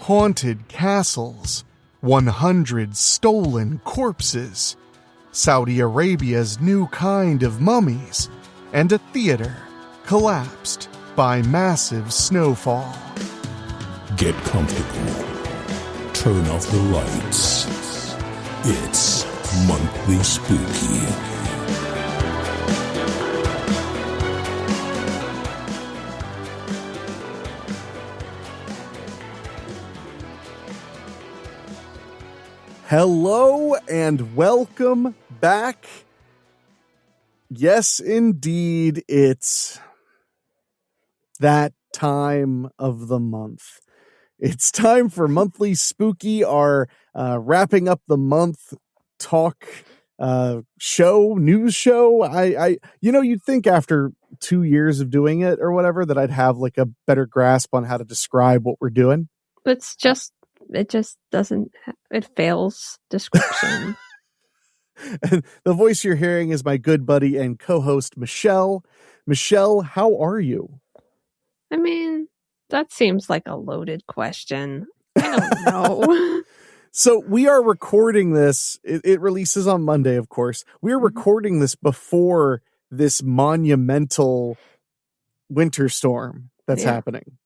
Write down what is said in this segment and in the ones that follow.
haunted castles, 100 stolen corpses, Saudi Arabia's new kind of mummies, and a theater collapsed by massive snowfall. Get comfortable. Turn off the lights. It's Monthly Spooky. Hello and welcome back. Yes, indeed, it's that time of the month. It's time for Monthly Spooky, our wrapping up the month talk news show. You'd think after 2 years of doing it or whatever that I'd have like a better grasp on how to describe what we're doing. It just doesn't, it fails description. And the voice you're hearing is my good buddy and co-host, Michelle. Michelle, how are you? I mean, that seems like a loaded question. I don't know. So we are recording this. It releases on Monday, of course. We are recording this before this monumental winter storm that's happening.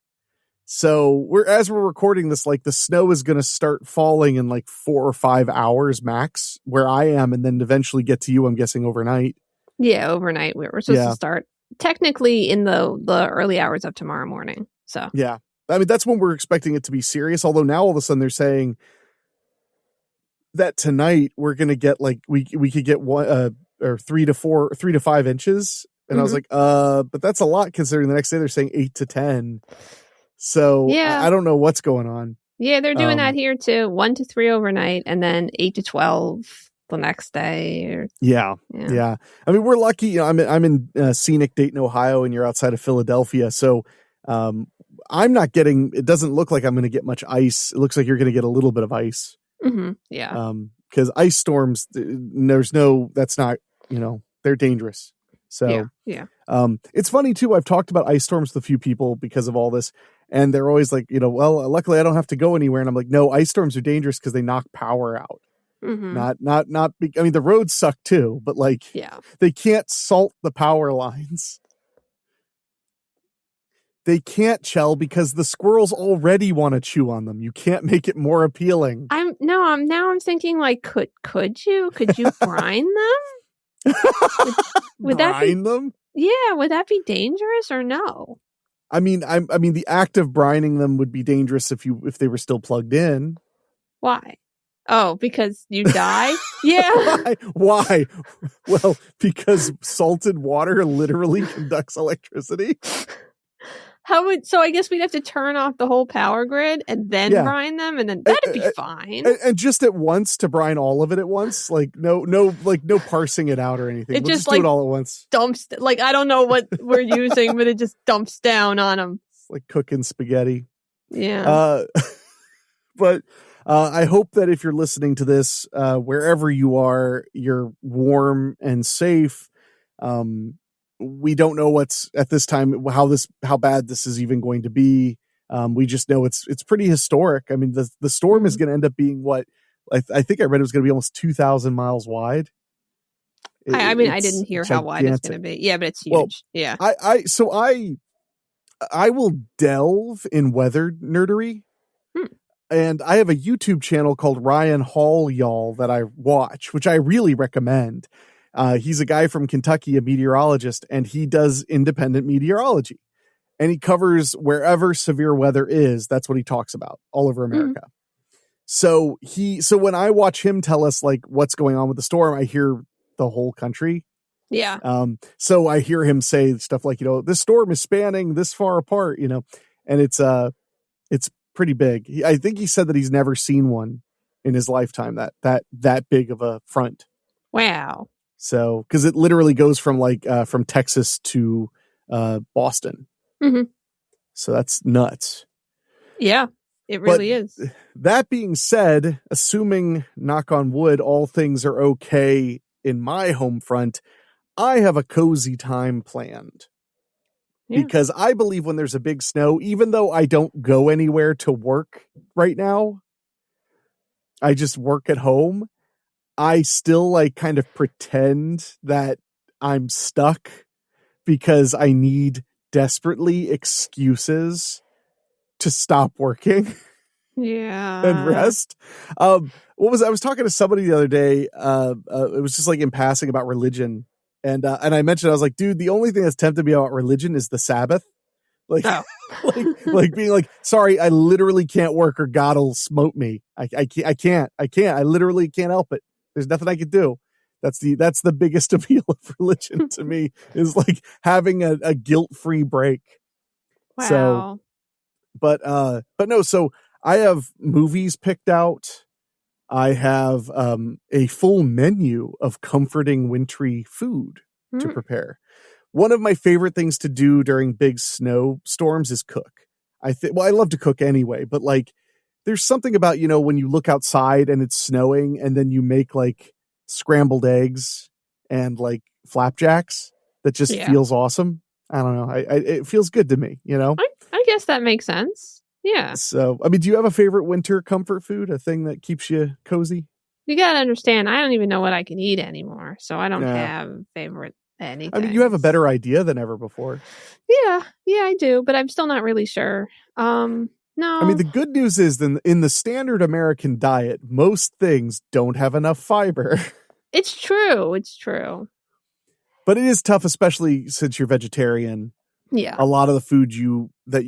So as we're recording this, like the snow is going to start falling in like 4 or 5 hours max where I am, and then eventually get to you, I'm guessing, overnight. Yeah, overnight. We're supposed to start technically in the early hours of tomorrow morning. So yeah, I mean, that's when we're expecting it to be serious. Although now all of a sudden they're saying that tonight we're going to get like, we could get 3 to 5 inches. And I was like, but that's a lot considering the next day they're saying 8 to 10. So I don't know what's going on. Yeah, they're doing that here too. 1 to 3 overnight, and then 8 to 12 the next day. Yeah. I mean, we're lucky. I'm in scenic Dayton, Ohio, and you're outside of Philadelphia. So I'm not getting. It doesn't look like I'm going to get much ice. It looks like you're going to get a little bit of ice. Mm-hmm. Yeah. Because ice storms, that's not. They're dangerous. So yeah. It's funny too. I've talked about ice storms with a few people because of all this. And they're always like, well, luckily I don't have to go anywhere. And I'm like, no, ice storms are dangerous because they knock power out. Mm-hmm. I mean, the roads suck too, but they can't salt the power lines. They can't, Chell, because the squirrels already want to chew on them. You can't make it more appealing. I'm thinking like, could you brine them? Would brine them? Yeah, would that be dangerous or no? I mean, the act of brining them would be dangerous if they were still plugged in. Why? Oh, because you die? Yeah. Why? Well, because salted water literally conducts electricity. So I guess we'd have to turn off the whole power grid and then brine them, and then that'd be fine. And just at once to brine all of it at once, no parsing it out or anything. We'll just do it all at once. Dumps, I don't know what we're using, but it just dumps down on them. It's like cooking spaghetti. Yeah. But I hope that if you're listening to this, wherever you are, you're warm and safe. We don't know what's at this time, how bad this is even going to be. We just know it's pretty historic. I mean, the storm is going to end up being what I think I read it was going to be almost 2,000 miles wide. I didn't hear how wide it's going to be. Yeah, but it's huge. Well, yeah. I will delve in weather nerdery. And I have a YouTube channel called Ryan Hall, y'all, that I watch, which I really recommend. He's a guy from Kentucky, a meteorologist, and he does independent meteorology. And he covers wherever severe weather is. That's what he talks about all over America. So when I watch him tell us like what's going on with the storm, I hear the whole country. Yeah. So I hear him say stuff like, this storm is spanning this far apart, and it's pretty big. I think he said that he's never seen one in his lifetime that big of a front. Wow. So, because it literally goes from from Texas to Boston. Mm-hmm. So that's nuts. Yeah, it really is. That being said, assuming, knock on wood, all things are okay in my home front, I have a cozy time planned. Yeah. Because I believe when there's a big snow, even though I don't go anywhere to work right now, I just work at home. I still like kind of pretend that I'm stuck because I need desperately excuses to stop working. Yeah. And rest. I was talking to somebody the other day. It was just like in passing about religion. And I mentioned, I was like, dude, the only thing that's tempted me about religion is the Sabbath. Like, like being like, sorry, I literally can't work or God will smote me. I can't. I literally can't help it. There's nothing I can do. That's the biggest appeal of religion to me, is like having a guilt-free break. Wow. So, but no, so I have movies picked out. I have a full menu of comforting wintry food to prepare. One of my favorite things to do during big snowstorms is cook. I love to cook anyway, but like there's something about, when you look outside and it's snowing and then you make like scrambled eggs and like flapjacks that just feels awesome. I don't know. It feels good to me, I guess that makes sense. Yeah. So, I mean, do you have a favorite winter comfort food? A thing that keeps you cozy? You got to understand, I don't even know what I can eat anymore. So I don't have favorite anything. I mean, you have a better idea than ever before. Yeah, I do. But I'm still not really sure. No. I mean, the good news is in the standard American diet, most things don't have enough fiber. It's true. But it is tough, especially since you're vegetarian. Yeah. A lot of the food that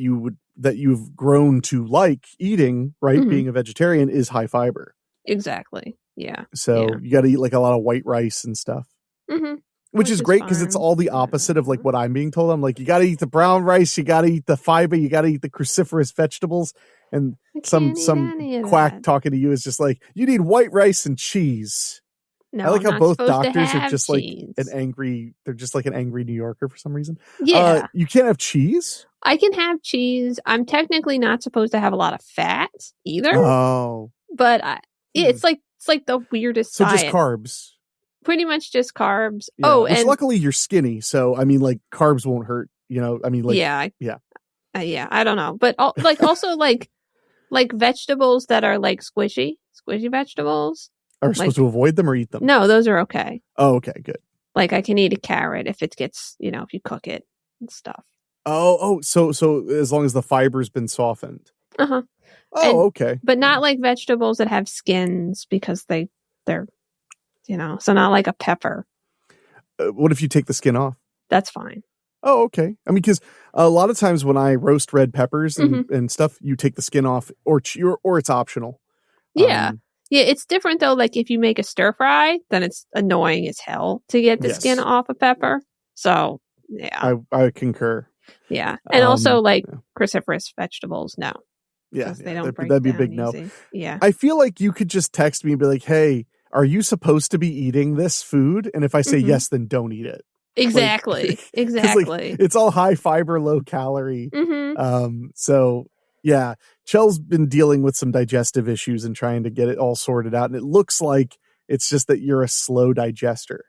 you've grown to like eating, right? Mm-hmm. Being a vegetarian is high fiber. Exactly. Yeah. So you got to eat like a lot of white rice and stuff, which is great because it's all the opposite of like what I'm being told. I'm like, you got to eat the brown rice, you got to eat the fiber, you got to eat the cruciferous vegetables. And some quack talking to you is just like, you need white rice and cheese. No, I like how both doctors are just cheese. Like they're just like an angry New Yorker for some reason. Yeah. You can't have cheese? I can have cheese. I'm technically not supposed to have a lot of fat either. Oh. But it's like the weirdest diet. Just carbs. Pretty much just carbs. Yeah. And luckily you're skinny, so I mean like carbs won't hurt, I mean like I don't know. But also like vegetables that are like squishy vegetables. Are we supposed to avoid them or eat them? No, those are okay. Oh, okay, good. Like I can eat a carrot if it gets, if you cook it and stuff. Oh, so as long as the fiber's been softened. Uh-huh. Oh, okay. But not like vegetables that have skins because they're, so not like a pepper. What if you take the skin off? That's fine. Oh, okay. I mean, because a lot of times when I roast red peppers and stuff, you take the skin off or it's optional. Yeah. Yeah, it's different though. Like if you make a stir fry, then it's annoying as hell to get the skin off a pepper. So yeah, I concur. Yeah, and also like cruciferous vegetables, no. Yeah, they don't break that'd be a down big easy. no. Yeah, I feel like you could just text me and be like, "Hey, are you supposed to be eating this food?" And if I say yes, then don't eat it. Exactly. Like, it's all high fiber, low calorie. So. Yeah, Chel's been dealing with some digestive issues and trying to get it all sorted out. And it looks like it's just that you're a slow digester.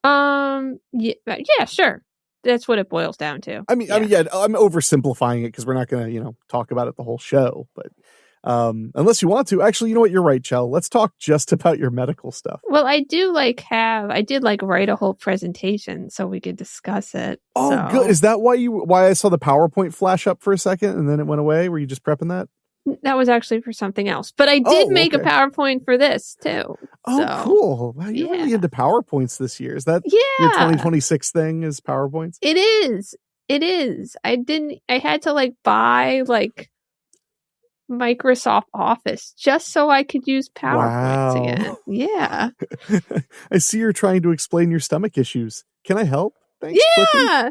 Yeah, sure. That's what it boils down to. I mean, I'm oversimplifying it because we're not going to, talk about it the whole show. But unless you want to, actually, you know what? You're right, Chel. Let's talk just about your medical stuff. Well, I did write a whole presentation so we could discuss it. Oh, good. Is that why I saw the PowerPoint flash up for a second and then it went away? Were you just prepping that? That was actually for something else. But I did make a PowerPoint for this too. Oh, cool. Wow, you're really into PowerPoints this year. Is that your 2026 thing is PowerPoints? It is. I had to buy Microsoft Office just so I could use PowerPoint again. Yeah. I see you're trying to explain your stomach issues. Can I help? Thanks, yeah.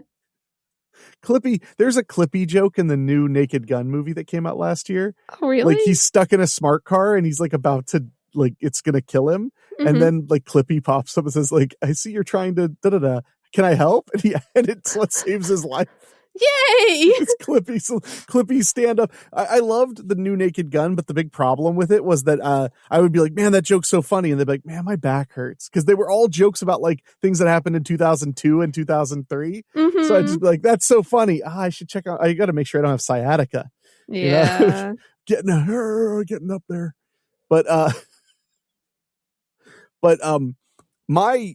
Clippy, there's a Clippy joke in the new Naked Gun movie that came out last year. Oh, really? Like he's stuck in a smart car and he's about to it's gonna kill him. And then Clippy pops up and says I see you're trying to da-da-da. Can I help? And it's what saves his life. Yay! It's Clippy stand up. I loved the new Naked Gun, but the big problem with it was that I would be like, man, that joke's so funny. And they'd be like, man, my back hurts. Because they were all jokes about things that happened in 2002 and 2003. So I'd just be like, that's so funny. I should check out. I got to make sure I don't have sciatica. Yeah. getting up there. But my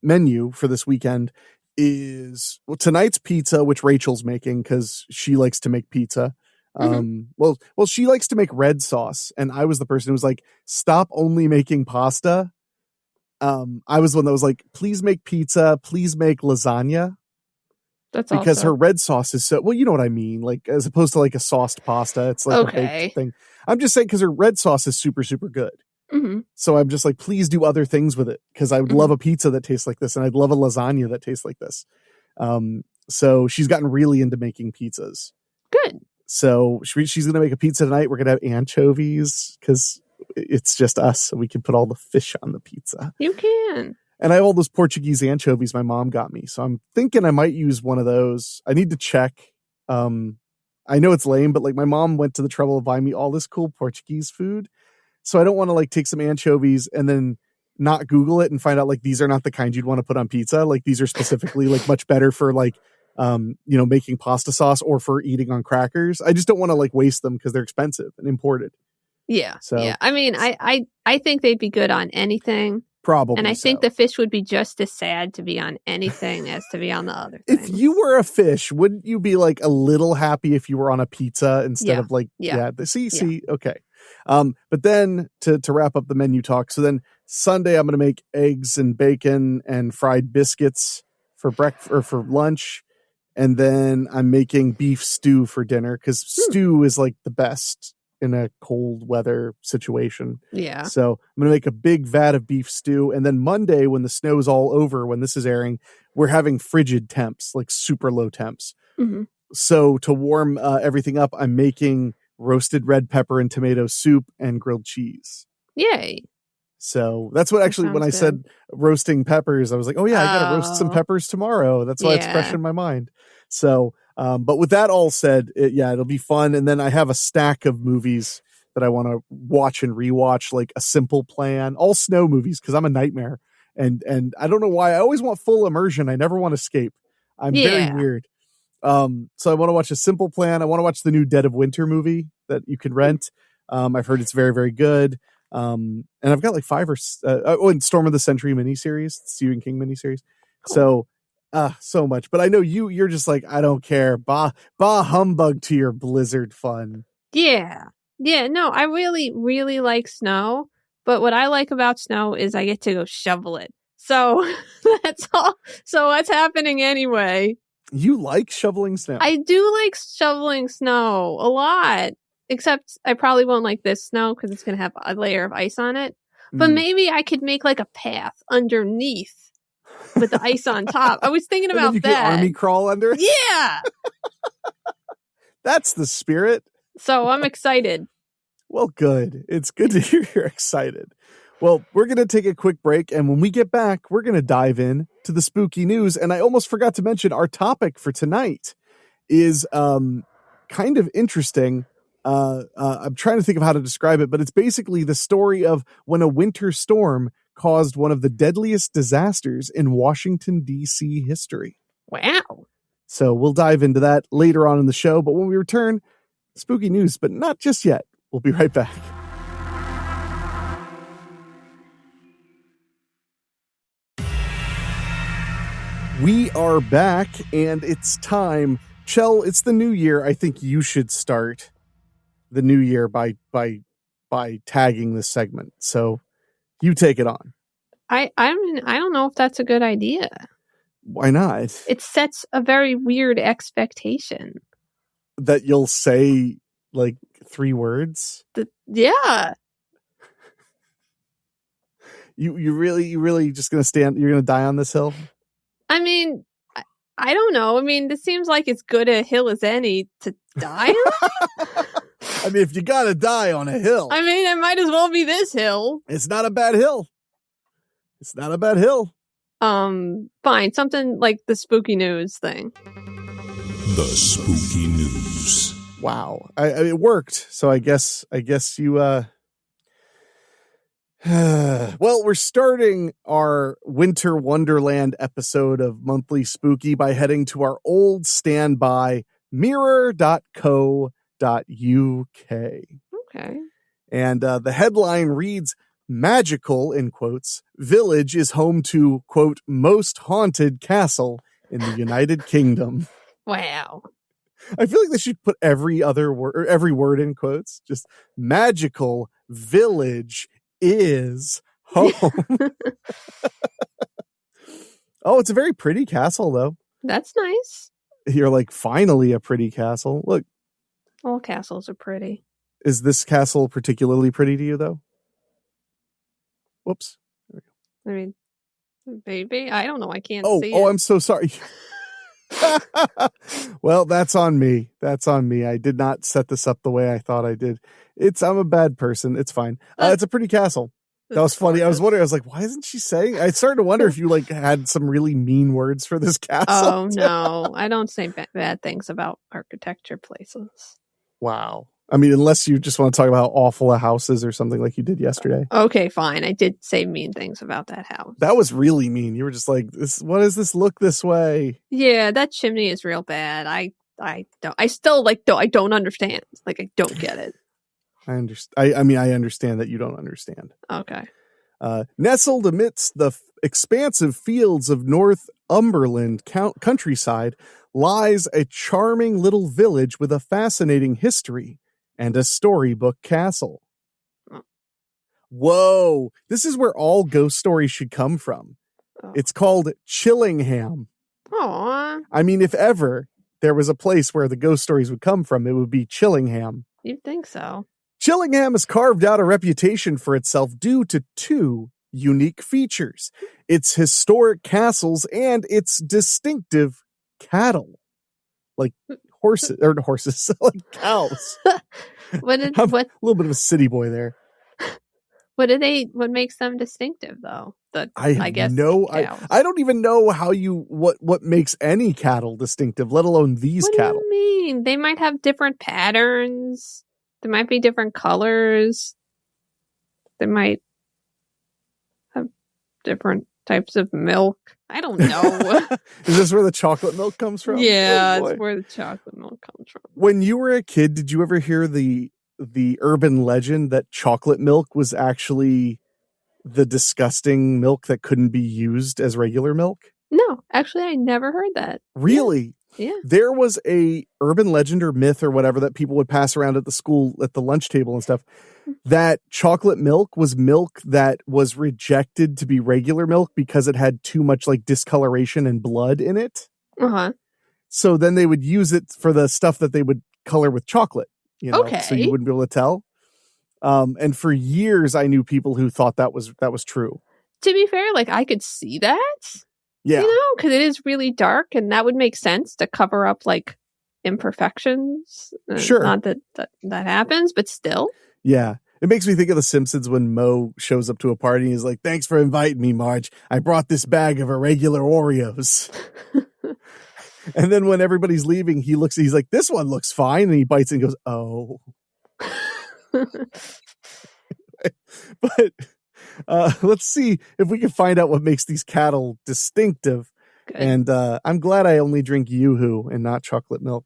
menu for this weekend is tonight's pizza, which Rachel's making because she likes to make pizza. Well, she likes to make red sauce, and I was the person who was like, stop only making pasta. I was the one that was like, please make pizza, please make lasagna. That's because also... her red sauce is so, well, you know what I mean? Like, as opposed to like a sauced pasta, it's like a baked thing. I'm just saying because her red sauce is super, super good. So I'm just like, please do other things with it because I would love a pizza that tastes like this, and I'd love a lasagna that tastes like this. So she's gotten really into making pizzas. Good. So she's going to make a pizza tonight. We're going to have anchovies because it's just us, so we can put all the fish on the pizza. You can. And I have all those Portuguese anchovies my mom got me. So I'm thinking I might use one of those. I need to check. I know it's lame, but like my mom went to the trouble of buying me all this cool Portuguese food. So I don't want to like take some anchovies and then not Google it and find out like these are not the kind you'd want to put on pizza. Like these are specifically like much better for like, making pasta sauce or for eating on crackers. I just don't want to like waste them because they're expensive and imported. Yeah. So yeah. I mean, I think they'd be good on anything. Probably. And I think the fish would be just as sad to be on anything as to be on the other things. If you were a fish, wouldn't you be like a little happy if you were on a pizza instead of like, see, okay. But then to wrap up the menu talk. So then Sunday, I'm going to make eggs and bacon and fried biscuits for breakfast or for lunch. And then I'm making beef stew for dinner because stew is like the best in a cold weather situation. Yeah. So I'm going to make a big vat of beef stew. And then Monday, when the snow's all over, when this is airing, we're having frigid temps, like super low temps. So to warm everything up, I'm making roasted red pepper and tomato soup and grilled cheese. Yay. So that's what actually, when I said roasting peppers, I was like, oh yeah, I got to roast some peppers tomorrow. That's why it's fresh in my mind. So, but with that all said, it'll be fun. And then I have a stack of movies that I want to watch and rewatch, like A Simple Plan, all snow movies, because I'm a nightmare. And I don't know why. I always want full immersion. I never want escape. I'm very weird. So I want to watch A Simple Plan. I want to watch the new Dead of Winter movie that you can rent. I've heard it's very, very good. And I've got like 5 or and Storm of the Century miniseries, Stephen King miniseries. Cool. So much. But I know you're just like, I don't care. Bah humbug to your Blizzard fun. Yeah. Yeah. No, I really, really like snow. But what I like about snow is I get to go shovel it. So that's all. So what's happening anyway? You like shoveling snow? I do like shoveling snow a lot. Except I probably won't like this snow because it's going to have a layer of ice on it. But maybe I could make like a path underneath with the ice on top. I was thinking about you that. Can army crawl under? Yeah. That's the spirit. So I'm excited. Well, good. It's good to hear you're excited. Well, we're going to take a quick break. And when we get back, we're going to dive in to the spooky news. And I almost forgot to mention our topic for tonight is kind of interesting. I'm trying to think of how to describe it, but it's basically the story of when a winter storm caused one of the deadliest disasters in Washington, D.C. history. Wow. So we'll dive into that later on in the show, but when we return, spooky news, but not just yet. We'll be right back. We are back, and it's time. Chell, it's the new year. I think you should start the new year by tagging this segment. So you take it on. I don't know if that's a good idea. Why not? It sets a very weird expectation. That you'll say like 3 words? Yeah. You really just gonna you're gonna die on this hill? I mean, I don't know. I mean, this seems like as good a hill as any to die on. I mean, if you gotta die on a hill. I mean, it might as well be this hill. It's not a bad hill. It's not a bad hill. Fine. Something like the spooky news thing. The spooky news. Wow. It worked. So I guess you, well, we're starting our Winter Wonderland episode of Monthly Spooky by heading to our old standby mirror.co.uk. Okay. And the headline reads, magical, in quotes, village is home to, quote, most haunted castle in the United Kingdom. Wow. I feel like they should put every word in quotes. Just magical village is home. Oh, it's a very pretty castle, though. That's nice. You're like, finally a pretty castle. Look. All castles are pretty. Is this castle particularly pretty to you, though? Whoops. I mean, baby, I don't know. I can't see it. Oh, I'm so sorry. Well, that's on me. That's on me. I did not set this up the way I thought I did. I'm a bad person. It's fine. It's a pretty castle. That was funny. I was wondering, I was like, why isn't she saying? I started to wonder if you like had some really mean words for this castle. Oh, no. I don't say bad things about architecture places. Wow. I mean, unless you just want to talk about how awful a house is or something like you did yesterday. Okay, fine. I did say mean things about that house. That was really mean. You were just like, what does this look this way? Yeah, that chimney is real bad. I don't understand. Like, I don't get it. I understand. I mean, I understand that you don't understand. Okay. Nestled amidst the expansive fields of Northumberland countryside lies a charming little village with a fascinating history and a storybook castle. Whoa. This is where all ghost stories should come from. Oh. It's called Chillingham. Aww. I mean, if ever there was a place where the ghost stories would come from, it would be Chillingham. You'd think so. Chillingham has carved out a reputation for itself due to two unique features: its historic castles and its distinctive cattle. Like horses, like cows. A little bit of a city boy there. What makes them distinctive, though? I guess I don't even know what makes any cattle distinctive, let alone these cattle. What do you mean? They might have different patterns. There might be different colors. They might have different types of milk. I don't know. Is this where the chocolate milk comes from? Yeah, it's where the chocolate milk comes from. When you were a kid, did you ever hear the urban legend that chocolate milk was actually the disgusting milk that couldn't be used as regular milk? No, actually, I never heard that. Really? Yeah. There was a urban legend or myth or whatever that people would pass around at the school at the lunch table and stuff, that chocolate milk was milk that was rejected to be regular milk because it had too much like discoloration and blood in it. Uh-huh. So then they would use it for the stuff that they would color with chocolate, okay. So you wouldn't be able to tell. And for years I knew people who thought that was true. To be fair, like I could see that. Yeah. Because it is really dark, and that would make sense to cover up like imperfections. Sure. Not that happens, but still. Yeah. It makes me think of The Simpsons when Moe shows up to a party and he's like, "Thanks for inviting me, Marge. I brought this bag of irregular Oreos." And then when everybody's leaving, he's like, "This one looks fine." And he bites and goes, "Oh." But let's see if we can find out what makes these cattle distinctive. Good. And I'm glad I only drink Yoo-Hoo and not chocolate milk.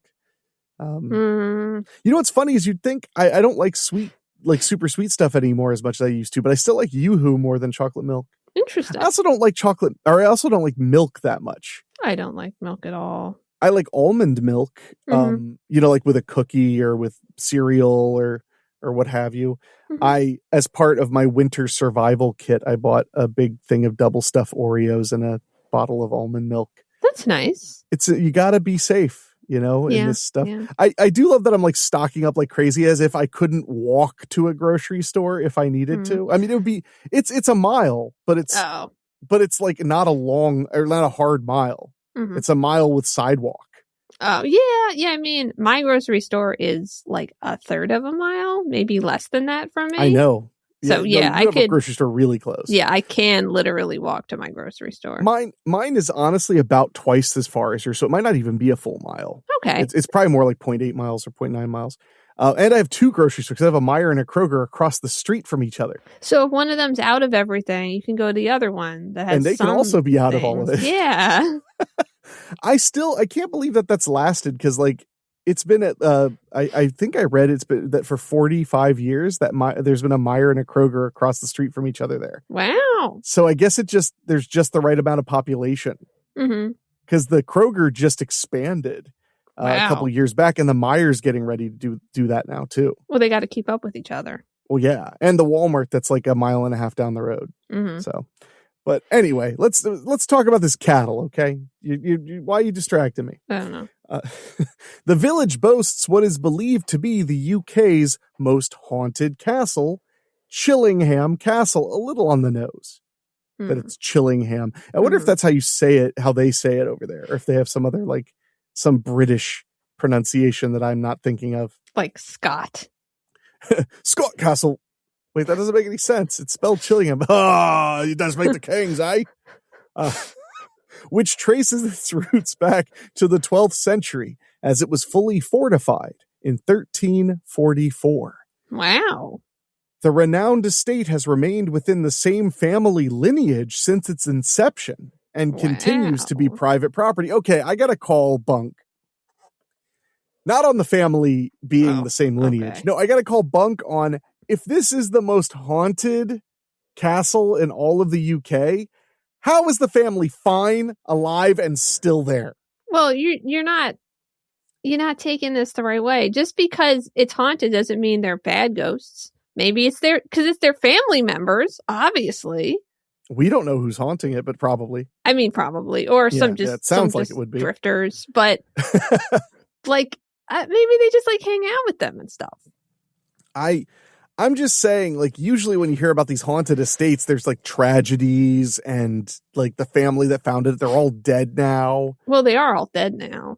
You know what's funny is you'd think I don't like sweet, like super sweet stuff anymore as much as I used to, but I still like Yoo-Hoo more than chocolate milk. Interesting. I also don't like I also don't like milk that much. I don't like milk at all. I like almond milk, like with a cookie or with cereal or what have you. Mm-hmm. As part of my winter survival kit, I bought a big thing of double stuffed Oreos and a bottle of almond milk. That's nice. You gotta be safe, in this stuff. Yeah. I do love that I'm like stocking up like crazy, as if I couldn't walk to a grocery store if I needed to. I mean, it's a mile, but it's like not a hard mile. Mm-hmm. It's a mile with sidewalk. Oh, yeah. I mean, my grocery store is like a third of a mile, maybe less than that from me. I know. So I could. A grocery store really close. Yeah, I can literally walk to my grocery store. Mine is honestly about twice as far as yours, so it might not even be a full mile. Okay, it's probably more like 0.8 miles or 0.9 miles. And I have two grocery stores. I have a Meijer and a Kroger across the street from each other. So if one of them's out of everything, you can go to the other one that has. And they can also be out of all of it. Yeah. I can't believe that that's lasted, because like it's been at, I think I read it's been that for 45 years that there's been a Meijer and a Kroger across the street from each other there. Wow. So I guess there's just the right amount of population. Mm-hmm. Because the Kroger just expanded a couple years back, and the Meijer's getting ready to do that now too. Well, they got to keep up with each other. Well, yeah, and the Walmart that's like a mile and a half down the road. Mm-hmm. So, but anyway, let's talk about this cattle, okay? Why are you distracting me? I don't know. The village boasts what is believed to be the UK's most haunted castle, Chillingham Castle. A little on the nose. That it's Chillingham. I wonder if that's how you say it, how they say it over there, or if they have some other, like, some British pronunciation that I'm not thinking of. Like Scott. Scott Castle. Wait, that doesn't make any sense. It's spelled Chillingham. Ah, it does make the kings, eh? Which traces its roots back to the 12th century, as it was fully fortified in 1344. Wow. The renowned estate has remained within the same family lineage since its inception and continues to be private property. Okay, I got to call bunk. Not on the family being the same lineage. Okay. No, I got to call bunk on if this is the most haunted castle in all of the UK, how is the family fine, alive, and still there? Well, you're not taking this the right way. Just because it's haunted doesn't mean they're bad ghosts. Maybe it's because their family members, obviously. We don't know who's haunting it, but probably. I mean, probably. Or it sounds like it would be. Drifters. But, like, maybe they just, like, hang out with them and stuff. I'm just saying, like, usually when you hear about these haunted estates, there's, like, tragedies and, like, the family that founded it, they're all dead now. Well, they are all dead now.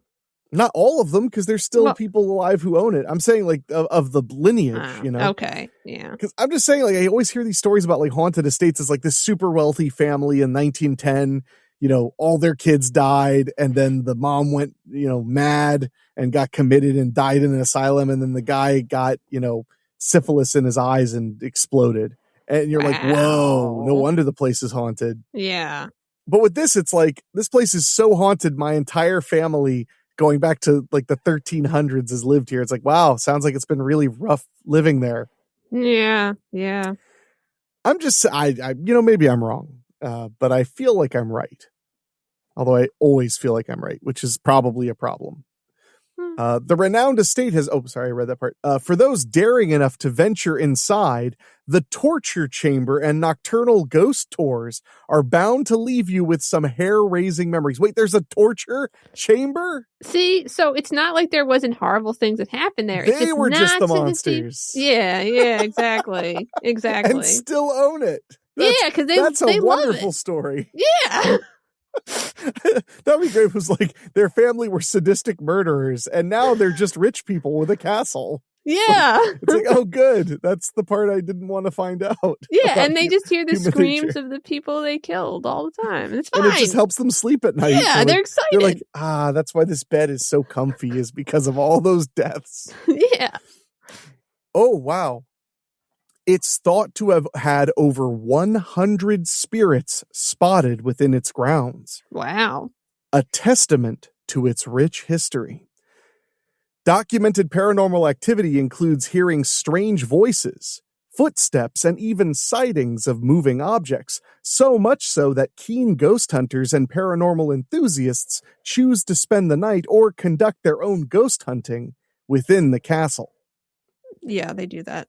Not all of them, because there's still people alive who own it. I'm saying, like, of the lineage, you know? Okay, yeah. Because I'm just saying, like, I always hear these stories about, like, haunted estates as, like, this super wealthy family in 1910, you know, all their kids died, and then the mom went, you know, mad and got committed and died in an asylum, and then the guy got, you know, syphilis in his eyes and exploded. And you're like, whoa, no wonder the place is haunted. Yeah. But with this, it's like, this place is so haunted, my entire family going back to like the 1300s has lived here. It's like, wow, sounds like it's been really rough living there. Yeah. I'm just, maybe I'm wrong, but I feel like I'm right. Although I always feel like I'm right, which is probably a problem. The renowned estate has, I read that part. For those daring enough to venture inside, the torture chamber and nocturnal ghost tours are bound to leave you with some hair-raising memories. Wait, there's a torture chamber? See, so it's not like there wasn't horrible things that happened there. They were just the monsters. Yeah, exactly. Exactly. And still own it. Because that's a wonderful story. Yeah. That'd be great. It was like their family were sadistic murderers and now they're just rich people with a castle. Yeah. It's like, oh good, that's the part I didn't want to find out. Yeah, and they just hear the screams of the people they killed all the time. It's fine. And it just helps them sleep at night. Yeah, they're excited. They're like, that's why this bed is so comfy, is because of all those deaths. Yeah. Oh wow. It's thought to have had over 100 spirits spotted within its grounds. Wow. A testament to its rich history. Documented paranormal activity includes hearing strange voices, footsteps, and even sightings of moving objects, so much so that keen ghost hunters and paranormal enthusiasts choose to spend the night or conduct their own ghost hunting within the castle. Yeah, they do that.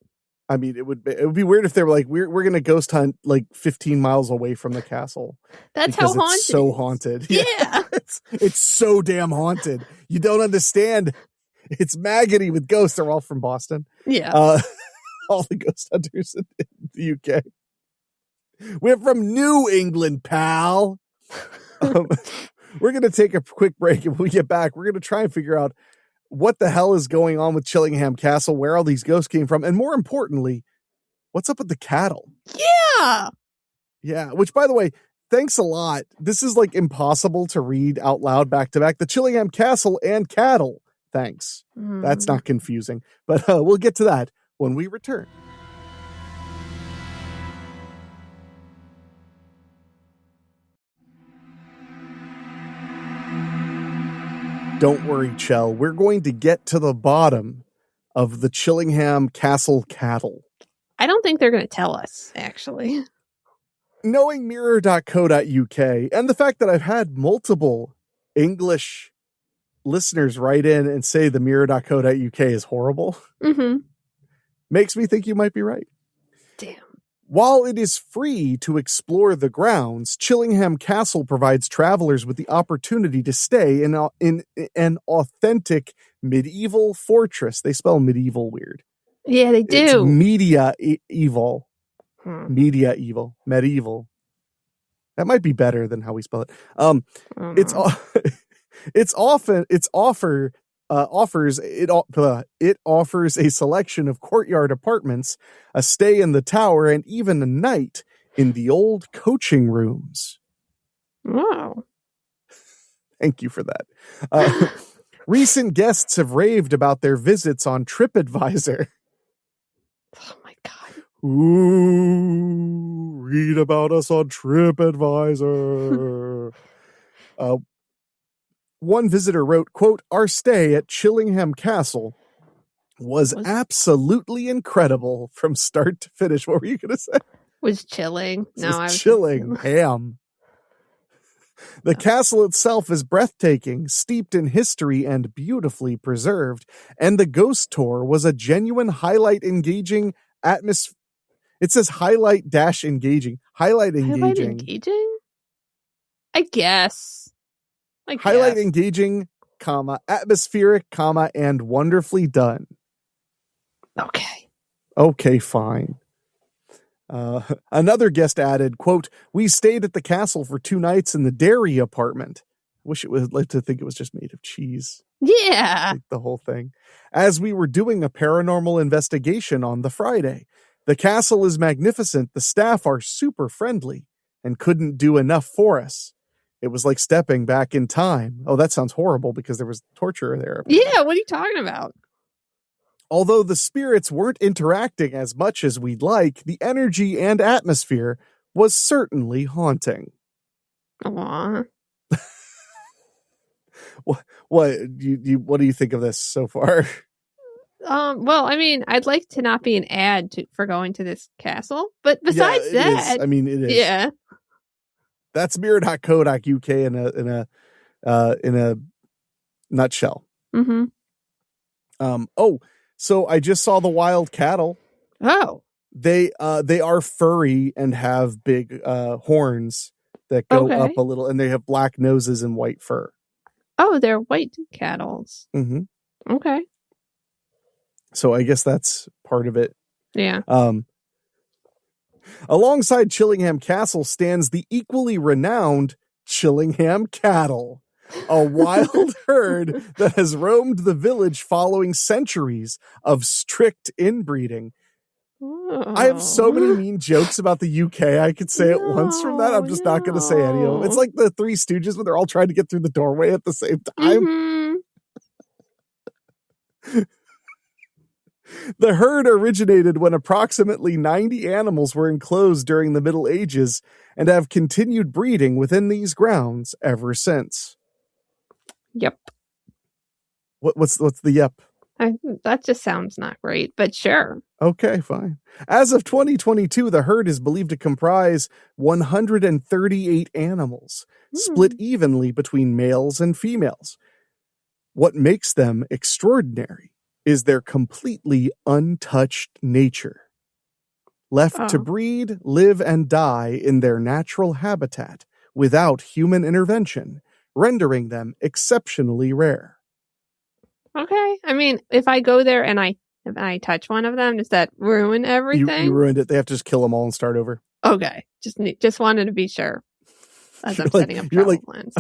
I mean, it would be weird if they were like, we're going to ghost hunt like 15 miles away from the castle. That's how haunted. It's so haunted. Yeah. It's so damn haunted. You don't understand. It's maggoty with ghosts. They're all from Boston. Yeah. All the ghost hunters in the UK. We're from New England, pal. We're going to take a quick break, and when we get back, we're going to try and figure out what the hell is going on with Chillingham Castle, where all these ghosts came from, and more importantly, what's up with the cattle? Yeah, which, by the way, thanks a lot. This is like impossible to read out loud back to back. The Chillingham Castle and cattle. Thanks. That's not confusing, but we'll get to that when we return. Don't worry, Chell. We're going to get to the bottom of the Chillingham Castle cattle. I don't think they're going to tell us, actually. Knowing mirror.co.uk and the fact that I've had multiple English listeners write in and say the mirror.co.uk is horrible, makes me think you might be right. Damn. While it is free to explore the grounds, Chillingham Castle provides travelers with the opportunity to stay in an authentic medieval fortress. They spell medieval weird. Yeah, they do. It's medieval. That might be better than how we spell it. It offers a selection of courtyard apartments, a stay in the tower, and even a night in the old coaching rooms. Wow. Thank you for that. Recent guests have raved about their visits on TripAdvisor. Oh my God. Ooh, read about us on TripAdvisor. One visitor wrote, quote, "Our stay at Chillingham Castle was absolutely incredible from start to finish." What were you going to say? Was chilling. No, I was chilling. Ham. The castle itself is breathtaking, steeped in history and beautifully preserved. And the ghost tour was a genuine engaging atmosphere. It says engaging. Highlight engaging? I guess. Engaging, atmospheric, and wonderfully done. Okay, fine. Another guest added, quote, "We stayed at the castle for 2 nights in the dairy apartment." Wish it would like to think it was just made of cheese. Yeah. Like the whole thing. "As we were doing a paranormal investigation on the Friday. The castle is magnificent. The staff are super friendly and couldn't do enough for us. It was like stepping back in time." Oh, that sounds horrible because there was torture there. Yeah, what are you talking about? "Although the spirits weren't interacting as much as we'd like, the energy and atmosphere was certainly haunting." Aww. What do you think of this so far? Well, I mean, I'd like to not be an ad for going to this castle, but besides that, I mean, it is. Yeah. That's mirror.co.uk in a nutshell. So I just saw the wild cattle. Oh. They are furry and have big horns that go up a little, and they have black noses and white fur. Oh, they're white cattle. Okay. So I guess that's part of it. Yeah. Alongside Chillingham Castle stands the equally renowned Chillingham cattle, a wild herd that has roamed the village following centuries of strict inbreeding. Oh. I have so many mean jokes about the UK. I could say it once from that. I'm just not going to say any of them. It's like the Three Stooges when they're all trying to get through the doorway at the same time. The herd originated when approximately 90 animals were enclosed during the Middle Ages and have continued breeding within these grounds ever since. Yep. What's the yep? That just sounds not great, but sure. Okay, fine. As of 2022, the herd is believed to comprise 138 animals, split evenly between males and females. What makes them extraordinary is their completely untouched nature. Left to breed, live, and die in their natural habitat without human intervention, rendering them exceptionally rare. Okay. I mean, if I go there and I touch one of them, does that ruin everything? You ruined it. They have to just kill them all and start over. Okay. Just wanted to be sure. As I'm setting up travel plans.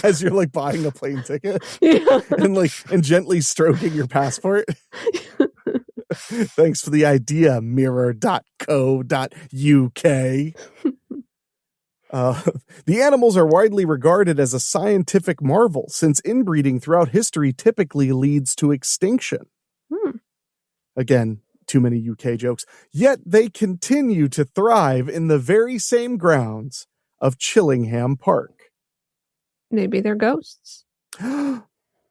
As you're like buying a plane ticket and gently stroking your passport. Thanks for the idea, mirror.co.uk. The animals are widely regarded as a scientific marvel since inbreeding throughout history typically leads to extinction. Again, too many UK jokes. Yet they continue to thrive in the very same grounds of Chillingham Park. Maybe they're ghosts.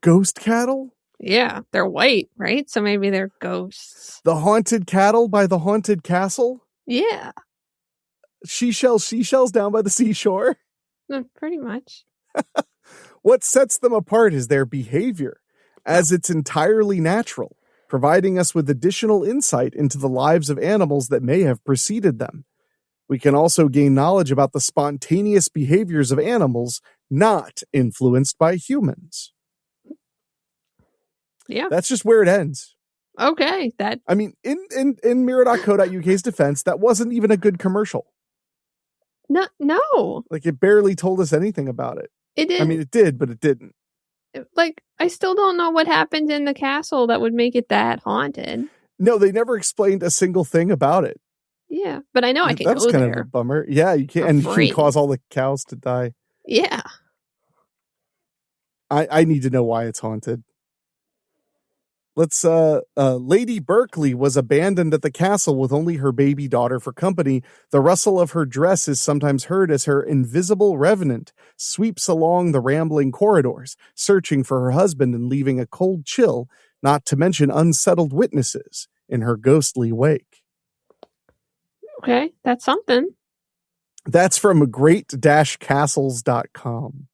Ghost cattle? Yeah, they're white, right? So maybe they're ghosts. The haunted cattle by the haunted castle? Yeah. Seashells down by the seashore? Pretty much. What sets them apart is their behavior, as it's entirely natural, providing us with additional insight into the lives of animals that may have preceded them. We can also gain knowledge about the spontaneous behaviors of animals not influenced by humans. Yeah. That's just where it ends. Okay. I mean, in Mirror.co.uk's defense, that wasn't even a good commercial. No. Like, it barely told us anything about it. It did. I mean, it did, but it didn't. Like, I still don't know what happened in the castle that would make it that haunted. No, they never explained a single thing about it. Yeah, but I know I can That's go there. That's kind of a bummer. Yeah, you can, and you can cause all the cows to die. Yeah. I need to know why it's haunted. Let's Lady Berkeley was abandoned at the castle with only her baby daughter for company. The rustle of her dress is sometimes heard as her invisible revenant sweeps along the rambling corridors, searching for her husband and leaving a cold chill, not to mention unsettled witnesses, in her ghostly wake. Okay, that's something. That's from great-castles.com.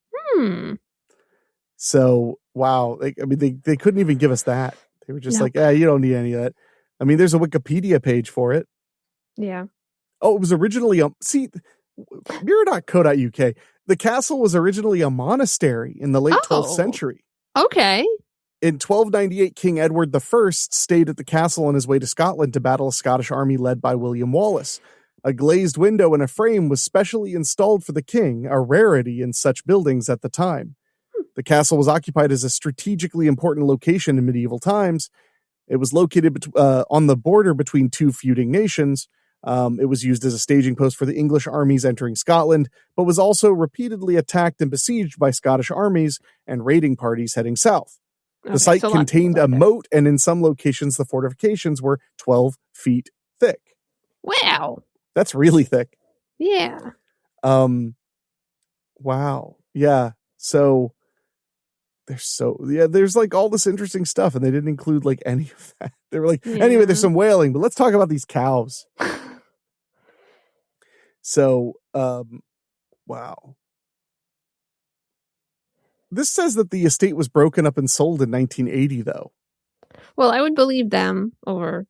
So, wow. They couldn't even give us that. They were just like, you don't need any of that. I mean, there's a Wikipedia page for it. Yeah. Oh, it was originally Mirror.co.uk. The castle was originally a monastery in the late 12th century. Okay. In 1298, King Edward I stayed at the castle on his way to Scotland to battle a Scottish army led by William Wallace. A glazed window and a frame was specially installed for the king, a rarity in such buildings at the time. The castle was occupied as a strategically important location in medieval times. It was located on the border between two feuding nations. It was used as a staging post for the English armies entering Scotland, but was also repeatedly attacked and besieged by Scottish armies and raiding parties heading south. The site contained a moat, and in some locations, the fortifications were 12 feet thick. Wow. That's really thick. Yeah. Wow. Yeah. So there's like all this interesting stuff, and they didn't include like any of that. They were like, anyway, there's some wailing, but let's talk about these cows. So, wow. This says that the estate was broken up and sold in 1980, though. Well, I would believe them over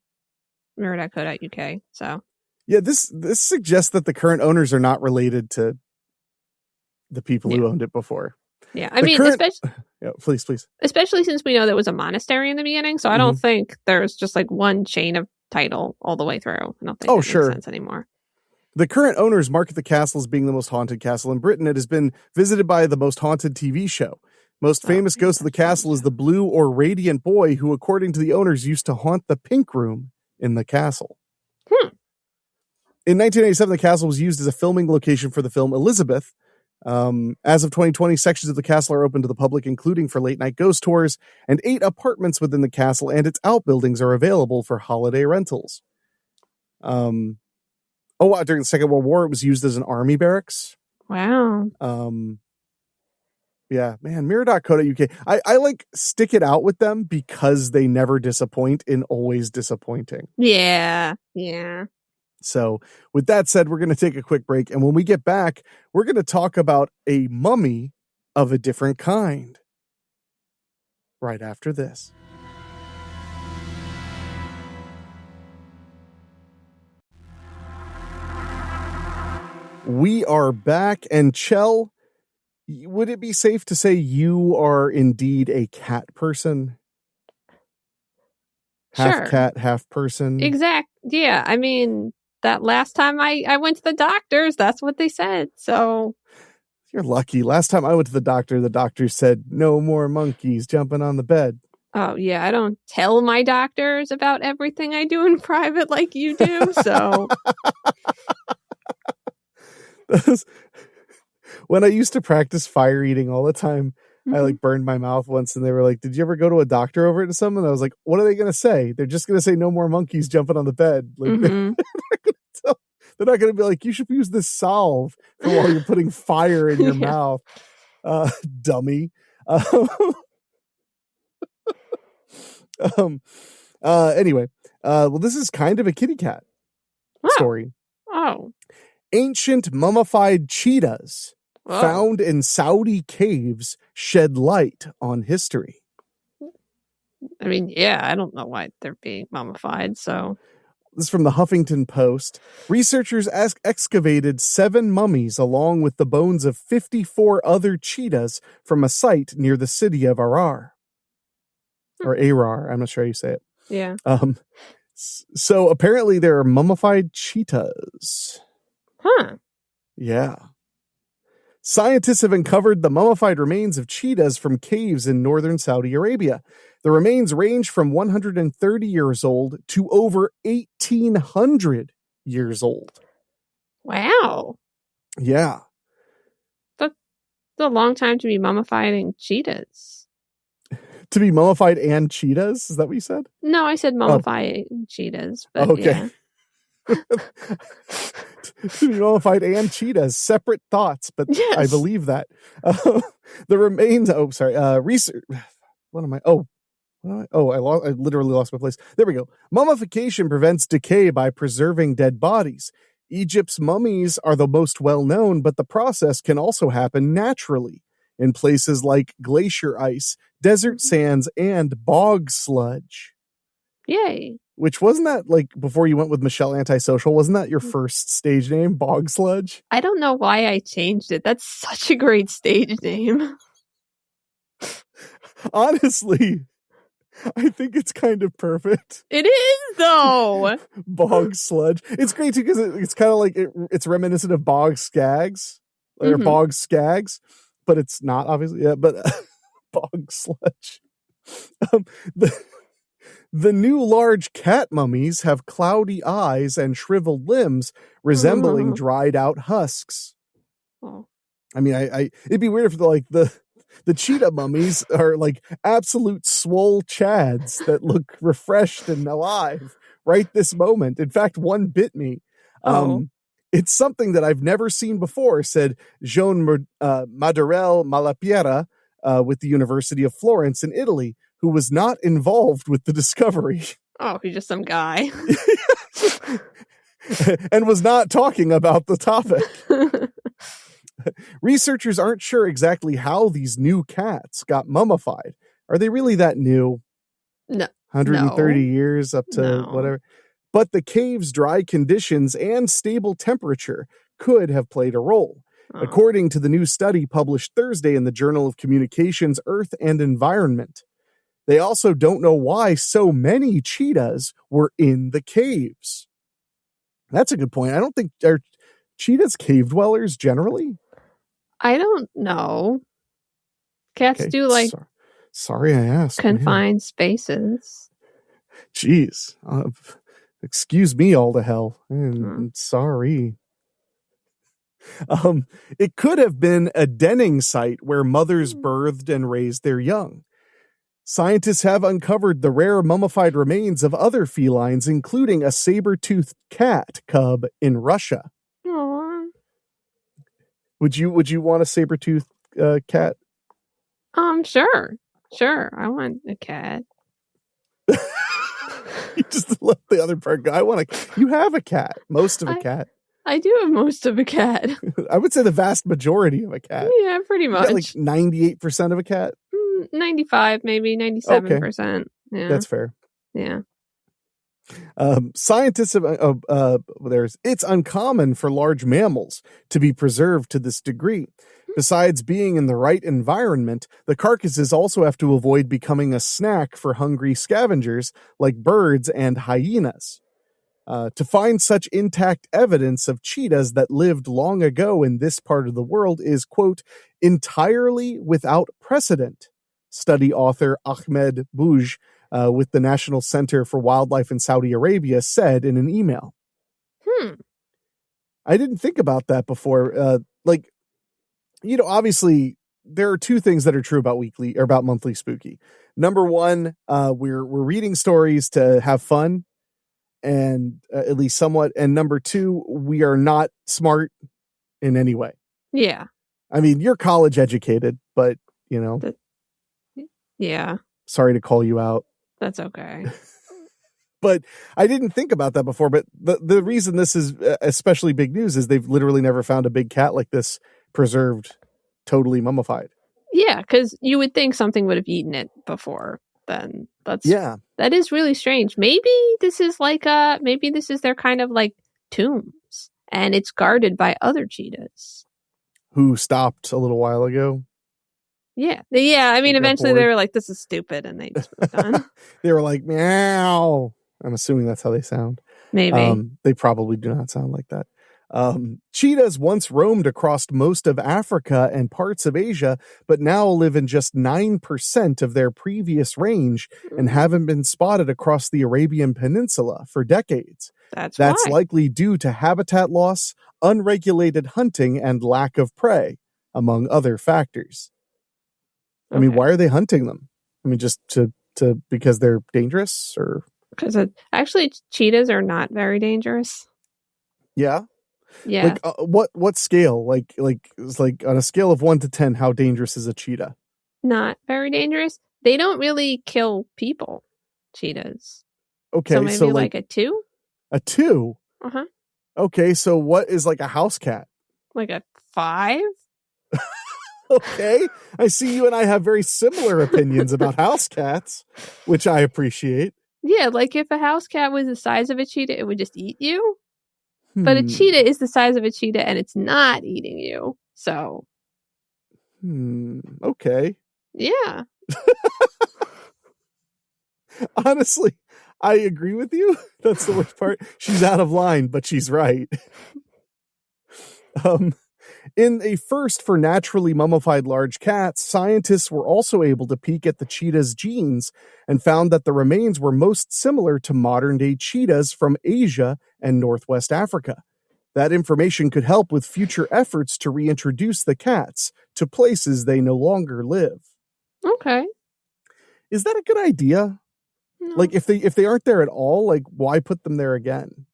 mirror.co.uk. So, yeah, this suggests that the current owners are not related to the people who owned it before. Yeah, I mean, especially. Yeah, please. Especially since we know that was a monastery in the beginning, so I don't think there's just like one chain of title all the way through. I don't think that makes sense anymore. The current owners market the castle as being the most haunted castle in Britain. It has been visited by the most haunted TV show. Most famous ghost of the castle is the blue or radiant boy who, according to the owners, used to haunt the pink room in the castle. In 1987, the castle was used as a filming location for the film Elizabeth. As of 2020, sections of the castle are open to the public, including for late-night ghost tours, and 8 apartments within the castle and its outbuildings are available for holiday rentals. During the Second World War, it was used as an army barracks. Wow. Yeah, man, mirror.co.uk. I like stick it out with them because they never disappoint in always disappointing. Yeah. So with that said, we're going to take a quick break. And when we get back, we're going to talk about a mummy of a different kind. Right after this. We are back. And Chell, would it be safe to say you are indeed a cat person? Half cat, half person? Exact. Yeah, I mean, that last time I went to the doctors, that's what they said. So you're lucky. Last time I went to the doctor said no more monkeys jumping on the bed. Oh yeah, I don't tell my doctors about everything I do in private like you do. So when I used to practice fire eating all the time, I like burned my mouth once, and they were like, "Did you ever go to a doctor over it or something?" And I was like, "What are they going to say? They're just going to say no more monkeys jumping on the bed." Like, they're not going to be like, "You should use this salve for while you're putting fire in your mouth, dummy." Anyway, well, this is kind of a kitty cat story. Oh. Ancient mummified cheetahs found in Saudi caves shed light on history. I mean, yeah, I don't know why they're being mummified, so... This is from the Huffington Post. Researchers excavated 7 mummies along with the bones of 54 other cheetahs from a site near the city of Arar. Or Arar, I'm not sure how you say it. Yeah. So apparently there are mummified cheetahs. Huh. Yeah. Scientists have uncovered the mummified remains of cheetahs from caves in northern Saudi Arabia. The remains range from 130 years old to over 1,800 years old. Wow. Yeah. That's a long time to be mummifying cheetahs. To be mummified and cheetahs? Is that what you said? No, I said mummifying cheetahs. But okay. Yeah. To be mummified and cheetahs, separate thoughts, but yes. I believe that. The remains. Research. What am I? I literally lost my place. There we go. Mummification prevents decay by preserving dead bodies. Egypt's mummies are the most well-known, but the process can also happen naturally in places like glacier ice, desert sands, and bog sludge. Yay. Which wasn't that, like, before you went with Michelle Antisocial, wasn't that your first stage name, Bog Sludge? I don't know why I changed it. That's such a great stage name. Honestly, I think it's kind of perfect. It is, though. Bog Sludge. It's great, too, because it's kind of like, it's reminiscent of Bog Skags, or Bog Skags, but it's not, obviously. Yeah, but Bog Sludge. The new large cat mummies have cloudy eyes and shriveled limbs resembling dried out husks. Oh. I mean, it'd be weird if the cheetah mummies are like absolute swole chads that look refreshed and alive right this moment. In fact, one bit me. It's something that I've never seen before, said Joan Madurell Malapiera with the University of Florence in Italy, who was not involved with the discovery. Oh, he's just some guy. And was not talking about the topic. Researchers aren't sure exactly how these new cats got mummified. Are they really that new? No. 130 years up to whatever. But the cave's dry conditions and stable temperature could have played a role. According to the new study published Thursday in the Journal of Communications, Earth and Environment. They also don't know why so many cheetahs were in the caves. That's a good point. I don't think are cheetahs cave dwellers generally. I don't know. Cats do like sorry I asked. Confined spaces. Jeez. Excuse me all to hell. Sorry. It could have been a denning site where mothers birthed and raised their young. Scientists have uncovered the rare mummified remains of other felines, including a saber-toothed cat cub in Russia. Aww. Would you want a saber-toothed cat? Sure. I want a cat. You just let the other part go. You have a cat. Most of a cat. I do have most of a cat. I would say the vast majority of a cat. Yeah, pretty much. Like 98% of a cat? 95, maybe 97%. Okay. Yeah. That's fair. Yeah. Scientists have, it's uncommon for large mammals to be preserved to this degree. Besides being in the right environment, the carcasses also have to avoid becoming a snack for hungry scavengers like birds and hyenas. To find such intact evidence of cheetahs that lived long ago in this part of the world is, quote, entirely without precedent, study author Ahmed Bouj with the National Center for Wildlife in Saudi Arabia said in an email. I didn't think about that before. Obviously there are two things that are true about monthly spooky. Number one, we're reading stories to have fun. And at least somewhat. And number two, we are not smart in any way. Yeah. I mean, you're college educated, but Yeah. Sorry to call you out. That's okay. But I didn't think about that before. But the reason this is especially big news is they've literally never found a big cat like this preserved, totally mummified. Yeah, because you would think something would have eaten it before then. That is really strange. Maybe this is their kind of like tombs, and it's guarded by other cheetahs who stopped a little while ago. Yeah. I mean, eventually they were like, "This is stupid," and they just moved on. They were like, "Meow." I'm assuming that's how they sound. Maybe they probably do not sound like that. Cheetahs once roamed across most of Africa and parts of Asia, but now live in just 9% of their previous range and haven't been spotted across the Arabian Peninsula for decades. That's likely due to habitat loss, unregulated hunting, and lack of prey, among other factors. I mean, why are they hunting them? I mean, just to because they're dangerous, or because actually cheetahs are not very dangerous. Yeah. Yeah. Like what scale? Like it's like on a scale of 1 to 10, how dangerous is a cheetah? Not very dangerous. They don't really kill people. Cheetahs. Okay, so maybe like a 2. A 2. Uh-huh. Okay, so what is like a house cat? Like a 5. Okay, I see you and I have very similar opinions about house cats, which I appreciate. Yeah, like if a house cat was the size of a cheetah, it would just eat you. But a cheetah is the size of a cheetah and it's not eating you. So. Okay. Yeah. Honestly, I agree with you. That's the worst part. She's out of line, but she's right. In a first for naturally mummified large cats, scientists were also able to peek at the cheetah's genes and found that the remains were most similar to modern-day cheetahs from Asia and Northwest Africa. That information could help with future efforts to reintroduce the cats to places they no longer live. Okay. Is that a good idea? No. Like, if they aren't there at all, like, why put them there again?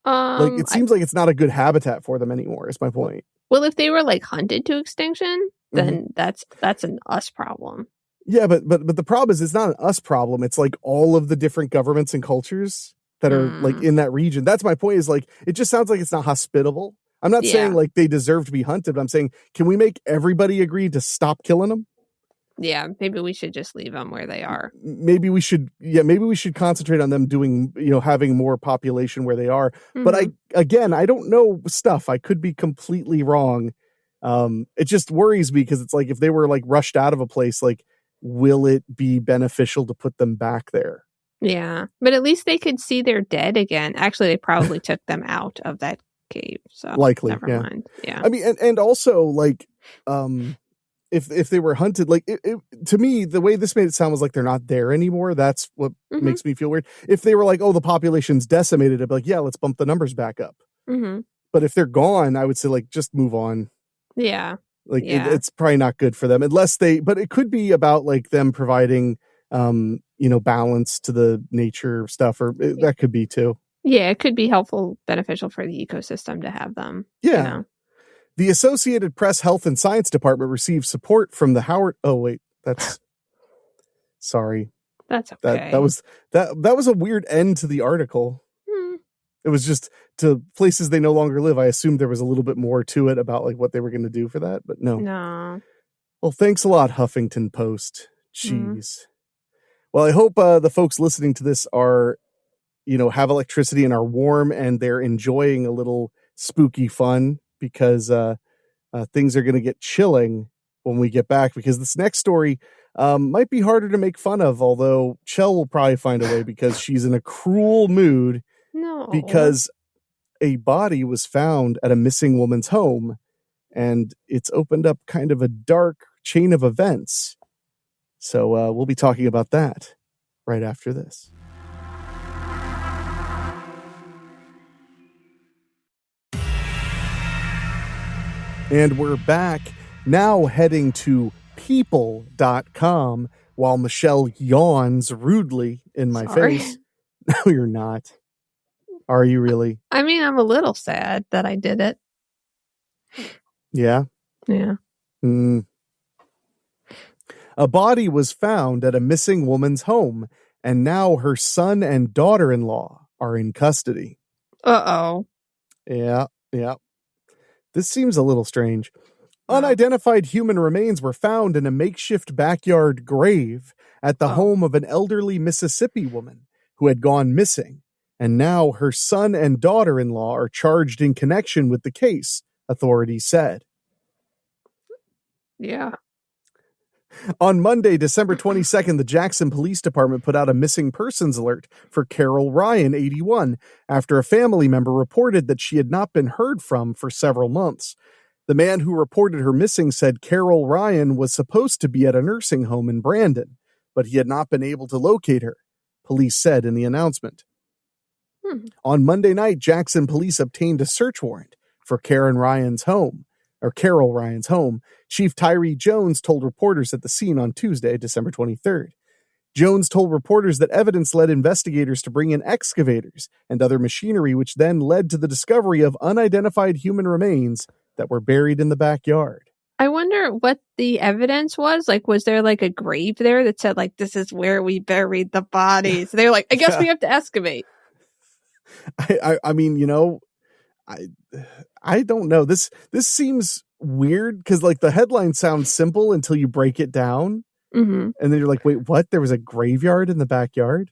Like, it seems like it's not a good habitat for them anymore, is my point. Well, if they were like hunted to extinction, then that's an us problem. Yeah, but the problem is it's not an us problem. It's like all of the different governments and cultures that are like in that region. That's my point, is like, it just sounds like it's not hospitable. I'm not saying like they deserve to be hunted, but I'm saying, can we make everybody agree to stop killing them? Yeah, maybe we should just leave them where they are. Maybe we should concentrate on them doing, having more population where they are. But I don't know stuff. I could be completely wrong. It just worries me because it's like, if they were like rushed out of a place, like, will it be beneficial to put them back there? Yeah, but at least they could see their dead again. Actually, they probably took them out of that cave. So likely, never mind. Yeah. I mean, and also like, if they were hunted, like to me, the way this made it sound was like they're not there anymore. That's what makes me feel weird. If they were like, oh, the population's decimated, I'd be like, yeah, let's bump the numbers back up. But if they're gone, I would say like, just move on. Yeah. Like it's probably not good for them unless but it could be about like them providing, balance to the nature stuff, or that could be too. Yeah. It could be beneficial for the ecosystem to have them. Yeah. The Associated Press Health and Science Department received support from the Howard. Oh wait, that's sorry. That's okay. That was a weird end to the article. It was just to places they no longer live. I assumed there was a little bit more to it about like what they were going to do for that, but no. No. Well, thanks a lot, Huffington Post. Jeez. Well, I hope the folks listening to this are, have electricity and are warm and they're enjoying a little spooky fun. Because things are going to get chilling when we get back, because this next story might be harder to make fun of, although Chell will probably find a way because she's in a cruel mood. No. Because a body was found at a missing woman's home, and it's opened up kind of a dark chain of events. So we'll be talking about that right after this. And we're back, now heading to people.com while Michelle yawns rudely in my face. No, you're not. Are you really? I mean, I'm a little sad that I did it. Yeah? Yeah. A body was found at a missing woman's home, and now her son and daughter-in-law are in custody. Uh-oh. Yeah. This seems a little strange. Wow. Unidentified human remains were found in a makeshift backyard grave at the home of an elderly Mississippi woman who had gone missing, and now her son and daughter-in-law are charged in connection with the case, authorities said. Yeah. On Monday, December 22nd, the Jackson Police Department put out a missing persons alert for Carol Ryan, 81, after a family member reported that she had not been heard from for several months. The man who reported her missing said Carol Ryan was supposed to be at a nursing home in Brandon, but he had not been able to locate her, police said in the announcement. On Monday night, Jackson police obtained a search warrant for Carol Ryan's home. Chief Tyree Jones told reporters at the scene on Tuesday, December 23rd. Jones told reporters that evidence led investigators to bring in excavators and other machinery, which then led to the discovery of unidentified human remains that were buried in the backyard. I wonder what the evidence was. Like, was there like a grave there that said, like, this is where we buried the bodies? They're like, I guess we have to excavate. I mean, you know, I don't know. This seems weird because, like, the headline sounds simple until you break it down. Mm-hmm. And then you're like, wait, what? There was a graveyard in the backyard?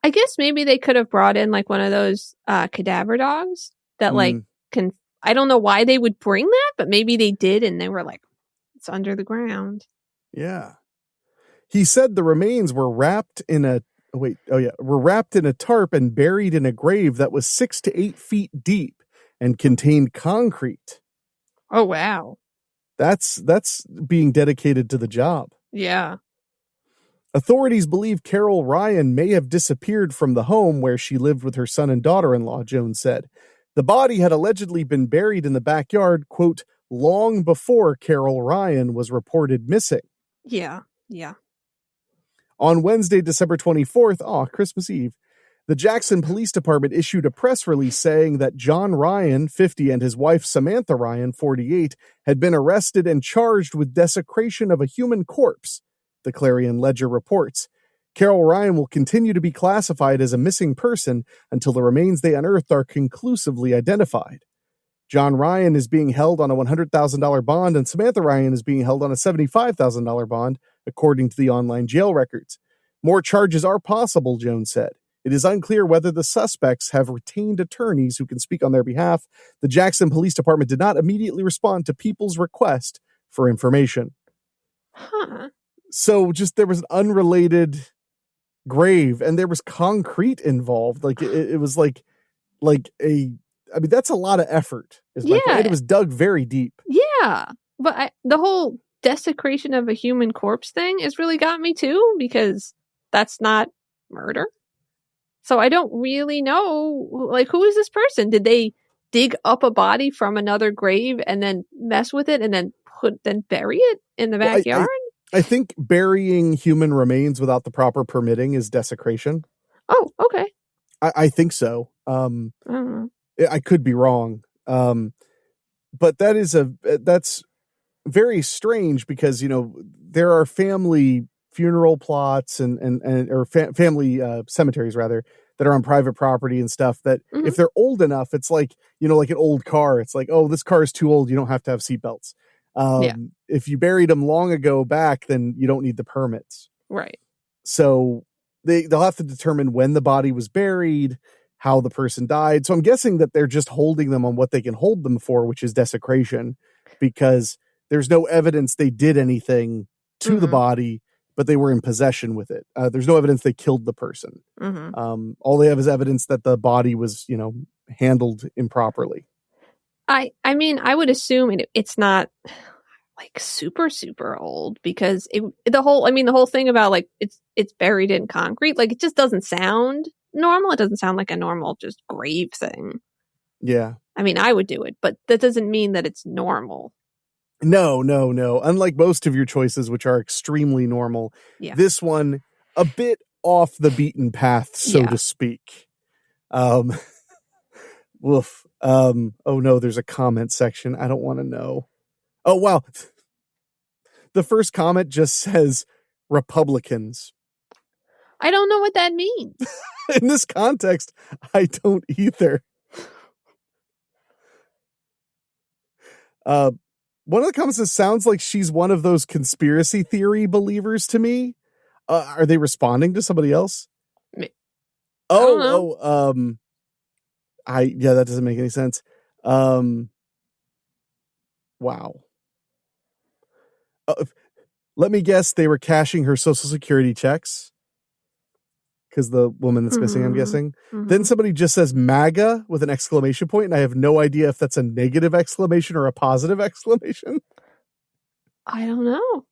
I guess maybe they could have brought in, like, one of those cadaver dogs that, like, can... I don't know why they would bring that, but maybe they did, and they were like, it's under the ground. Yeah. He said the remains were wrapped in a tarp and buried in a grave that was 6 to 8 feet deep and contained concrete. Oh, wow. That's being dedicated to the job. Yeah. Authorities believe Carol Ryan may have disappeared from the home where she lived with her son and daughter-in-law, Jones said. The body had allegedly been buried in the backyard, quote, long before Carol Ryan was reported missing. Yeah. On Wednesday, December 24th, Christmas Eve, the Jackson Police Department issued a press release saying that John Ryan, 50, and his wife Samantha Ryan, 48, had been arrested and charged with desecration of a human corpse, the Clarion Ledger reports. Carol Ryan will continue to be classified as a missing person until the remains they unearthed are conclusively identified. John Ryan is being held on a $100,000 bond, and Samantha Ryan is being held on a $75,000 bond, according to the online jail records. More charges are possible, Jones said. It is unclear whether the suspects have retained attorneys who can speak on their behalf. The Jackson Police Department did not immediately respond to people's request for information. So just there was an unrelated grave and there was concrete involved. Like it was like that's a lot of effort. And it was dug very deep. Yeah. But the whole desecration of a human corpse thing has really got me too, because that's not murder. So I don't really know, like, who is this person? Did they dig up a body from another grave and then mess with it and then bury it in the backyard? I think burying human remains without the proper permitting is desecration. Oh, okay. I think so. I don't know. I could be wrong. But that's very strange because, you know, there are family funeral plots or family cemeteries rather that are on private property and stuff that if they're old enough, it's like, you know, like an old car. It's like, oh, this car is too old. You don't have to have seatbelts. If you buried them long ago back, then you don't need the permits. Right. So they'll have to determine when the body was buried, how the person died. So I'm guessing that they're just holding them on what they can hold them for, which is desecration, because there's no evidence they did anything to the body, but they were in possession with it. There's no evidence they killed the person. All they have is evidence that the body was, you know, handled improperly. I mean, I would assume it's not like super, super old because the whole thing about like it's buried in concrete, like it just doesn't sound normal. It doesn't sound like a normal just grave thing. Yeah. I mean, I would do it, but that doesn't mean that it's normal. No. Unlike most of your choices, which are extremely normal, this one a bit off the beaten path, so to speak. Woof. Oh no, there's a comment section. I don't want to know. Oh wow. the first comment just says Republicans. I don't know what that means. In this context, I don't either. One of the comments says, sounds like she's one of those conspiracy theory believers to me. Are they responding to somebody else? Yeah, that doesn't make any sense. Wow. Let me guess, they were cashing her Social Security checks. Because the woman that's missing, I'm guessing. Mm-hmm. Then somebody just says MAGA with an exclamation point, and I have no idea if that's a negative exclamation or a positive exclamation. I don't know.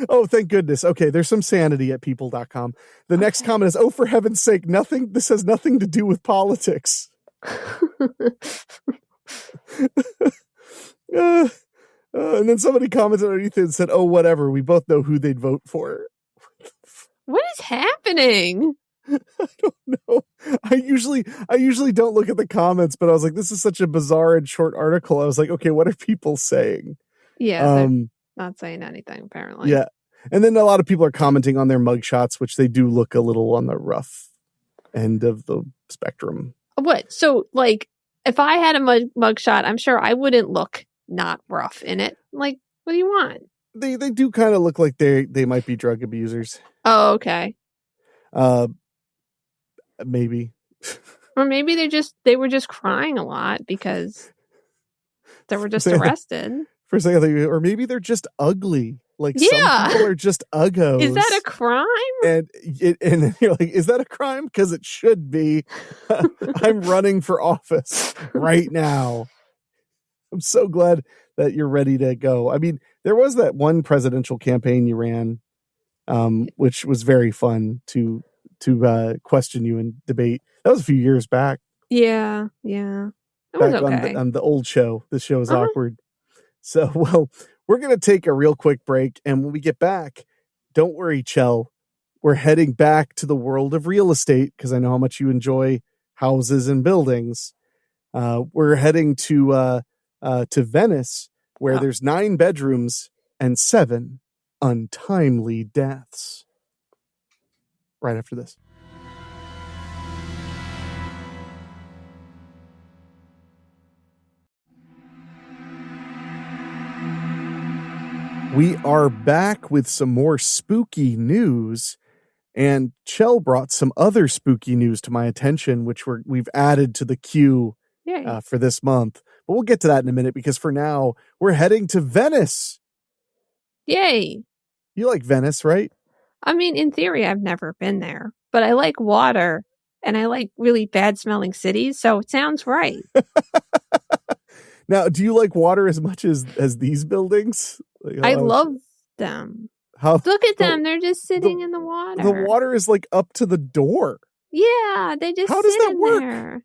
Oh, thank goodness. Okay, there's some sanity at people.com. The next comment is, oh, for heaven's sake, this has nothing to do with politics. And then somebody commented underneath it and said, oh, whatever, we both know who they'd vote for. What is happening? I don't know. I usually don't look at the comments, but I was like, this is such a bizarre and short article. I was like, okay, what are people saying? Yeah, they're not saying anything, apparently. Yeah. And then a lot of people are commenting on their mugshots, which they do look a little on the rough end of the spectrum. What? So, like, if I had a mugshot, I'm sure I wouldn't look not rough in it. Like, what do you want? They do kind of look like they might be drug abusers. Oh, okay. Maybe. Or maybe they were just crying a lot because they were just arrested. For a second, or maybe they're just ugly. Like, some people are just uggos. Is that a crime? And then you're like, is that a crime? Because it should be. I'm running for office right now. I'm so glad that you're ready to go. I mean, there was that one presidential campaign you ran, which was very fun to question you and debate. That was a few years back. Yeah. It was okay. On the old show. The show is awkward. So, well, we're going to take a real quick break. And when we get back, don't worry, Chell. We're heading back to the world of real estate because I know how much you enjoy houses and buildings. We're heading to Venice, where there's 9 bedrooms and 7 untimely deaths. Right after this. We are back with some more spooky news, and Chell brought some other spooky news to my attention, which we've added to the queue for this month. But we'll get to that in a minute, because for now, we're heading to Venice. Yay. You like Venice, right? I mean, in theory, I've never been there, but I like water, and I like really bad-smelling cities, so it sounds right. Now, do you like water as much as these buildings? Like, I love them. Look at them. They're just sitting in the water. The water is like up to the door. Yeah, they just How does sit that in work? there.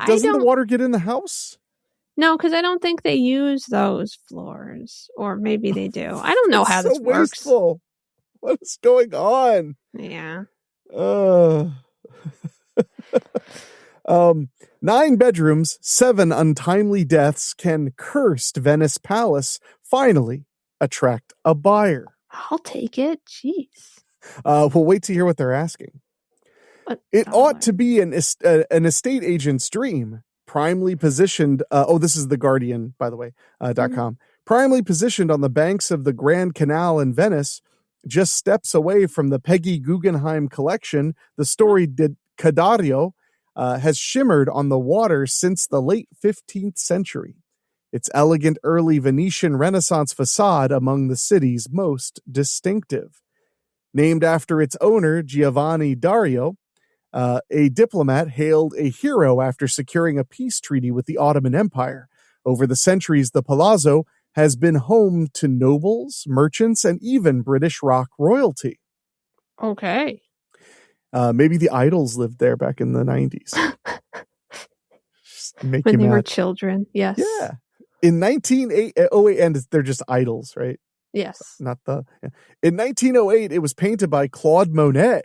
Doesn't the water get in the house? No, because I don't think they use those floors. Or maybe they do. I don't know how this works. Wasteful. What is going on? Yeah. 9 bedrooms, 7 untimely deaths. Can cursed Venice Palace finally attract a buyer? I'll take it. Jeez. We'll wait to hear what they're asking. It ought to be an estate agent's dream. Primely positioned. This is The Guardian, by the way, .com. Primely positioned on the banks of the Grand Canal in Venice, just steps away from the Peggy Guggenheim collection, the storied Cadario has shimmered on the water since the late 15th century. Its elegant early Venetian Renaissance facade among the city's most distinctive. Named after its owner, Giovanni Dario, a diplomat hailed a hero after securing a peace treaty with the Ottoman Empire. Over the centuries, the palazzo has been home to nobles, merchants, and even British rock royalty. Okay. Maybe the Idols lived there back in the 90s. When they were children, yes. Yeah. In 1908, and they're just idols, right? Yes. In 1908, it was painted by Claude Monet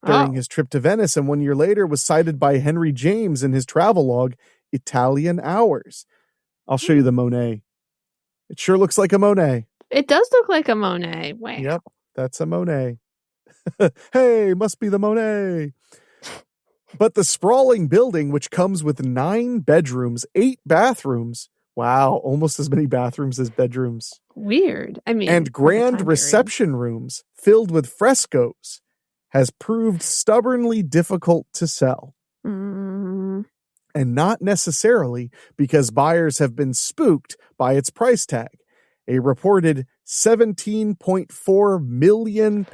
during his trip to Venice, and 1 year later was cited by Henry James in his travelogue, Italian Hours. I'll show you the Monet. It sure looks like a Monet. It does look like a Monet. Wow. Yep, that's a Monet. Hey, must be the Monet. But the sprawling building, which comes with 9 bedrooms, 8 bathrooms, wow, almost as many bathrooms as bedrooms. Weird. I mean, and grand reception rooms filled with frescoes, has proved stubbornly difficult to sell. Mm. And not necessarily because buyers have been spooked by its price tag, a reported £17.4 million.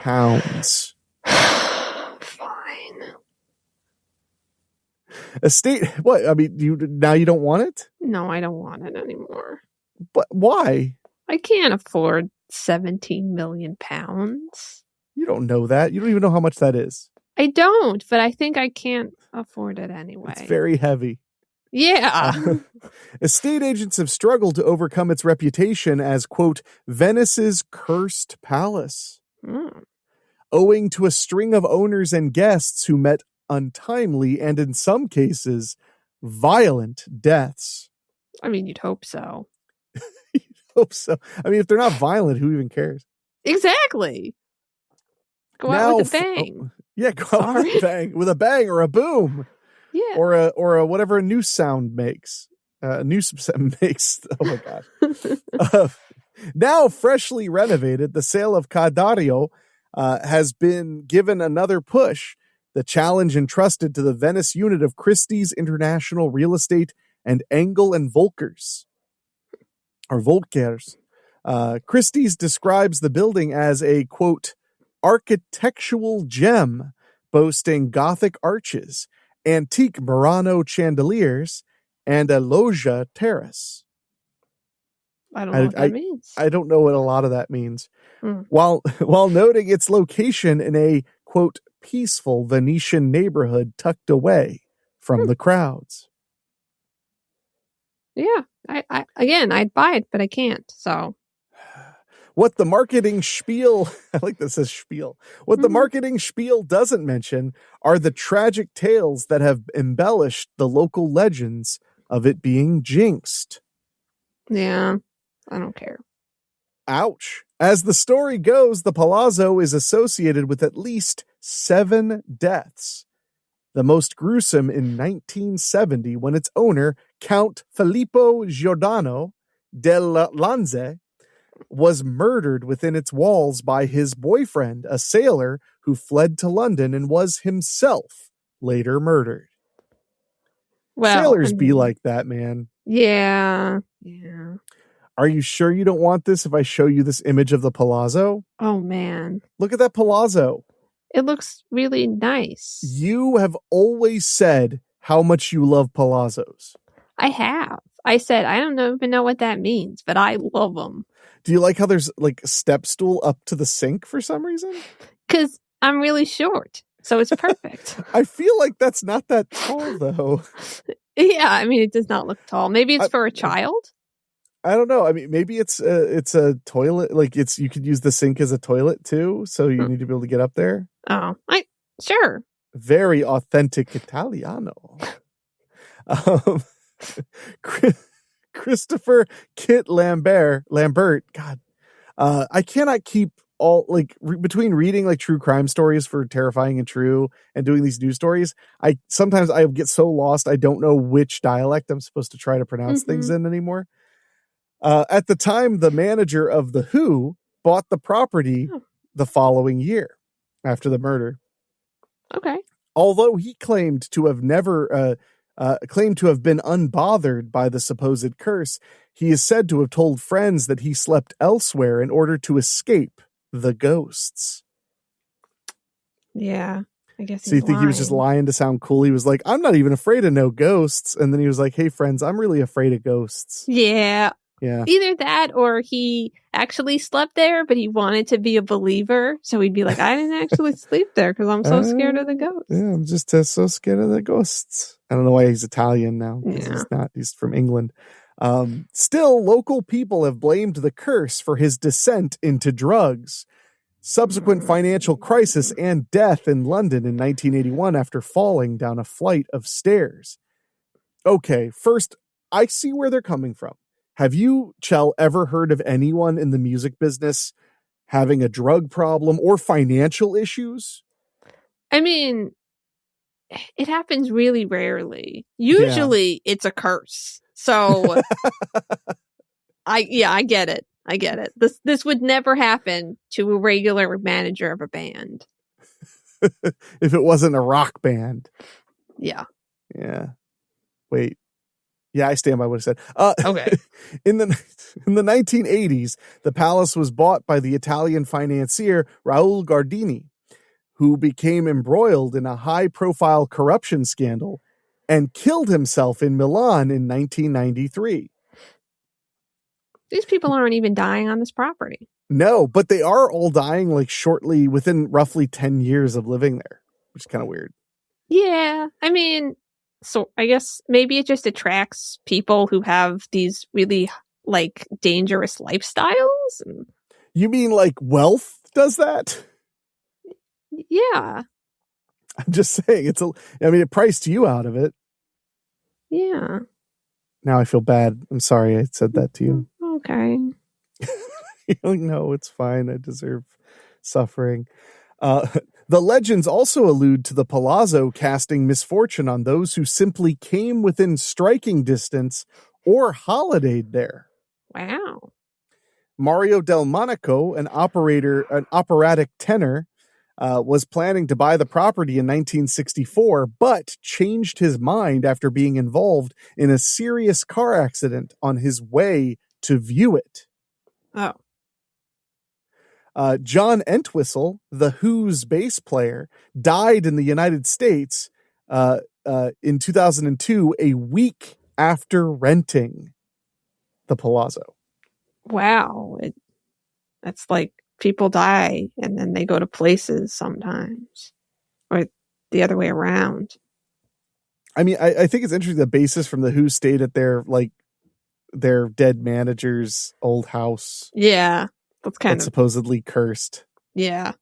What? I mean, you don't want it? No, I don't want it anymore. But why? I can't afford £17 million. You don't know that. You don't even know how much that is. I don't, but I think I can't afford it anyway. It's very heavy. Yeah. Estate agents have struggled to overcome its reputation as, quote, Venice's cursed palace. Owing to a string of owners and guests who met untimely and, in some cases, violent deaths. I mean, you'd hope so. Hope so. I mean, if they're not violent, who even cares? Exactly. Go out with a bang. Go out with a bang. With a bang or a boom. Yeah. Or a whatever a noose sound makes. Noose makes. Oh my God. Now freshly renovated, the sale of Cadario has been given another push. The challenge entrusted to the Venice unit of Christie's International Real Estate and Engel and Volkers. Or Volkers. Christie's describes the building as a, quote, architectural gem boasting Gothic arches, antique Murano chandeliers, and a loggia terrace. I don't know what that means. I don't know what a lot of that means. While noting its location in a, quote, peaceful Venetian neighborhood tucked away from the crowds. Yeah. I'd buy it, but I can't. So what the marketing spiel, I like that says spiel. What the marketing spiel doesn't mention are the tragic tales that have embellished the local legends of it being jinxed. Yeah, I don't care. Ouch. As the story goes, the palazzo is associated with at least 7 deaths. The most gruesome in 1970 when its owner, Count Filippo Giordano del Lanze, was murdered within its walls by his boyfriend, a sailor who fled to London and was himself later murdered. Well, sailors be like that, man. Yeah. Yeah. Are you sure you don't want this if I show you this image of the palazzo? Oh, man. Look at that palazzo. It looks really nice. You have always said how much you love palazzos. I have. I said, I don't even know what that means, but I love them. Do you like how there's like a step stool up to the sink for some reason? Because I'm really short, so it's perfect. I feel like that's not that tall, though. Yeah, I mean, it does not look tall. Maybe it's for a child. I don't know. I mean, maybe it's a toilet. Like you could use the sink as a toilet too. So you need to be able to get up there. Oh, sure. Very authentic Italiano. Christopher Kit Lambert. God, I cannot keep all between reading like true crime stories for Terrifying and True and doing these news stories. Sometimes I get so lost I don't know which dialect I'm supposed to try to pronounce things in anymore. At the time, the manager of The Who bought the property the following year after the murder. Okay. Although he claimed to have been unbothered by the supposed curse, he is said to have told friends that he slept elsewhere in order to escape the ghosts. Yeah, I guess. So you think he was just lying to sound cool? He was like, I'm not even afraid of no ghosts. And then he was like, hey, friends, I'm really afraid of ghosts. Yeah. Yeah. Either that or he actually slept there, but he wanted to be a believer. So he'd be like, I didn't actually sleep there because I'm so scared of the ghosts. Yeah, I'm just so scared of the ghosts. I don't know why he's Italian now. Yeah. He's from England. Still, local people have blamed the curse for his descent into drugs, subsequent financial crisis, and death in London in 1981 after falling down a flight of stairs. Okay, first, I see where they're coming from. Have you, Chell, ever heard of anyone in the music business having a drug problem or financial issues? I mean, it happens really rarely. Usually it's a curse. So I get it. I get it. This would never happen to a regular manager of a band. If it wasn't a rock band. Yeah. Yeah. Wait. Yeah, I stand by what I said. Okay. In the 1980s, the palace was bought by the Italian financier Raul Gardini, who became embroiled in a high-profile corruption scandal and killed himself in Milan in 1993. These people aren't even dying on this property. No, but they are all dying like shortly within roughly 10 years of living there, which is kind of weird. Yeah, I mean, so I guess maybe it just attracts people who have these really like dangerous lifestyles. You mean like wealth does that? Yeah. I'm just saying it priced you out of it. Yeah. Now I feel bad. I'm sorry I said that to you. Okay. No, it's fine. I deserve suffering. The legends also allude to the palazzo casting misfortune on those who simply came within striking distance or holidayed there. Wow. Mario del Monaco, an operatic tenor, was planning to buy the property in 1964, but changed his mind after being involved in a serious car accident on his way to view it. Oh. John Entwistle, the Who's bass player, died in the United States in 2002, a week after renting the palazzo. Wow. That's like people die and then they go to places sometimes, or the other way around. I mean, I think it's interesting. The bassist from the Who stayed at their dead manager's old house. Yeah. That's supposedly cursed. Yeah.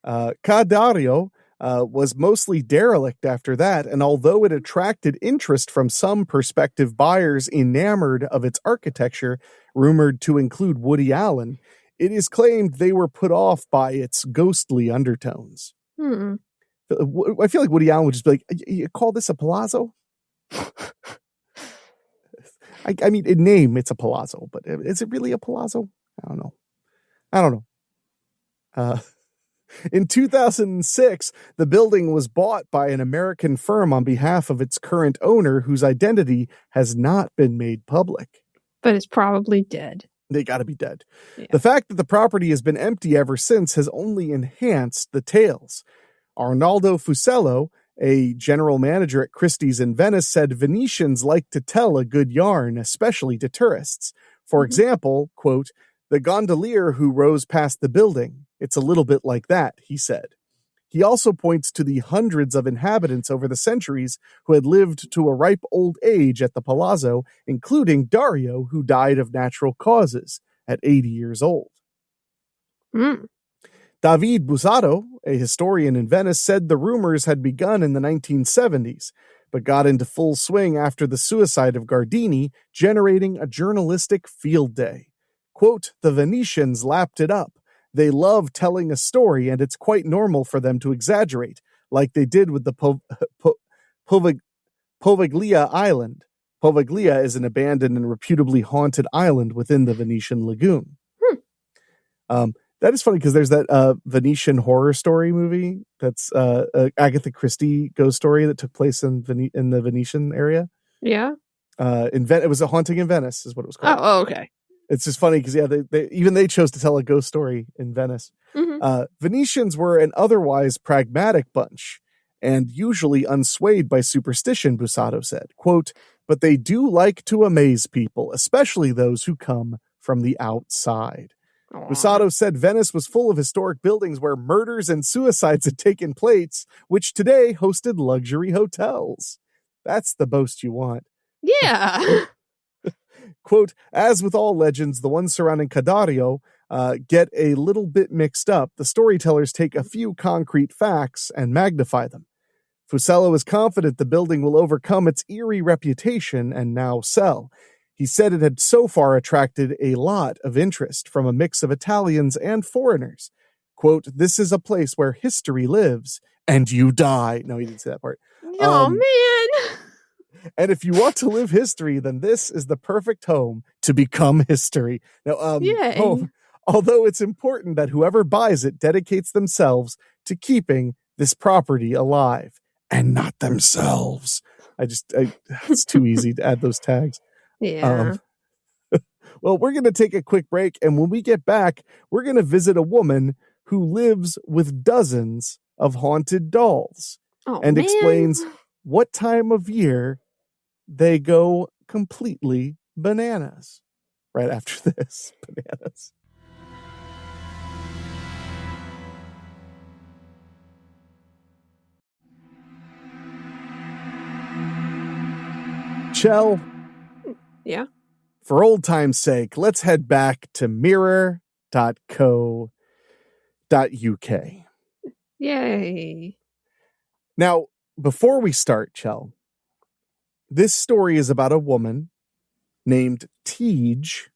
Ca d'Ario was mostly derelict after that, and although it attracted interest from some prospective buyers enamored of its architecture, rumored to include Woody Allen, it is claimed they were put off by its ghostly undertones. I feel like Woody Allen would just be like, "You call this a palazzo?" I mean, in name, it's a palazzo, but is it really a palazzo? I don't know. In 2006, the building was bought by an American firm on behalf of its current owner, whose identity has not been made public. But it's probably dead. They got to be dead. Yeah. The fact that the property has been empty ever since has only enhanced the tales. Arnaldo Fusello, a general manager at Christie's in Venice, said Venetians like to tell a good yarn, especially to tourists. For example, quote, "The gondolier who rows past the building. It's a little bit like that," he said. He also points to the hundreds of inhabitants over the centuries who had lived to a ripe old age at the palazzo, including Dario, who died of natural causes at 80 years old. David Busato, a historian in Venice, said the rumors had begun in the 1970s, but got into full swing after the suicide of Gardini, generating a journalistic field day. Quote, "The Venetians lapped it up. They love telling a story, and it's quite normal for them to exaggerate, like they did with the Poveglia Island." Poveglia is an abandoned and reputably haunted island within the Venetian lagoon. That is funny because there's that Venetian horror story movie that's Agatha Christie ghost story that took place in the Venetian area. Yeah. It was A Haunting in Venice is what it was called. Oh, okay. It's just funny because, yeah, they chose to tell a ghost story in Venice. Venetians were an otherwise pragmatic bunch and usually unswayed by superstition, Busato said. Quote, "But they do like to amaze people, especially those who come from the outside." Busato said Venice was full of historic buildings where murders and suicides had taken place, which today hosted luxury hotels. That's the boast you want. Yeah. Quote, "As with all legends, the ones surrounding Ca d'Ario get a little bit mixed up. The storytellers take a few concrete facts and magnify them. Fusello is confident the building will overcome its eerie reputation and now sell. He said it had so far attracted a lot of interest from a mix of Italians and foreigners. Quote, "This is a place where history lives and you die." No, he didn't say that part. Oh, man. And if you want to live history, then this is the perfect home to become history. Now, although it's important that whoever buys it dedicates themselves to keeping this property alive and not themselves. It's too easy to add those tags. Yeah. Well, we're going to take a quick break. And when we get back, we're going to visit a woman who lives with dozens of haunted dolls and explains what time of year they go completely bananas. Right after this, bananas. Chell. Yeah. For old time's sake, let's head back to mirror.co.uk. Yay. Now, before we start, Chell, this story is about a woman named Tej.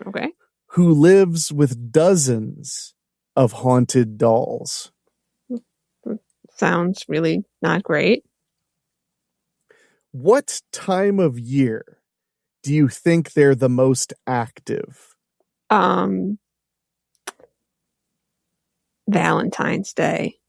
Okay. Who lives with dozens of haunted dolls. Sounds really not great. What time of year do you think they're the most active? Valentine's Day.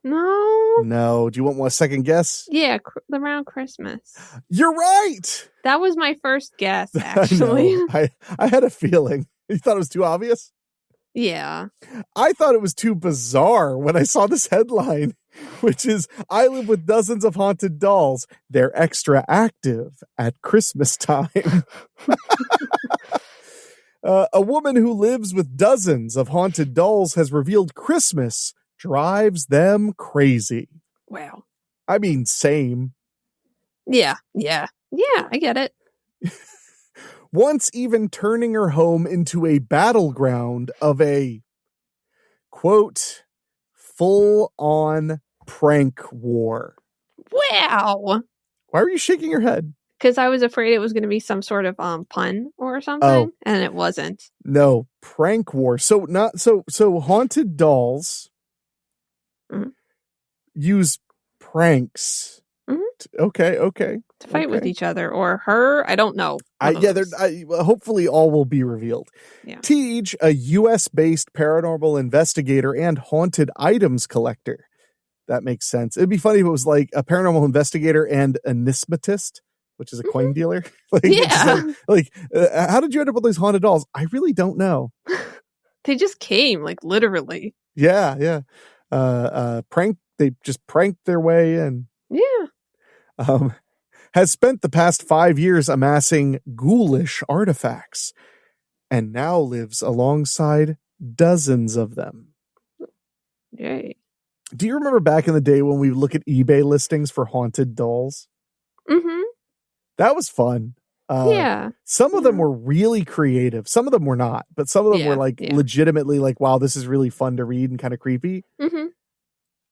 No. No. Do you want one second guess? Yeah, around Christmas. You're right. That was my first guess, actually. I had a feeling. You thought it was too obvious? Yeah. I thought it was too bizarre when I saw this headline, which is, "I live with dozens of haunted dolls. They're extra active at Christmas time." A woman who lives with dozens of haunted dolls has revealed Christmas drives them crazy. Wow. I mean, same. Yeah, I get it. Once even turning her home into a battleground of a, quote, full-on prank war. Wow. Why are you shaking your head? Because I was afraid it was going to be some sort of pun or something, and it wasn't. No, prank war. So haunted dolls use pranks. Okay. To fight with each other or her. I don't know. Hopefully all will be revealed. Yeah. Tej, a U.S.-based paranormal investigator and haunted items collector. That makes sense. It'd be funny if it was like a paranormal investigator and a numismatist, which is a coin dealer. How did you end up with these haunted dolls? I really don't know. They just came, like, literally. Yeah. They just pranked their way in. Yeah. Has spent the past 5 years amassing ghoulish artifacts and now lives alongside dozens of them. Yay. Do you remember back in the day when we would look at eBay listings for haunted dolls? Mm-hmm. That was fun. Yeah. Some of them were really creative. Some of them were not, but some of them were legitimately like, wow, this is really fun to read and kind of creepy. Mm-hmm.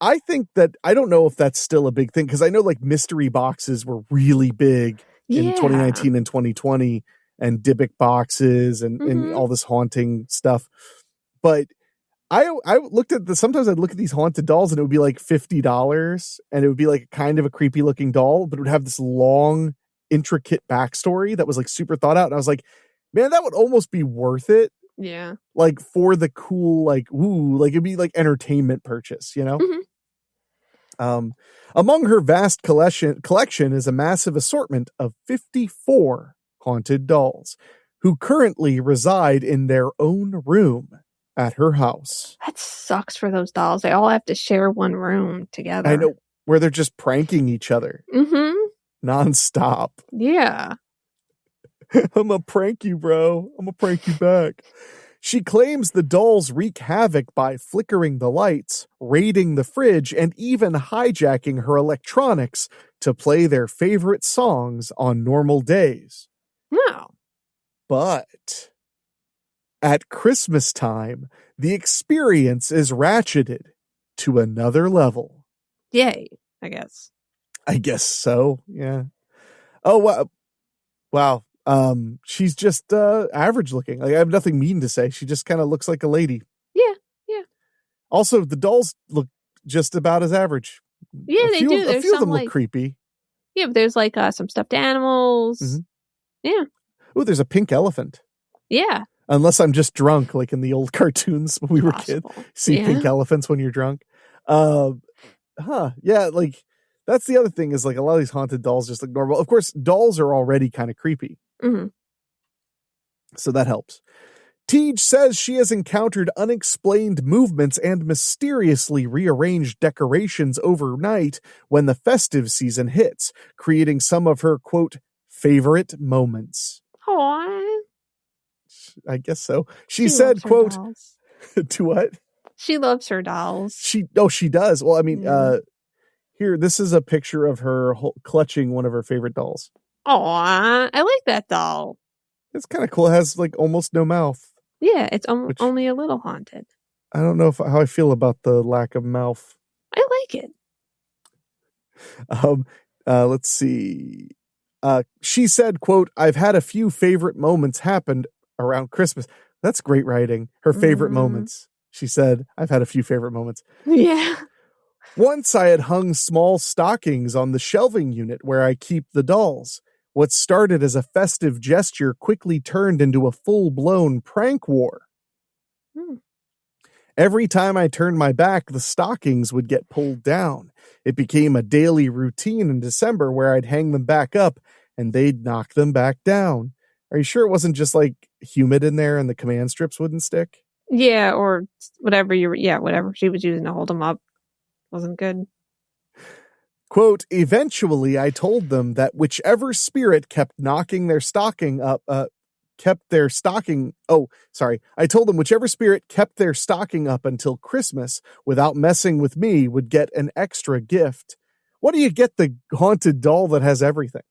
I think that, I don't know if that's still a big thing, because I know like mystery boxes were really big in 2019 and 2020, and Dybbuk boxes and all this haunting stuff. But I looked at sometimes I'd look at these haunted dolls and it would be like $50 and it would be like kind of a creepy looking doll, but it would have this long, intricate backstory that was like super thought out. And I was like, man, that would almost be worth it. Yeah. Like for the cool, like, ooh, like it'd be like entertainment purchase, you know? Mm-hmm. Among her vast collection is a massive assortment of 54 haunted dolls who currently reside in their own room at her house. That sucks for those dolls. They all have to share one room together. I know, where they're just pranking each other. Mm-hmm. Nonstop. Yeah. I'm gonna prank you, bro. I'm gonna prank you back. She claims the dolls wreak havoc by flickering the lights, raiding the fridge, and even hijacking her electronics to play their favorite songs on normal days. Wow. But at Christmas time, the experience is ratcheted to another level. Yay, I guess. I guess so, yeah. Oh, wow. She's just average looking. Like, I have nothing mean to say. She just kind of looks like a lady. Yeah. Also, the dolls look just about as average. Yeah, they do. A few of them look creepy. Yeah, but there's like some stuffed animals. Mm-hmm. Yeah. Oh, there's a pink elephant. Yeah. Unless I'm just drunk, like in the old cartoons when we were kids. See pink elephants when you're drunk. Yeah, like that's the other thing is like a lot of these haunted dolls just look normal. Of course, dolls are already kind of creepy. Mm-hmm. So that helps. Tej says she has encountered unexplained movements and mysteriously rearranged decorations overnight when the festive season hits, creating some of her, quote, favorite moments. Aww. I guess so. She said, quote, to what? She loves her dolls. She does. Well, I mean, here, this is a picture of her clutching one of her favorite dolls. Aw, I like that doll. It's kind of cool. It has like almost no mouth. Yeah, it's only a little haunted. I don't know how I feel about the lack of mouth. I like it. Let's see. She said, quote, I've had a few favorite moments happened around Christmas. That's great writing. Her favorite moments. She said, I've had a few favorite moments. Yeah. Once I had hung small stockings on the shelving unit where I keep the dolls. What started as a festive gesture quickly turned into a full-blown prank war. Every time I turned my back, the stockings would get pulled down. It became a daily routine in December where I'd hang them back up and they'd knock them back down. Are you sure it wasn't just like humid in there and the command strips wouldn't stick? Yeah, or whatever whatever she was using to hold them up wasn't good. Quote, eventually I told them that whichever spirit kept knocking their stocking up, I told them whichever spirit kept their stocking up until Christmas without messing with me would get an extra gift. What do you get the haunted doll that has everything?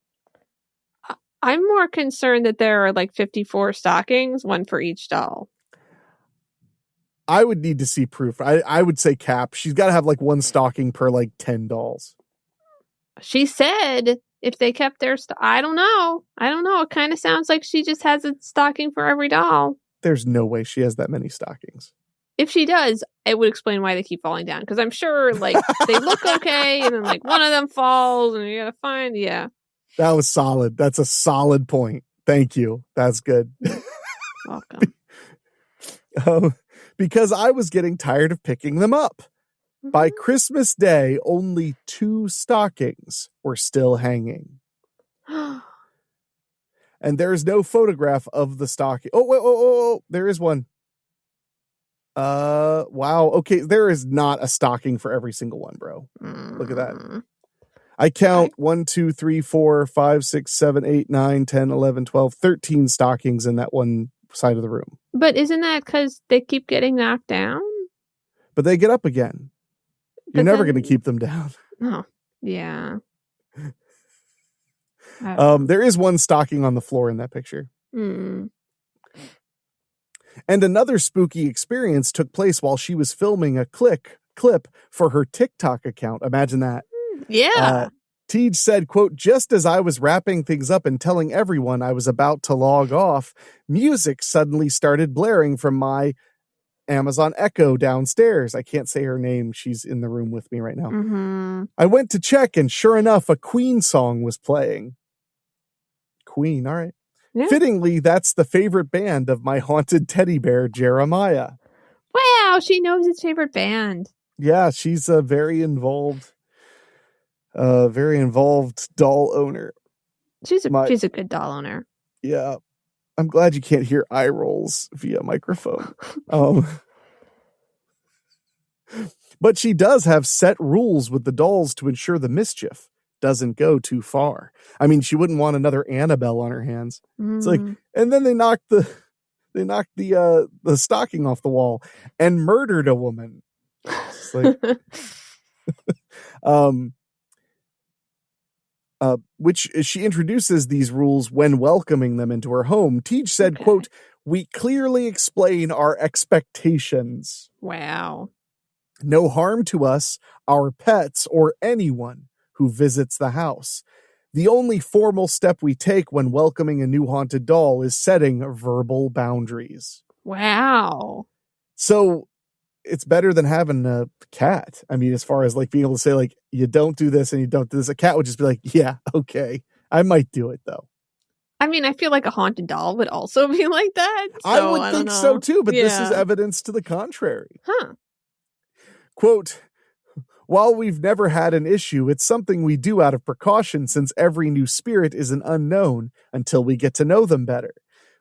I'm more concerned that there are like 54 stockings, one for each doll. I would need to see proof. I would say cap. She's got to have like one stocking per like 10 dolls. She said if they kept their I don't know. It kind of sounds like she just has a stocking for every doll. There's no way she has that many stockings. If she does, it would explain why they keep falling down. Because I'm sure like they look okay and then like one of them falls and you got to find, That was solid. That's a solid point. Thank you. That's good. Welcome. Because I was getting tired of picking them up. By Christmas Day, only 2 stockings were still hanging. And there is no photograph of the stocking. Oh, there is one. Wow. Okay, there is not a stocking for every single one, bro. Look at that. I count 1, 2, 3, 4, 5, 6, 7, 8, 9, 10, 11, 12, 13 stockings in that one side of the room. But isn't that because they keep getting knocked down? But they get up again. You're never going to keep them down. Oh, yeah. There is one stocking on the floor in that picture. And another spooky experience took place while she was filming a clip for her TikTok account. Imagine that. Yeah. Tej said, quote, just as I was wrapping things up and telling everyone I was about to log off, music suddenly started blaring from my Amazon Echo downstairs. I can't say her name. She's in the room with me right now. I went to check and sure enough, a Queen song was playing. Queen, all right. Yeah. Fittingly, that's the favorite band of my haunted teddy bear, Jeremiah. Wow, she knows his favorite band. Yeah, she's a very involved doll owner. She's a good doll owner. Yeah. I'm glad you can't hear eye rolls via microphone. But she does have set rules with the dolls to ensure the mischief doesn't go too far. I mean, she wouldn't want another Annabelle on her hands. It's like, and then they knocked the stocking off the wall and murdered a woman. It's like, which she introduces these rules when welcoming them into her home. Tej said, quote, we clearly explain our expectations. Wow. No harm to us, our pets, or anyone who visits the house. The only formal step we take when welcoming a new haunted doll is setting verbal boundaries. Wow. So it's better than having a cat. I mean, as far as like being able to say like, you don't do this and you don't do this. A cat would just be like, yeah, okay. I might do it though. I mean, I feel like a haunted doll would also be like that. So I would think so too, but this is evidence to the contrary. Huh. Quote, while we've never had an issue, it's something we do out of precaution since every new spirit is an unknown until we get to know them better.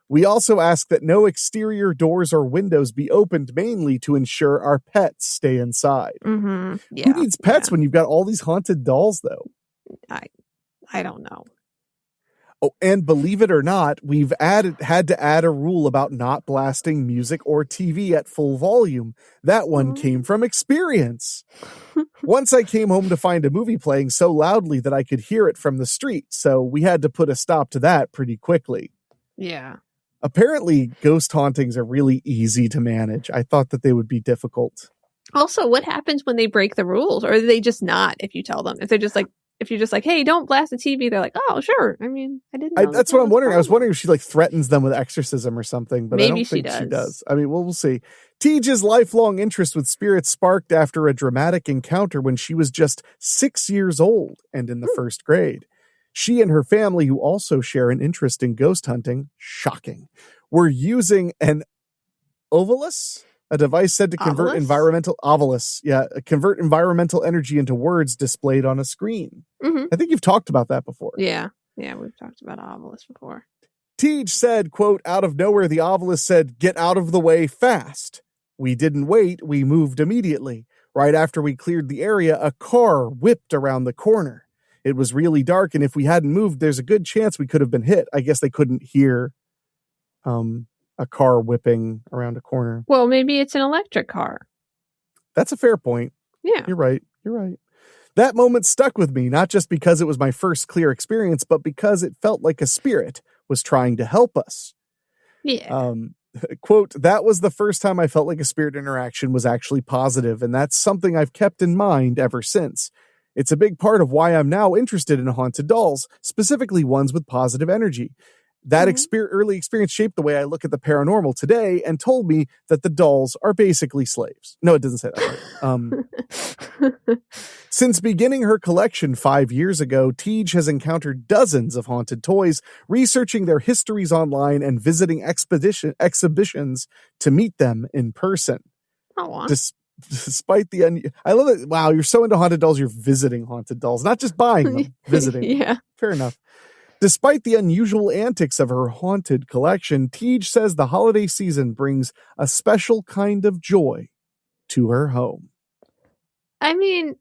We also ask that no exterior doors or windows be opened mainly to ensure our pets stay inside. Mm-hmm. Yeah, who needs pets when you've got all these haunted dolls, though? I don't know. Oh, and believe it or not, we've had to add a rule about not blasting music or TV at full volume. That one came from experience. Once I came home to find a movie playing so loudly that I could hear it from the street, so we had to put a stop to that pretty quickly. Yeah. Apparently, ghost hauntings are really easy to manage. I thought that they would be difficult. Also, what happens when they break the rules? Or are they just not if you tell them? If you're just like, hey, don't blast the TV, they're like, oh, sure. I mean, I didn't know. That's what I'm wondering. I was wondering if she like threatens them with exorcism or something, but maybe I don't think she does. I mean, we'll see. Tige's lifelong interest with spirits sparked after a dramatic encounter when she was just 6 years old and in the first grade. She and her family, who also share an interest in ghost hunting, shocking, were using an ovilus, a device said to convert environmental energy into words displayed on a screen. Mm-hmm. I think you've talked about that before. Yeah, we've talked about ovilus before. Tige said, quote, out of nowhere, the ovilus said, get out of the way fast. We didn't wait. We moved immediately. Right after we cleared the area, a car whipped around the corner. It was really dark, and if we hadn't moved, there's a good chance we could have been hit. I guess they couldn't hear a car whipping around a corner. Well, maybe it's an electric car. That's a fair point. Yeah. You're right. That moment stuck with me, not just because it was my first clear experience, but because it felt like a spirit was trying to help us. Yeah. Quote, that was the first time I felt like a spirit interaction was actually positive, and that's something I've kept in mind ever since. It's a big part of why I'm now interested in haunted dolls, specifically ones with positive energy. That early experience shaped the way I look at the paranormal today and told me that the dolls are basically slaves. No, it doesn't say that. Since beginning her collection 5 years ago, Tige has encountered dozens of haunted toys, researching their histories online and visiting exhibitions to meet them in person. Oh, Despite the I love it. Wow, you're so into haunted dolls, you're visiting haunted dolls, not just buying them, visiting. Yeah. Fair enough. Despite the unusual antics of her haunted collection, Tige says the holiday season brings a special kind of joy to her home. I mean,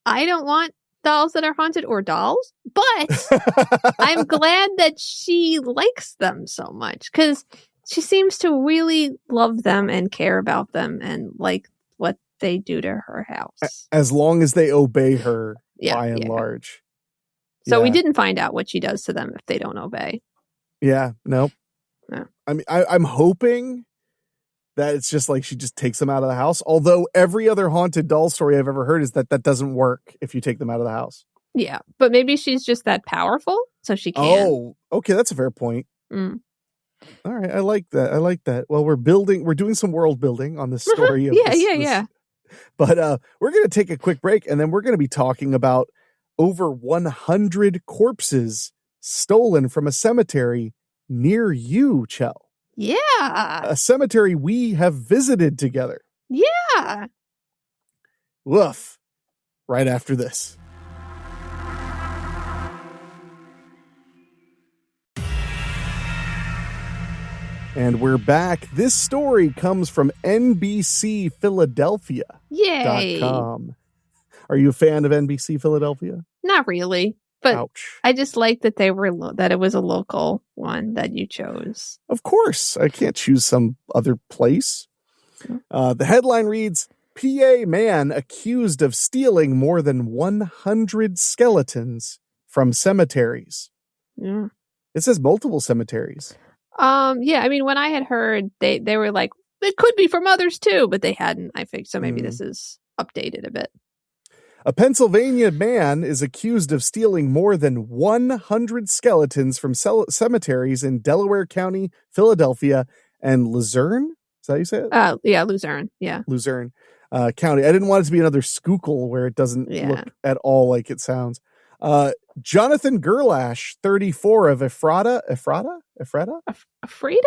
I don't want dolls that are haunted or dolls, but I'm glad that she likes them so much because she seems to really love them and care about them and like what they do to her house. As long as they obey her, by and large. So we didn't find out what she does to them if they don't obey. Yeah, nope. No. I mean, I'm hoping that it's just like she just takes them out of the house. Although every other haunted doll story I've ever heard is that doesn't work if you take them out of the house. Yeah, but maybe she's just that powerful, so she can. Oh, okay, that's a fair point. All right, I like that. Well, we're doing some world building on this story. Yeah. But we're going to take a quick break, and then we're going to be talking about over 100 corpses stolen from a cemetery near you, Chell. Yeah. A cemetery we have visited together. Yeah. Woof. Right after this. And we're back. This story comes from NBCPhiladelphia.com. Yay. Are you a fan of NBC Philadelphia? Not really, but ouch. I just like that that it was a local one that you chose. Of course. I can't choose some other place. The headline reads, PA man accused of stealing more than 100 skeletons from cemeteries. Yeah. It says multiple cemeteries. Yeah, I mean, when I had heard, they were like, it could be from others too, but they hadn't, I think. So maybe this is updated a bit. A Pennsylvania man is accused of stealing more than 100 skeletons from cemeteries in Delaware County, Philadelphia, and Luzerne. Is that how you say it? Yeah, Luzerne. Yeah. Luzerne County. I didn't want it to be another Schuylkill where it doesn't look at all like it sounds. Jonathan Gerlash, 34 of Ephrata, maybe?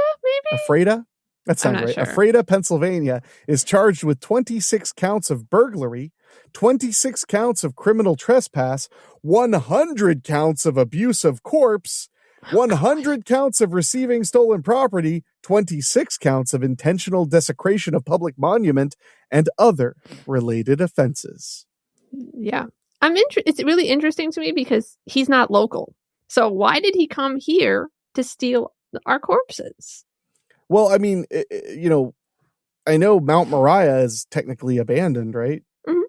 Ephrata? That sounds right. Sure. Ephrata, Pennsylvania, is charged with 26 counts of burglary, 26 counts of criminal trespass, 100 counts of abuse of corpse, 100 counts of receiving stolen property, 26 counts of intentional desecration of public monument, and other related offenses. Yeah. It's really interesting to me because he's not local. So why did he come here to steal our corpses? Well, I mean, I know Mount Moriah is technically abandoned, right? Mm-hmm.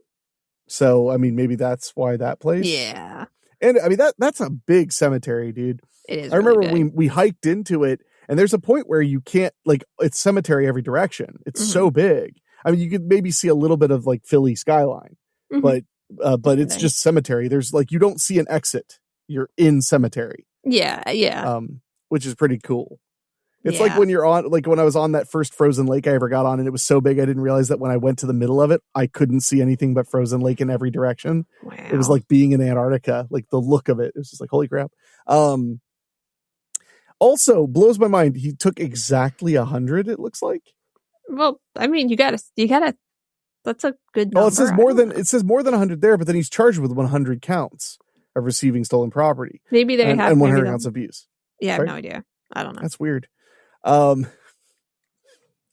So, I mean, maybe that's why that place. Yeah. And I mean, that's a big cemetery, dude. It is. I remember really we hiked into it, and there's a point where you can't, like, it's cemetery every direction. It's so big. I mean, you could maybe see a little bit of like Philly skyline, but it's just cemetery. There's like, you don't see an exit. You're in cemetery. Yeah. Yeah. Which is pretty cool. It's like when you're on, like when I was on that first frozen lake I ever got on, and it was so big I didn't realize that when I went to the middle of it, I couldn't see anything but frozen lake in every direction. Wow. It was like being in Antarctica, like the look of it. It was just like, holy crap. Also blows my mind. He took exactly 100, it looks like. Well, I mean, you gotta, that's a good number. Oh, it says more than 100 there, but then he's charged with 100 counts of receiving stolen property. Maybe they have and 100 counts of abuse. Yeah, I have no idea. I don't know. That's weird.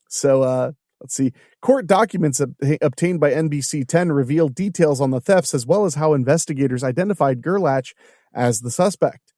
So let's see. Court documents obtained by NBC 10 reveal details on the thefts, as well as how investigators identified Gerlach as the suspect.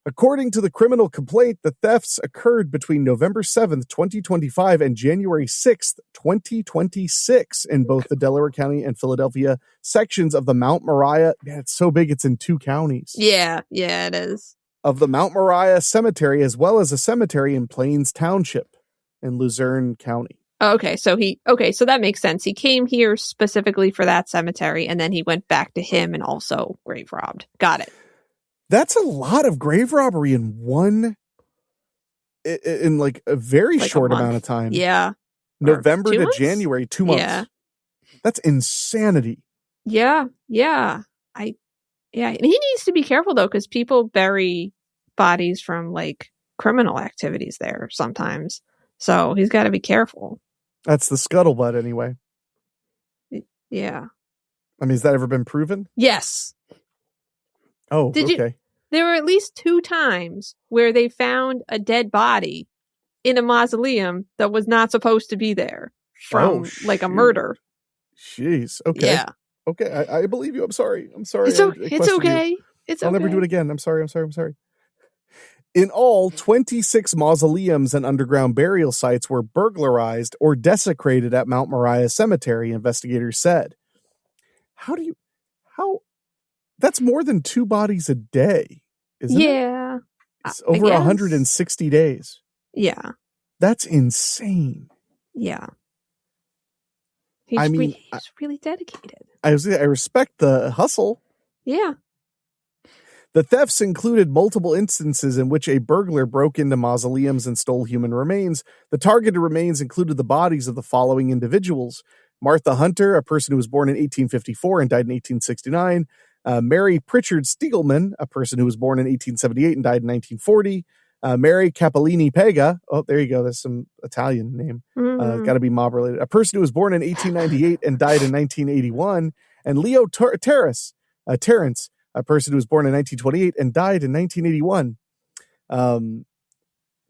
According to the criminal complaint, the thefts occurred between November 7th, 2025 and January 6th, 2026 in both the Delaware County and Philadelphia sections of the Mount Moriah. Yeah, it's so big, it's in 2 counties. Yeah, it is. Of the Mount Moriah Cemetery, as well as a cemetery in Plains Township in Luzerne County. Okay, so that makes sense. He came here specifically for that cemetery, and then he went back to him and also grave robbed. Got it. That's a lot of grave robbery in like a very short amount of time. Yeah. November to January, 2 months. Yeah. That's insanity. Yeah. Yeah. And he needs to be careful though, because people bury bodies from like criminal activities there sometimes. So he's got to be careful. That's the scuttlebutt anyway. Yeah. I mean, has that ever been proven? Yes. Oh, okay. There were at least 2 times where they found a dead body in a mausoleum that was not supposed to be there from like a murder. Jeez. Okay. Yeah. Okay. I believe you. I'm sorry. It's okay. I'll never do it again. I'm sorry. In all, 26 mausoleums and underground burial sites were burglarized or desecrated at Mount Moriah Cemetery, investigators said. How that's more than 2 bodies a day, isn't it? Yeah. It's over 160 days. Yeah. That's insane. Yeah. He's really dedicated. I respect the hustle. Yeah. The thefts included multiple instances in which a burglar broke into mausoleums and stole human remains. The targeted remains included the bodies of the following individuals: Martha Hunter, a person who was born in 1854 and died in 1869. Mary Pritchard Stiegelman, a person who was born in 1878 and died in 1940. Mary Capellini Pega. Oh, there you go. That's some Italian name. Got to be mob related. A person who was born in 1898 and died in 1981. And Leo Terrence, a person who was born in 1928 and died in 1981.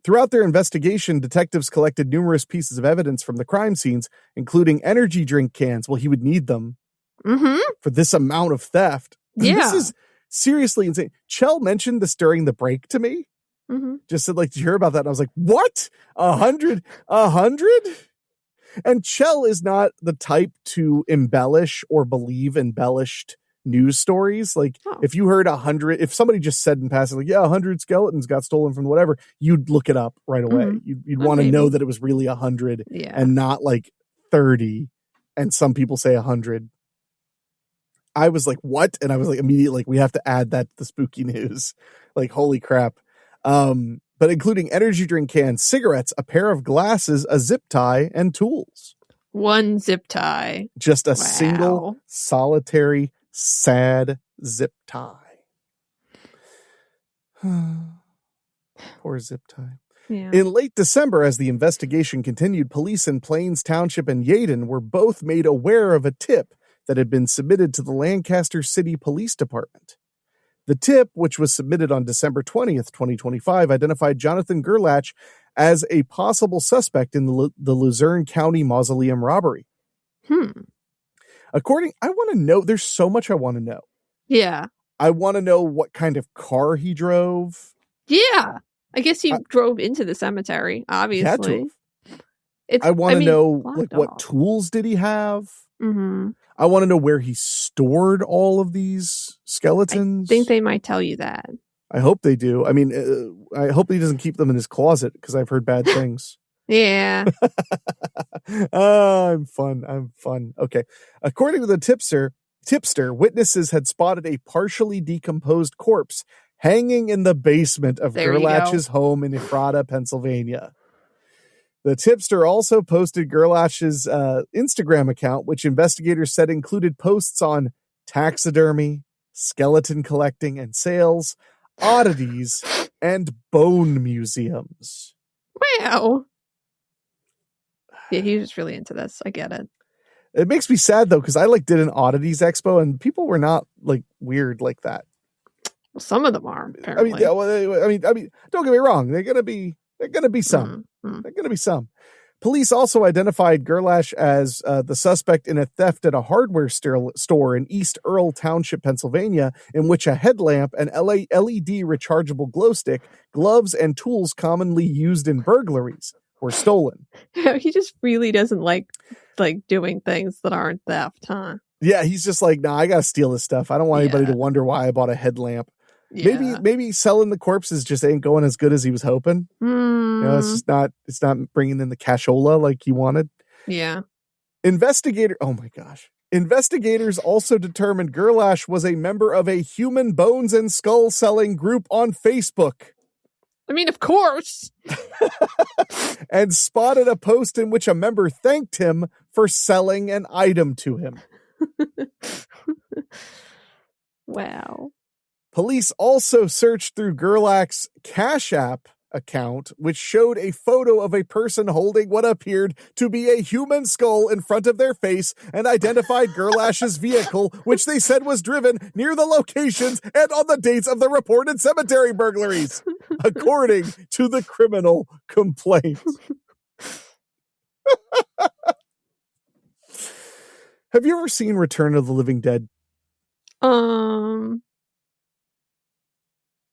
Throughout their investigation, detectives collected numerous pieces of evidence from the crime scenes, including energy drink cans. Well, he would need them for this amount of theft. Yeah. This is seriously insane. Chell mentioned this during the break to me. Just said, like, did you hear about that? And I was like, what? 100? And Chell is not the type to embellish or believe embellished news stories. Like, if you heard 100, if somebody just said in passing, like, 100 skeletons got stolen from whatever, you'd look it up right away. You'd want to know that it was really 100 and not like 30. And some people say 100. I was like, what? And I was like, immediately, like, we have to add that to the spooky news. Like, holy crap. But including energy drink cans, cigarettes, a pair of glasses, a zip tie, and tools. One zip tie. Just a single, solitary, sad zip tie. Poor zip tie. Yeah. In late December, as the investigation continued, police in Plains Township and Yeadon were both made aware of a tip that had been submitted to the Lancaster City Police Department. The tip, which was submitted on December 20th, 2025, identified Jonathan Gerlach as a possible suspect in the Luzerne County mausoleum robbery. I want to know, there's so much I want to know. Yeah. I want to know what kind of car he drove. Yeah. I guess he drove into the cemetery, obviously. I want to know, like, what tools did he have? Mm-hmm. I want to know where he stored all of these skeletons. I think they might tell you that. I hope they do. I mean, I hope he doesn't keep them in his closet because I've heard bad things. Yeah. I'm fun. Okay. According to the tipster, witnesses had spotted a partially decomposed corpse hanging in the basement of Gerlach's home in Ephrata, Pennsylvania. The tipster also posted Gerlach's Instagram account, which investigators said included posts on taxidermy, skeleton collecting and sales, oddities, and bone museums. Wow. Yeah, he was really into this. I get it. It makes me sad though, because I did an oddities expo and people were not weird like that. Well, some of them are. Apparently. I mean, don't get me wrong. They're gonna be some. Mm-hmm. They're gonna be some. Police also identified Gerlach as the suspect in a theft at a hardware store in East Earl Township, Pennsylvania, in which a headlamp, an LED rechargeable glow stick, gloves, and tools commonly used in burglaries were stolen. He just really doesn't like doing things that aren't theft, huh? Yeah, he's just like, nah, I gotta steal this stuff. I don't want anybody to wonder why I bought a headlamp. Yeah. Maybe selling the corpses just ain't going as good as he was hoping. You know, it's not bringing in the cashola like he wanted. Yeah. Oh my gosh. Investigators also determined Gerlach was a member of a human bones and skull selling group on Facebook. I mean, of course. And spotted a post in which a member thanked him for selling an item to him. Wow. Police also searched through Gerlach's Cash App account, which showed a photo of a person holding what appeared to be a human skull in front of their face, and identified Gerlach's vehicle, which they said was driven near the locations and on the dates of the reported cemetery burglaries, according to the criminal complaint. Have you ever seen Return of the Living Dead?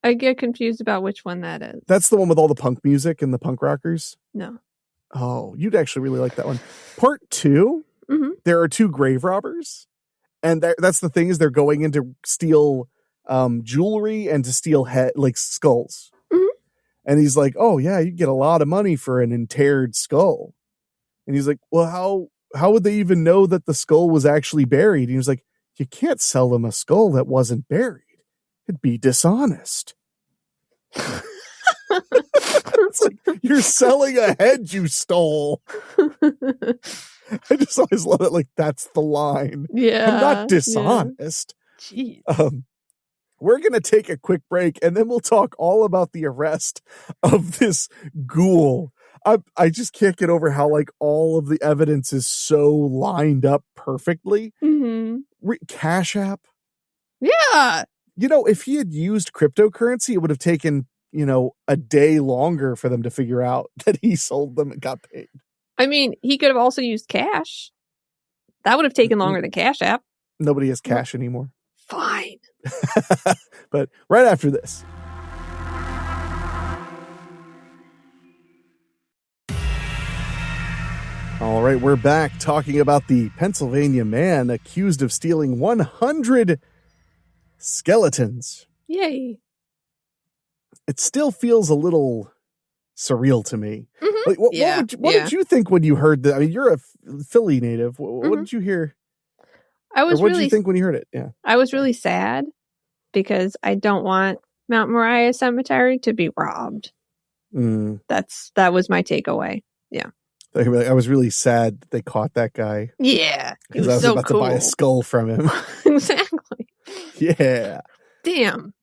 I get confused about which one that is. That's the one with all the punk music and the punk rockers? No. Oh, you'd actually really like that one. Part 2, there are 2 grave robbers. And that's the thing, is they're going in to steal jewelry and to steal skulls. Mm-hmm. And he's like, oh yeah, you get a lot of money for an interred skull. And he's like, well, how would they even know that the skull was actually buried? And he was like, you can't sell them a skull that wasn't buried. It'd be dishonest. It's like, you're selling a head you stole. I just always love it. Like, that's the line. Yeah. I'm not dishonest. Yeah. Jeez. We're going to take a quick break and then we'll talk all about the arrest of this ghoul. I just can't get over how all of the evidence is so lined up perfectly. Mm-hmm. Cash App. Yeah. You know, if he had used cryptocurrency, it would have taken, a day longer for them to figure out that he sold them and got paid. I mean, he could have also used cash. That would have taken longer than Cash App. Nobody has cash anymore. Fine. But right after this. All right, we're back talking about the Pennsylvania man accused of stealing 100 skeletons. Yay. It still feels a little surreal to me. Mm-hmm. What did you think when you heard that? I mean, you're a Philly native. What did you hear? What did you think when you heard it? Yeah. I was really sad because I don't want Mount Moriah Cemetery to be robbed. That was my takeaway. Yeah. I was really sad that they caught that guy. Yeah. Because I was about to buy a skull from him. Exactly. Yeah. Damn.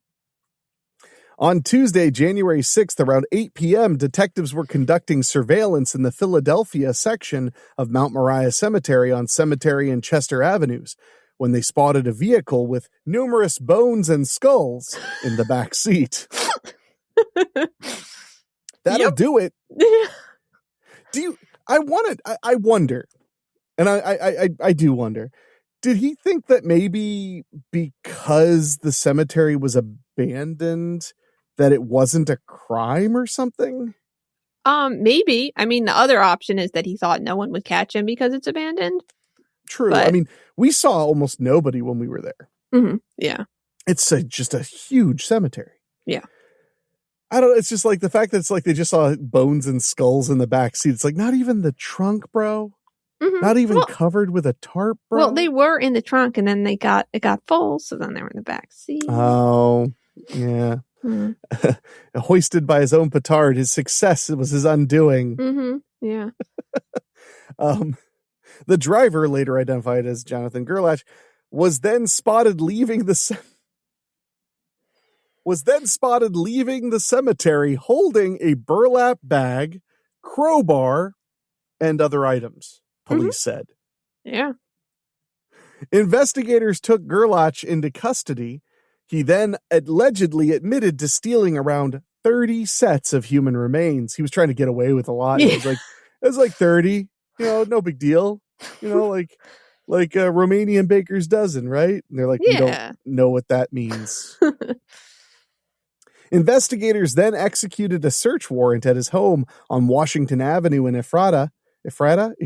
On Tuesday, January 6th, around 8 p.m., detectives were conducting surveillance in the Philadelphia section of Mount Moriah Cemetery on Cemetery and Chester Avenues when they spotted a vehicle with numerous bones and skulls in the back seat. That'll do it. I wonder, and I do wonder, did he think that maybe because the cemetery was abandoned that it wasn't a crime or something? Maybe. I mean, the other option is that he thought no one would catch him because it's abandoned. True. But... I mean, we saw almost nobody when we were there. Mm-hmm. Yeah. It's just a huge cemetery. Yeah. I don't know. It's just like the fact that it's like they just saw bones and skulls in the back seat. It's like not even the trunk, bro. Mm-hmm. Not even covered with a tarp, bro. Well, they were in the trunk and then it got full. So then they were in the back seat. Oh, yeah. Mm-hmm. Hoisted by his own petard, his success was his undoing. Mm-hmm. Yeah. The driver, later identified as Jonathan Gerlach, was then spotted leaving the cemetery holding a burlap bag, crowbar, and other items, police said. Yeah. Investigators took Gerlach into custody. He then allegedly admitted to stealing around 30 sets of human remains. He was trying to get away with a lot. Yeah. It was like 30, no big deal. Like a Romanian baker's dozen, right? And they're like, we don't know what that means. Investigators then executed a search warrant at his home on Washington Avenue in Ephrata, I think.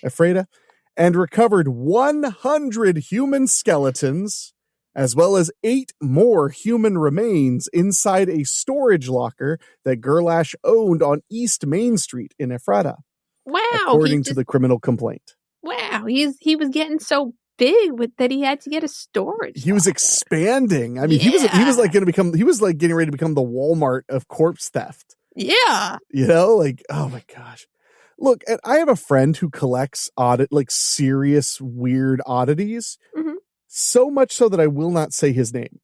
Ephrata, and recovered 100 human skeletons, as well as 8 more human remains inside a storage locker that Gerlach owned on East Main Street in Ephrata. Wow. According to the criminal complaint. Wow. He was getting so big that he had to get a storage. He was expanding. I mean, he was like getting ready to become the Walmart of corpse theft. Yeah. Oh my gosh. Look, I have a friend who collects serious weird oddities. Mm-hmm. So much so that I will not say his name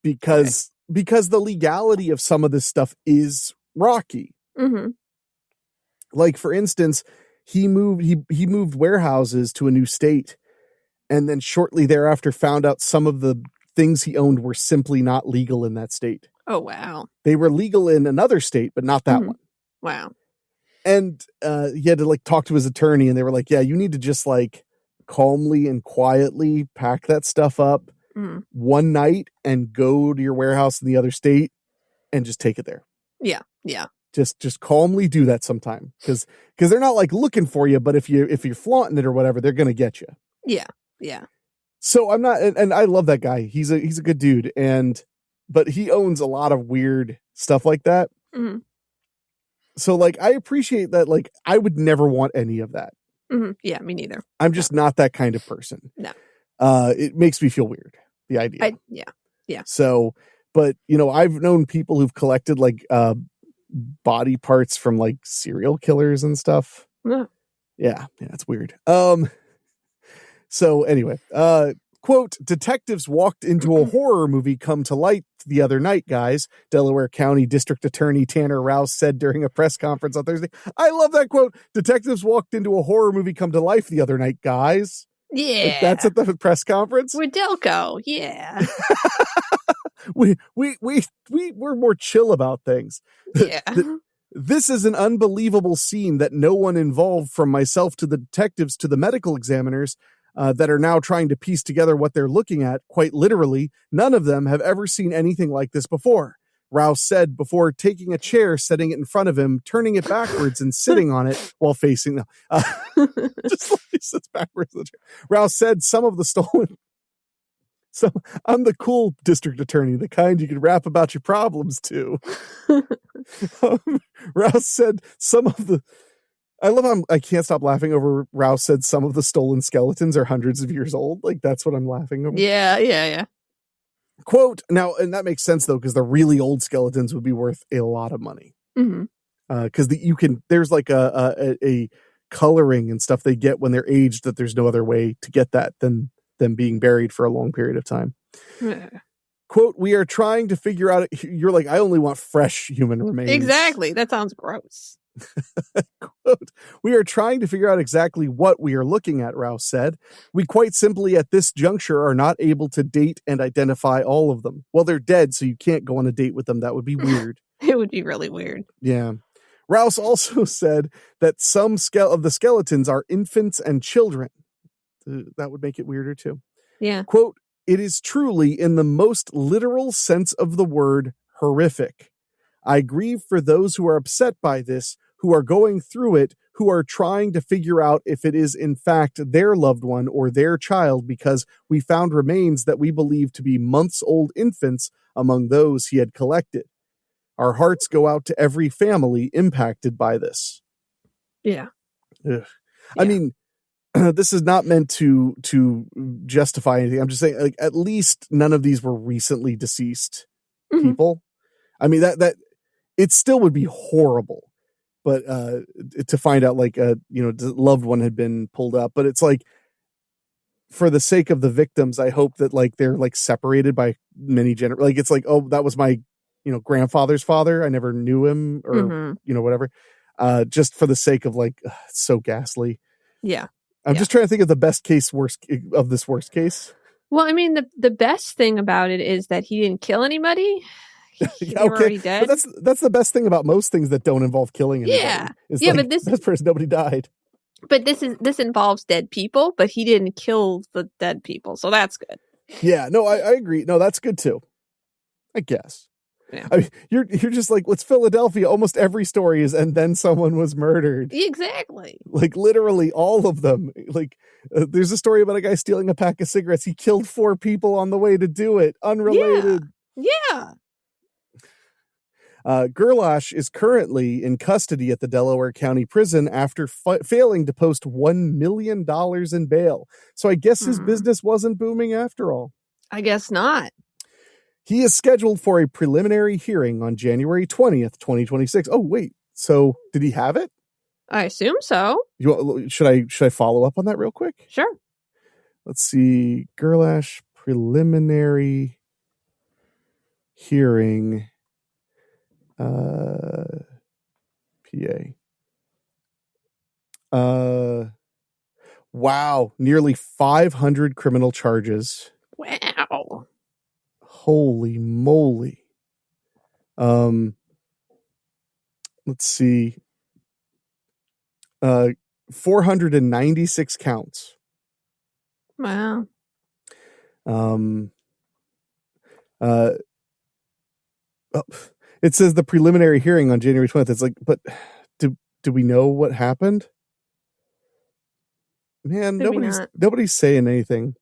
because the legality of some of this stuff is rocky. Mm-hmm. Like, for instance, he moved warehouses to a new state, and then shortly thereafter found out some of the things he owned were simply not legal in that state. Oh, wow. They were legal in another state, but not that one. Wow. And he had to talk to his attorney, and they were like, yeah, you need to just calmly and quietly pack that stuff up one night and go to your warehouse in the other state and just take it there. Yeah. Yeah. Just calmly do that sometime because they're not looking for you, but if you're flaunting it or whatever, they're going to get you. Yeah. Yeah. So I'm not, and I love that guy. He's a good dude. But he owns a lot of weird stuff like that. Mm-hmm. So I appreciate that. I would never want any of that. Mm-hmm. Yeah, me neither. I'm just not that kind of person. No. It makes me feel weird. The idea. Yeah. So, but I've known people who've collected body parts from serial killers and stuff. Yeah, it's weird. So anyway, quote, detectives walked into a horror movie come to light the other night, guys, Delaware County District Attorney Tanner Rouse said during a press conference on Thursday. I love that quote. Detectives walked into a horror movie come to life the other night, guys. Yeah. That's at the press conference. With Delco. Yeah. We're more chill about things. Yeah. This is an unbelievable scene that no one involved, from myself to the detectives to the medical examiners, that are now trying to piece together what they're looking at. Quite literally, none of them have ever seen anything like this before, Rouse said before taking a chair, setting it in front of him, turning it backwards and sitting on it while facing them. Just like he sits backwards. Rouse said some of the stolen... So I'm the cool district attorney, the kind you can rap about your problems to. Rouse said some of the I love how I can't stop laughing over Rouse said some of the stolen skeletons are hundreds of years old. Like, that's what I'm laughing over. Yeah. Quote, now, and that makes sense, though, because the really old skeletons would be worth a lot of money. Because there's like a coloring and stuff they get when they're aged that there's no other way to get that than them being buried for a long period of time. Quote, we are trying to figure out, you're like, I only want fresh human remains. Exactly. That sounds gross. Quote, we are trying to figure out exactly what we are looking at, Rouse said. We quite simply at this juncture are not able to date and identify all of them. Well, they're dead, so you can't go on a date with them. That would be weird. It would be really weird. Yeah. Rouse also said that some of the skeletons are infants and children. That would make it weirder too. Yeah. Quote, it is truly, in the most literal sense of the word, horrific. I grieve for those who are upset by this, who are going through it, who are trying to figure out if it is in fact their loved one or their child, because we found remains that we believe to be months-old infants among those he had collected. Our hearts go out to every family impacted by this. Yeah. I mean, this is not meant to justify anything. I'm just saying, like, at least none of these were recently deceased people. I mean, that it still would be horrible, but to find out like the loved one had been pulled up. But it's like, for the sake of the victims, I hope that like they're like separated by many generations. Like, it's like, oh, that was my grandfather's father. I never knew him, or whatever. Just for the sake of like, it's so ghastly. Yeah. I'm just trying to think of the best case worst case. Well, I mean, the best thing about it is that he didn't kill anybody. They were already dead. But that's the best thing about most things that don't involve killing anybody. Yeah. But this best person, nobody died. But this involves dead people, but he didn't kill the dead people, so that's good. Yeah, no, I agree. No, that's good too, I guess. Yeah. I mean, you're just like, what's Philadelphia? Almost every story is, and then someone was murdered. Exactly. Like literally all of them. Like there's a story about a guy stealing a pack of cigarettes. He killed 4 people on the way to do it. Unrelated. Yeah. Gerlache is currently in custody at the Delaware County Prison after failing to post $1 million in bail. So I guess his business wasn't booming after all. I guess not. He is scheduled for a preliminary hearing on January 20th, 2026. Oh, wait. So did he have it? I assume so. Should I follow up on that real quick? Sure. Let's see. Gerlache preliminary hearing. PA. Wow. Nearly 500 criminal charges. Wow. Holy moly. Let's see. 496 counts. Wow. It says the preliminary hearing on January 20th. It's like, but do we know what happened? Man, nobody's saying anything.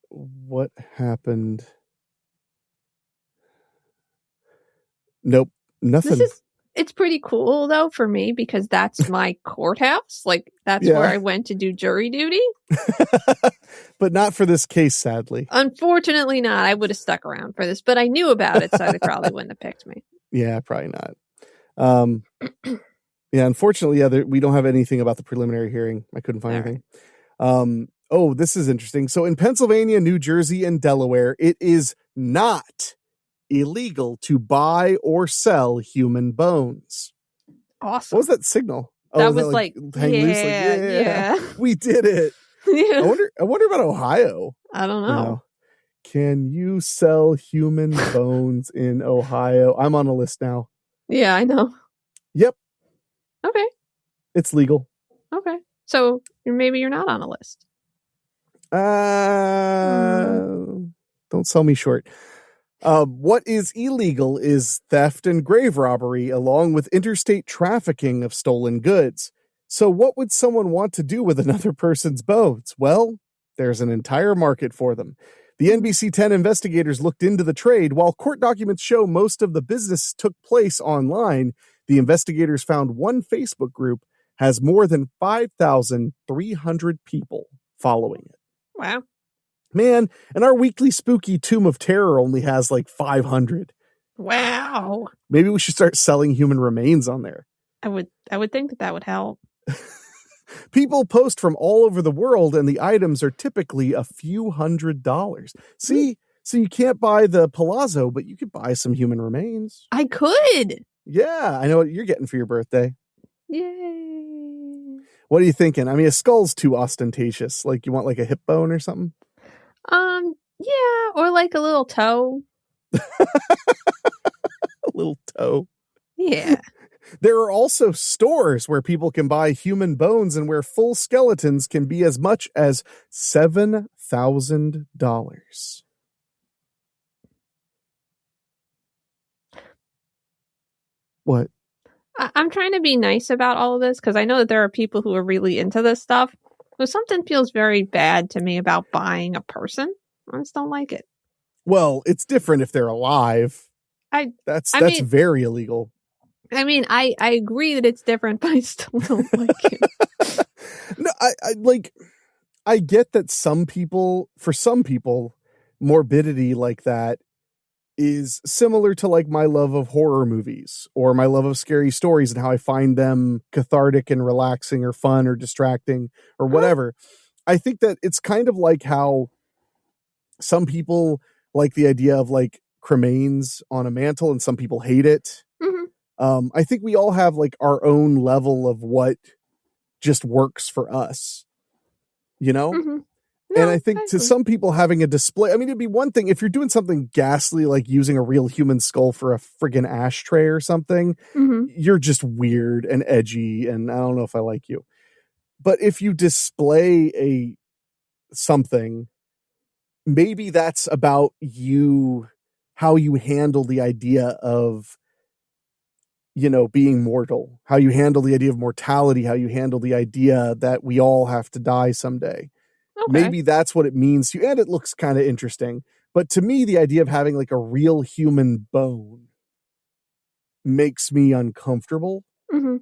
What happened? Nope, nothing. It's pretty cool though for me because that's my courthouse. Like that's where I went to do jury duty. But not for this case, sadly. Unfortunately not. I would have stuck around for this, but I knew about it, so they probably wouldn't have picked me. Yeah, probably not. Unfortunately, we don't have anything about the preliminary hearing. I couldn't find anything. Right. This is interesting. So in Pennsylvania, New Jersey, and Delaware, it is not illegal to buy or sell human bones. Awesome. What was that signal? That was like hang loose. Yeah, we did it. Yeah. I wonder about Ohio. I don't know. Can you sell human bones in Ohio? I'm on a list now. Yeah, I know. Yep. Okay. It's legal. Okay. So maybe you're not on a list. Don't sell me short. What is illegal is theft and grave robbery, along with interstate trafficking of stolen goods. So what would someone want to do with another person's bones? Well, there's an entire market for them. The NBC 10 investigators looked into the trade. While court documents show most of the business took place online, The investigators found one Facebook group has more than 5,300 people following it. Wow. Man, and our weekly spooky Tomb of Terror only has like 500. Wow. Maybe we should start selling human remains on there. I would think that would help. People post from all over the world, and the items are typically a few $100s. See, so you can't buy the palazzo, but you could buy some human remains. I could. Yeah, I know what you're getting for your birthday. Yay. What are you thinking? I mean, a skull's too ostentatious. Like, you want like a hip bone or something? Yeah, or like a little toe. A little toe. Yeah. There are also stores where people can buy human bones and where full skeletons can be as much as $7,000. What? I'm trying to be nice about all of this because I know that there are people who are really into this stuff. But something feels very bad to me about buying a person. I just don't like it. Well, it's different if they're alive. That's very illegal. I mean, I agree that it's different, but I still don't like it. No, I get that for some people, morbidity like that is similar to like my love of horror movies or my love of scary stories and how I find them cathartic and relaxing or fun or distracting or whatever. I think that it's kind of like how some people like the idea of like cremains on a mantle and some people hate it. Mm-hmm. I think we all have like our own level of what just works for us, you know? Mm-hmm. No, and I think to some people having a display, I mean, it'd be one thing if you're doing something ghastly, like using a real human skull for a friggin' ashtray or something, you're just weird and edgy. And I don't know if I like you, but if you display something, maybe that's about you, how you handle the idea of, you know, being mortal, how you handle the idea of mortality, how you handle the idea that we all have to die someday. Okay. Maybe that's what it means to you. And it looks kind of interesting. But to me, the idea of having like a real human bone makes me uncomfortable. Mm-hmm.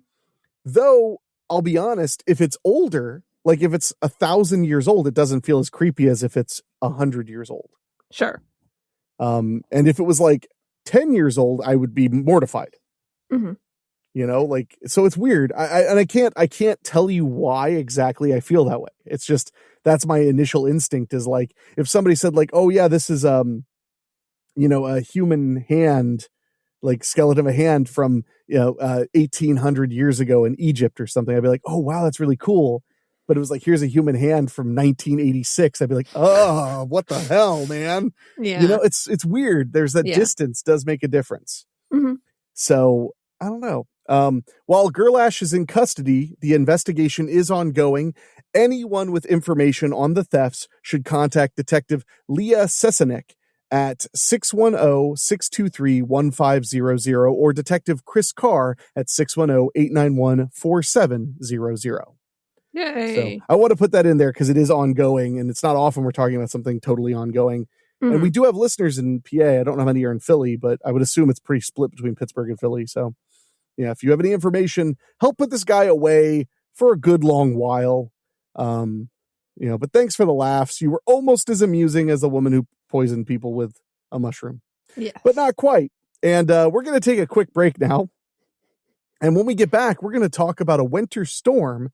Though, I'll be honest, if it's older, like if it's 1,000 years old, it doesn't feel as creepy as if it's 100 years old. Sure. And if it was like 10 years old, I would be mortified. Mm-hmm. You know, like, so it's weird. I can't tell you why exactly I feel that way. It's just, that's my initial instinct is like, if somebody said like, oh yeah, this is, you know, a human hand, like skeleton of a hand from, 1800 years ago in Egypt or something, I'd be like, oh wow, that's really cool. But it was like, here's a human hand from 1986. I'd be like, oh, what the hell, man? Yeah. You know, it's weird. There's that distance does make a difference. Mm-hmm. So I don't know. While Gerlache is in custody, the investigation is ongoing. Anyone with information on the thefts should contact Detective Leah Sesenek at 610-623-1500 or Detective Chris Carr at 610-891-4700. Yay. So I want to put that in there because it is ongoing, and it's not often we're talking about something totally ongoing. Mm-hmm. And we do have listeners in PA. I don't know how many are in Philly, but I would assume it's pretty split between Pittsburgh and Philly. So yeah, if you have any information, help put this guy away for a good long while. But thanks for the laughs. You were almost as amusing as the woman who poisoned people with a mushroom. Yes. But not quite. And we're going to take a quick break now. And when we get back, we're going to talk about a winter storm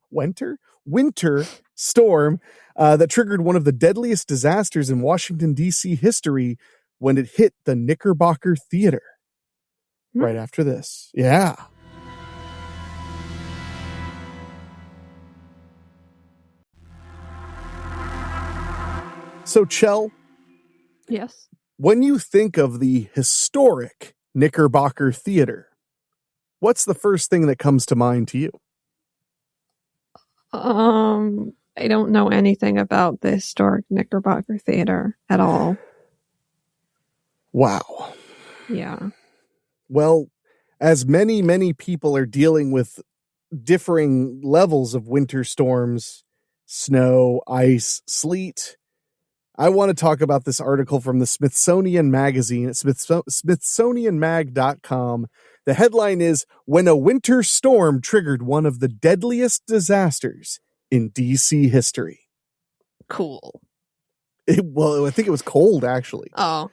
that triggered one of the deadliest disasters in Washington, D.C. history when it hit the Knickerbocker Theater. Right after this. Yeah. So, Chell. Yes. When you think of the historic Knickerbocker Theater, what's the first thing that comes to mind to you? I don't know anything about the historic Knickerbocker Theater at all. Wow. Yeah. Well, as many, many people are dealing with differing levels of winter storms, snow, ice, sleet, I want to talk about this article from the Smithsonian Magazine at smithsonianmag.com. The headline is, "When a Winter Storm Triggered One of the Deadliest Disasters in D.C. History." Cool. Well, I think it was cold, actually. Oh.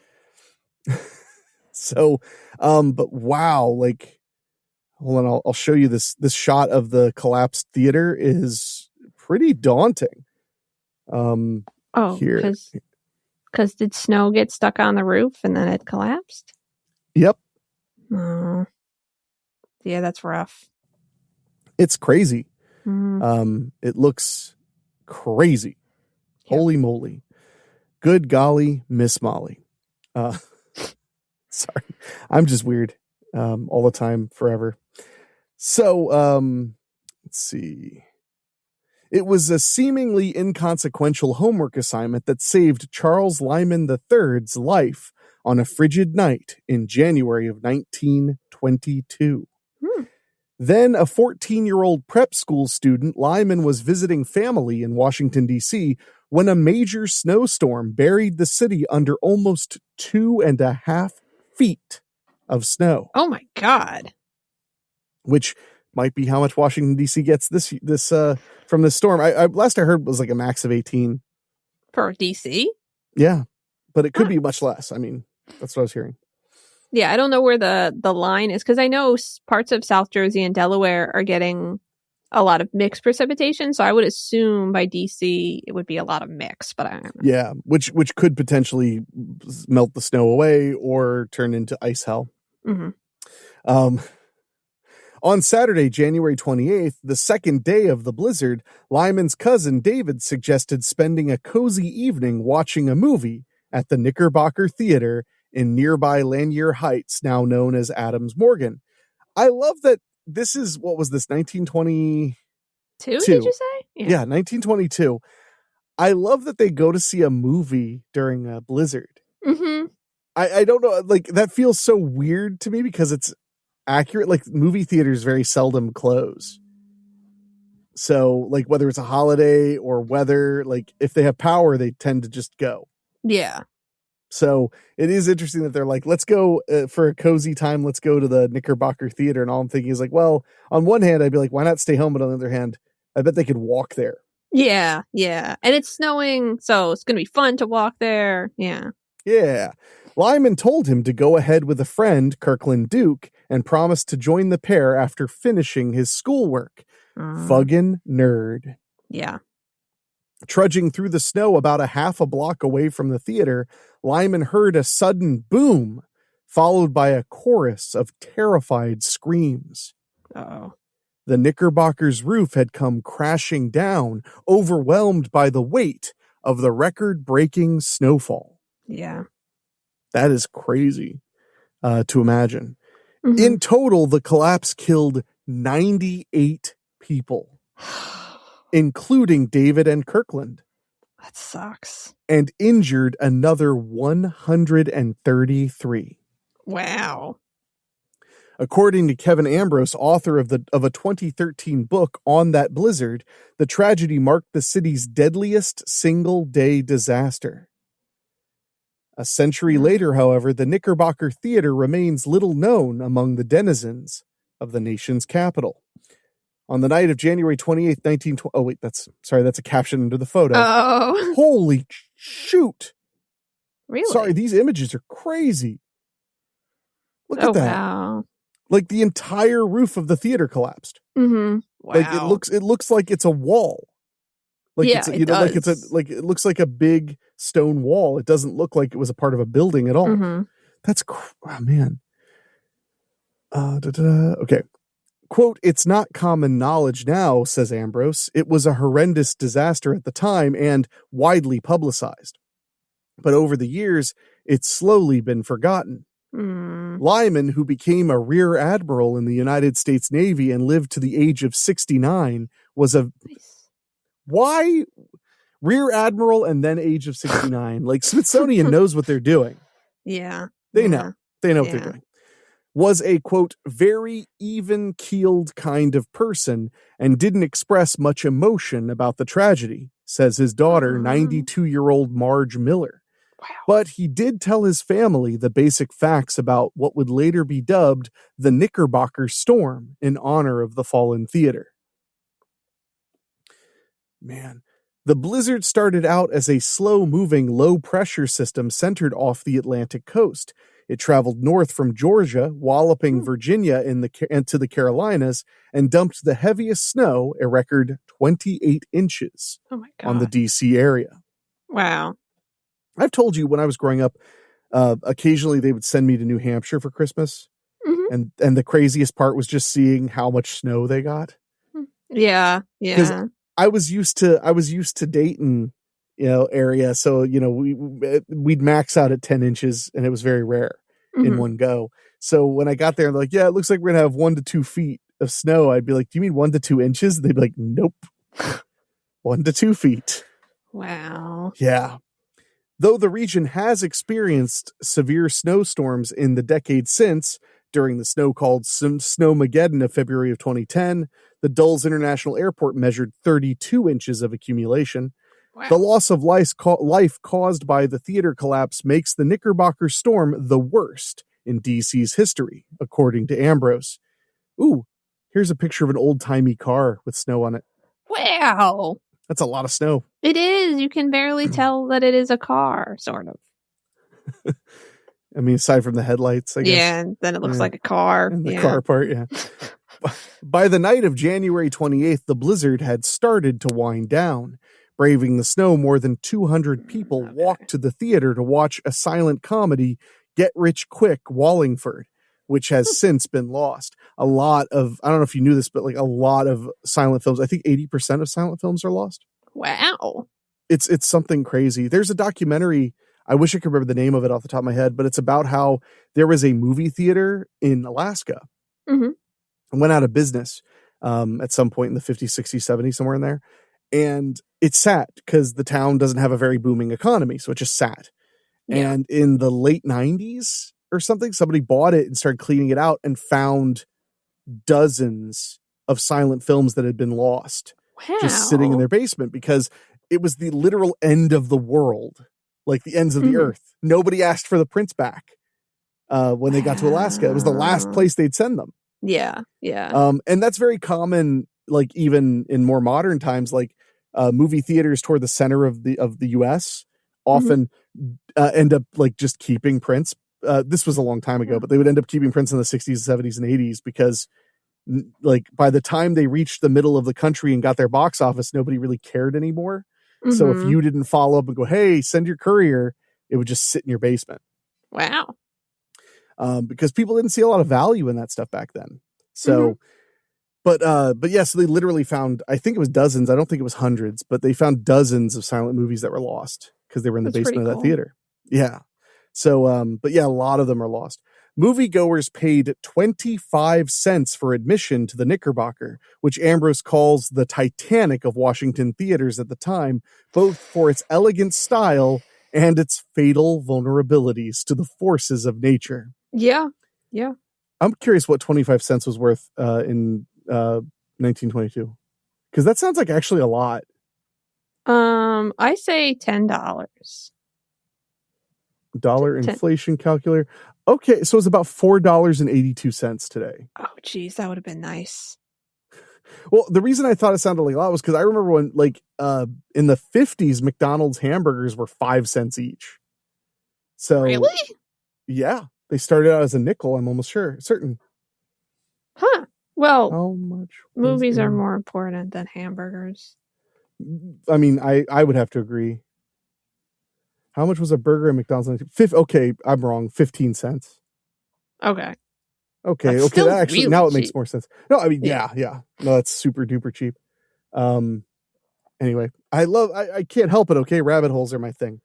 So, but wow, like, hold on, I'll show you this shot of the collapsed theater is pretty daunting. Here. Because did snow get stuck on the roof and then it collapsed? Yep. Oh. Yeah, that's rough. It's crazy. It looks crazy. Yep. Holy moly. Good golly, Miss Molly. Sorry. I'm just weird. All the time, forever. So, let's see. It was a seemingly inconsequential homework assignment that saved Charles Lyman III's life on a frigid night in January of 1922. Then a 14-year-old prep school student, Lyman was visiting family in Washington, D.C., when a major snowstorm buried the city under almost 2.5 feet of snow. Oh my God. Which might be how much Washington, D.C. gets this from this storm. I last I heard was like a max of 18. For D.C.? Yeah, but it could be much less. I mean, that's what I was hearing. Yeah, I don't know where the line is, because I know parts of South Jersey and Delaware are getting a lot of mixed precipitation, so I would assume by DC it would be a lot of mix, but I don't know. Yeah, which could potentially melt the snow away or turn into ice hell. On Saturday, January 28th, the second day of the blizzard, Lyman's cousin David suggested spending a cozy evening watching a movie at the Knickerbocker Theater in nearby Lanier Heights, now known as Adams Morgan. I love that this is, what was this, 1922? Did you say? Yeah, 1922. I love that they go to see a movie during a blizzard. I don't know, like, that feels so weird to me because it's accurate. Like, movie theaters very seldom close. So, like, whether it's a holiday or weather, like, if they have power, they tend to just go. Yeah. So it is interesting that they're like, let's go for a cozy time. Let's go to the Knickerbocker Theater. And all I'm thinking is like, well, on one hand, I'd be like, why not stay home? But on the other hand, I bet they could walk there. Yeah. Yeah. And it's snowing, so it's going to be fun to walk there. Yeah. Yeah. Lyman told him to go ahead with a friend, Kirkland Duke, and promised to join the pair after finishing his schoolwork. Fuggin' nerd. Yeah. Trudging through the snow about a half a block away from the theater, Lyman heard a sudden boom, followed by a chorus of terrified screams. Uh-oh. The Knickerbocker's roof had come crashing down, overwhelmed by the weight of the record-breaking snowfall. Yeah. That is crazy to imagine. In total, the collapse killed 98 people. Including David and Kirkland. That sucks. And injured another 133. Wow. According to Kevin Ambrose, author of a 2013 book on that blizzard, the tragedy marked the city's deadliest single-day disaster. A century later, however, the Knickerbocker Theater remains little known among the denizens of the nation's capital. On the night of January 28th, 1920... Oh, wait, that's a caption under the photo. Oh. Holy shoot. Really? Sorry, these images are crazy. Look at that. Wow. Like, the entire roof of the theater collapsed. Wow. Like, it looks like it's a wall. Like, yeah, it's, you know, does. it looks like a big stone wall. It doesn't look like it was a part of a building at all. That's, oh, man. Okay. Quote, "It's not common knowledge now," says Ambrose. "It was a horrendous disaster at the time and widely publicized. But over the years, it's slowly been forgotten." Lyman, who became a rear admiral in the United States Navy and lived to the age of 69, was a... Why rear admiral and then age of 69? Like, Smithsonian knows what they're doing. Yeah. They know. They know what they're doing. Was a, quote, "very even-keeled kind of person and didn't express much emotion about the tragedy," says his daughter, 92-year-old Marge Miller. Wow. But he did tell his family the basic facts about what would later be dubbed the Knickerbocker Storm in honor of the fallen theater. Man, the blizzard started out as a slow-moving, low-pressure system centered off the Atlantic coast. It traveled north from Georgia, walloping Virginia into the Carolinas, and dumped the heaviest snow, a record 28 inches, on the D.C. area. Wow. I've told you when I was growing up, occasionally they would send me to New Hampshire for Christmas. And the craziest part was just seeing how much snow they got. Yeah. Yeah. I was used to Dayton, area. So, we'd max out at 10 inches and it was very rare in one go. So when I got there, they're like, yeah, it looks like we're going to have 1 to 2 feet of snow. I'd be like, do you mean 1 to 2 inches? They'd be like, nope. 1 to 2 feet. Wow. Yeah. Though the region has experienced severe snowstorms in the decades since, during the snow-called Snowmageddon of February of 2010, the Dulles International Airport measured 32 inches of accumulation. Wow. The loss of life caused by the theater collapse makes the Knickerbocker Storm the worst in DC's history, according to Ambrose. Ooh, here's a picture of an old-timey car with snow on it. Wow. That's a lot of snow. It is. You can barely tell that it is a car, sort of. I mean, aside from the headlights, I guess. Yeah, and then it looks like a car. And the car part, yeah. By the night of January 28th, the blizzard had started to wind down. Braving the snow, more than 200 people walked to the theater to watch a silent comedy, Get Rich Quick, Wallingford, which has since been lost. A lot of, I don't know if you knew this, but like a lot of silent films, I think 80% of silent films are lost. Wow. It's something crazy. There's a documentary, I wish I could remember the name of it off the top of my head, but it's about how there was a movie theater in Alaska. And went out of business at some point in the 50s, 60s, 70s, somewhere in there. And it sat because the town doesn't have a very booming economy. So it just sat. Yeah. And in the late 90s or something, somebody bought it and started cleaning it out and found dozens of silent films that had been lost. Wow. Just sitting in their basement because it was the literal end of the world, like the ends of the earth. Nobody asked for the prints back when they got to Alaska. It was the last place they'd send them. Yeah. Yeah. And that's very common, like even in more modern times, like movie theaters toward the center of the US often end up like just keeping prints. This was a long time ago, but they would end up keeping prints in the 60s, 70s, and 80s because like by the time they reached the middle of the country and got their box office, nobody really cared anymore. So if you didn't follow up and go, hey, send your courier, it would just sit in your basement. Wow. Because people didn't see a lot of value in that stuff back then. So, but yeah, so they literally found, I think it was dozens. I don't think it was hundreds, but they found dozens of silent movies that were lost because they were in the basement of that theater. Yeah. So, but yeah, a lot of them are lost. Moviegoers paid 25 cents for admission to the Knickerbocker, which Ambrose calls the Titanic of Washington theaters at the time, both for its elegant style and its fatal vulnerabilities to the forces of nature. Yeah. Yeah. I'm curious what 25 cents was worth in 1922. Because that sounds like actually a lot. I say $10. Dollar inflation calculator. Okay, so it's about $4.82 today. Oh, geez, that would have been nice. Well, the reason I thought it sounded like a lot was because I remember when, like, in the 50s, McDonald's hamburgers were 5 cents each. So, really? Yeah, they started out as a nickel. I'm almost certain. Huh. Well, how much movies are more important than hamburgers. I mean, I would have to agree. How much was a burger at McDonald's? Okay, I'm wrong. 15 cents. Okay. Okay. That actually, really now it makes more sense. No, I mean, yeah. No, that's super duper cheap. Anyway, I can't help it. Okay. Rabbit holes are my thing.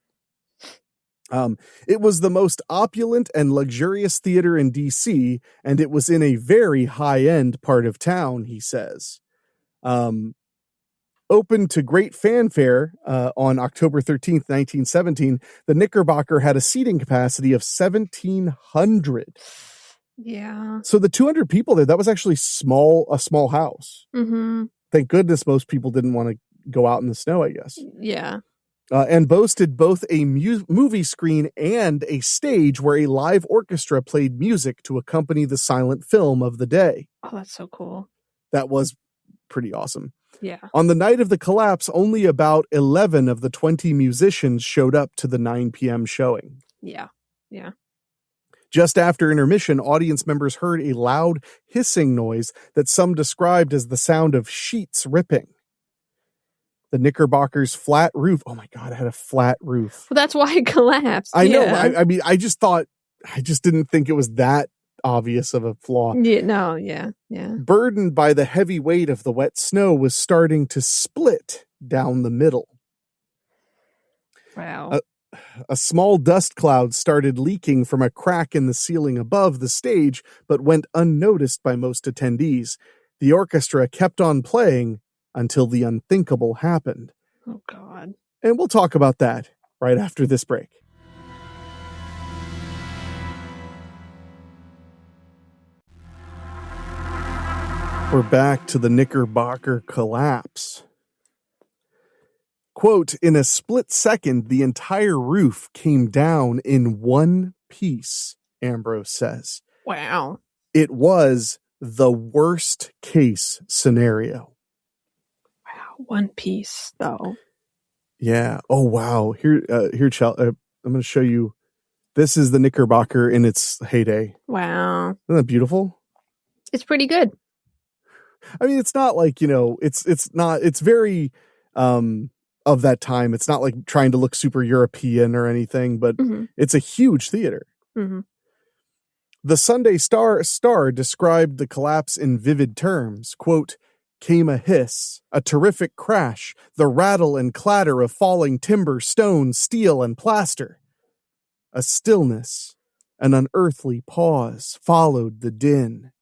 It was the most opulent and luxurious theater in DC, and it was in a very high-end part of town, he says. Open to great fanfare on October 13th, 1917, the Knickerbocker had a seating capacity of 1,700. Yeah. So the 200 people there, that was actually a small house. Mm-hmm. Thank goodness most people didn't want to go out in the snow, I guess. Yeah. And boasted both a movie screen and a stage where a live orchestra played music to accompany the silent film of the day. Oh, that's so cool. That was pretty awesome. Yeah. On the night of the collapse, only about 11 of the 20 musicians showed up to the 9 p.m. showing. Yeah. Yeah. Just after intermission, audience members heard a loud hissing noise that some described as the sound of sheets ripping. The Knickerbocker's flat roof. Oh my God, it had a flat roof. Well, that's why it collapsed. I know. I mean, I just didn't think it was that obvious of a flaw. Yeah, no, yeah. Burdened by the heavy weight of the wet snow, was starting to split down the middle. Wow. A small dust cloud started leaking from a crack in the ceiling above the stage, but went unnoticed by most attendees. The orchestra kept on playing until the unthinkable happened. Oh, God. And we'll talk about that right after this break. We're back to the Knickerbocker collapse. Quote, in a split second, the entire roof came down in one piece, Ambrose says. Wow. It was the worst case scenario. Wow. One piece, though. Yeah. Oh, wow. Here, Chell, I'm going to show you. This is the Knickerbocker in its heyday. Wow. Isn't that beautiful? It's pretty good. I mean, it's not like, it's very, of that time. It's not like trying to look super European or anything, but It's a huge theater. Mm-hmm. The Sunday Star described the collapse in vivid terms. Quote, came a hiss, a terrific crash, the rattle and clatter of falling timber, stone, steel, and plaster. A stillness, an unearthly pause followed the din.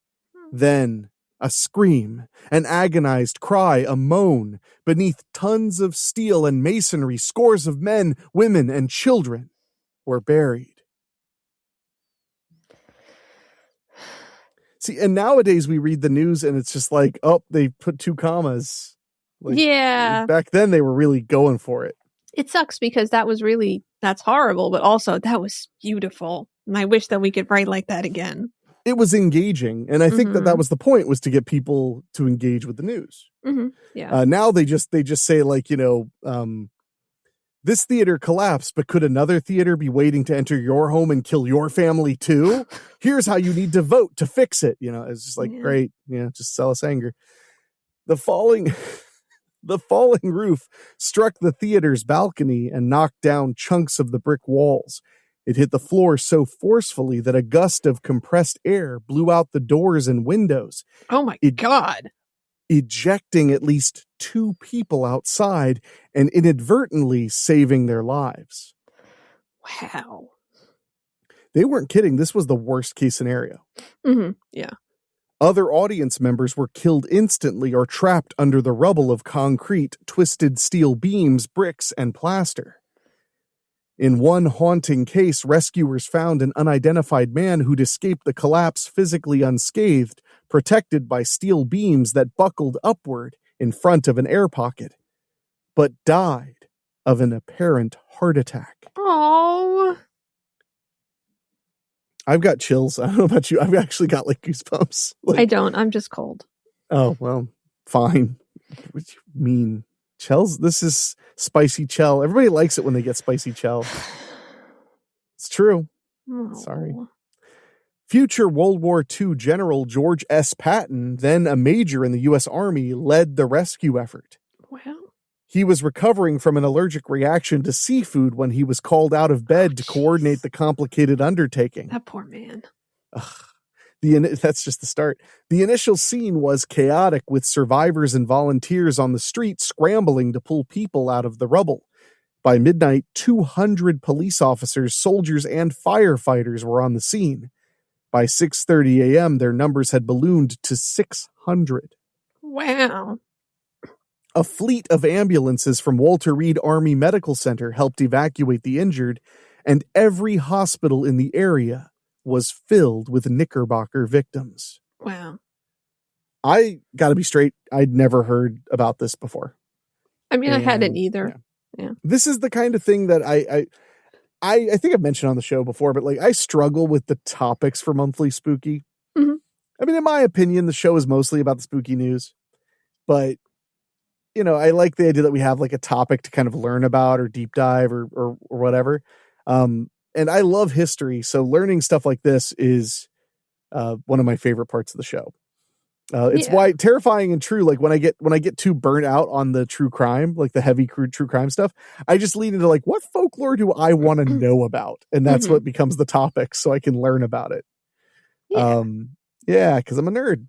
Then a scream, an agonized cry, a moan. Beneath tons of steel and masonry, scores of men, women, and children were buried. See, and nowadays we read the news and it's just like, oh, they put 2 commas. Like, yeah. Back then they were really going for it. It sucks because that's horrible, but also that was beautiful. And I wish that we could write like that again. It was engaging. And I think that was the point, was to get people to engage with the news. Mm-hmm. Yeah. Now they just say like, this theater collapsed, but could another theater be waiting to enter your home and kill your family too? Here's how you need to vote to fix it. It's just like, great. Just sell us anger. The falling roof struck the theater's balcony and knocked down chunks of the brick walls. It hit the floor so forcefully that a gust of compressed air blew out the doors and windows. Oh my God. Ejecting at least 2 people outside and inadvertently saving their lives. Wow. They weren't kidding. This was the worst case scenario. Mm-hmm. Yeah. Other audience members were killed instantly or trapped under the rubble of concrete, twisted steel beams, bricks, and plaster. In one haunting case, rescuers found an unidentified man who'd escaped the collapse physically unscathed, protected by steel beams that buckled upward in front of an air pocket, but died of an apparent heart attack. Oh. I've got chills. I don't know about you. I've actually got like goosebumps. I don't. I'm just cold. Oh, well, fine. What do you mean? Chell's? This is spicy Chell. Everybody likes it when they get spicy Chell. It's true. Oh. Sorry. Future World War II General George S. Patton, then a major in the U.S. Army, led the rescue effort. Wow. He was recovering from an allergic reaction to seafood when he was called out of bed to coordinate the complicated undertaking. That poor man. Ugh. That's just the start. The initial scene was chaotic, with survivors and volunteers on the street scrambling to pull people out of the rubble. By midnight, 200 police officers, soldiers, and firefighters were on the scene. By 6:30 a.m., their numbers had ballooned to 600. Wow. A fleet of ambulances from Walter Reed Army Medical Center helped evacuate the injured, and every hospital in the area was filled with Knickerbocker victims. Wow. I gotta be straight, I'd never heard about this before. I mean, I hadn't either. Yeah. This is the kind of thing that I think I've mentioned on the show before, but like I struggle with the topics for Monthly Spooky. Mm-hmm. I mean, in my opinion, the show is mostly about the spooky news, but you know, I like the idea that we have like a topic to kind of learn about or deep dive or whatever. And I love history. So learning stuff like this is one of my favorite parts of the show. It's why terrifying and true. Like when I get too burnt out on the true crime, like the heavy true crime stuff, I just lean into like, what folklore do I want to know about? And that's what becomes the topic. So I can learn about it. Cause I'm a nerd.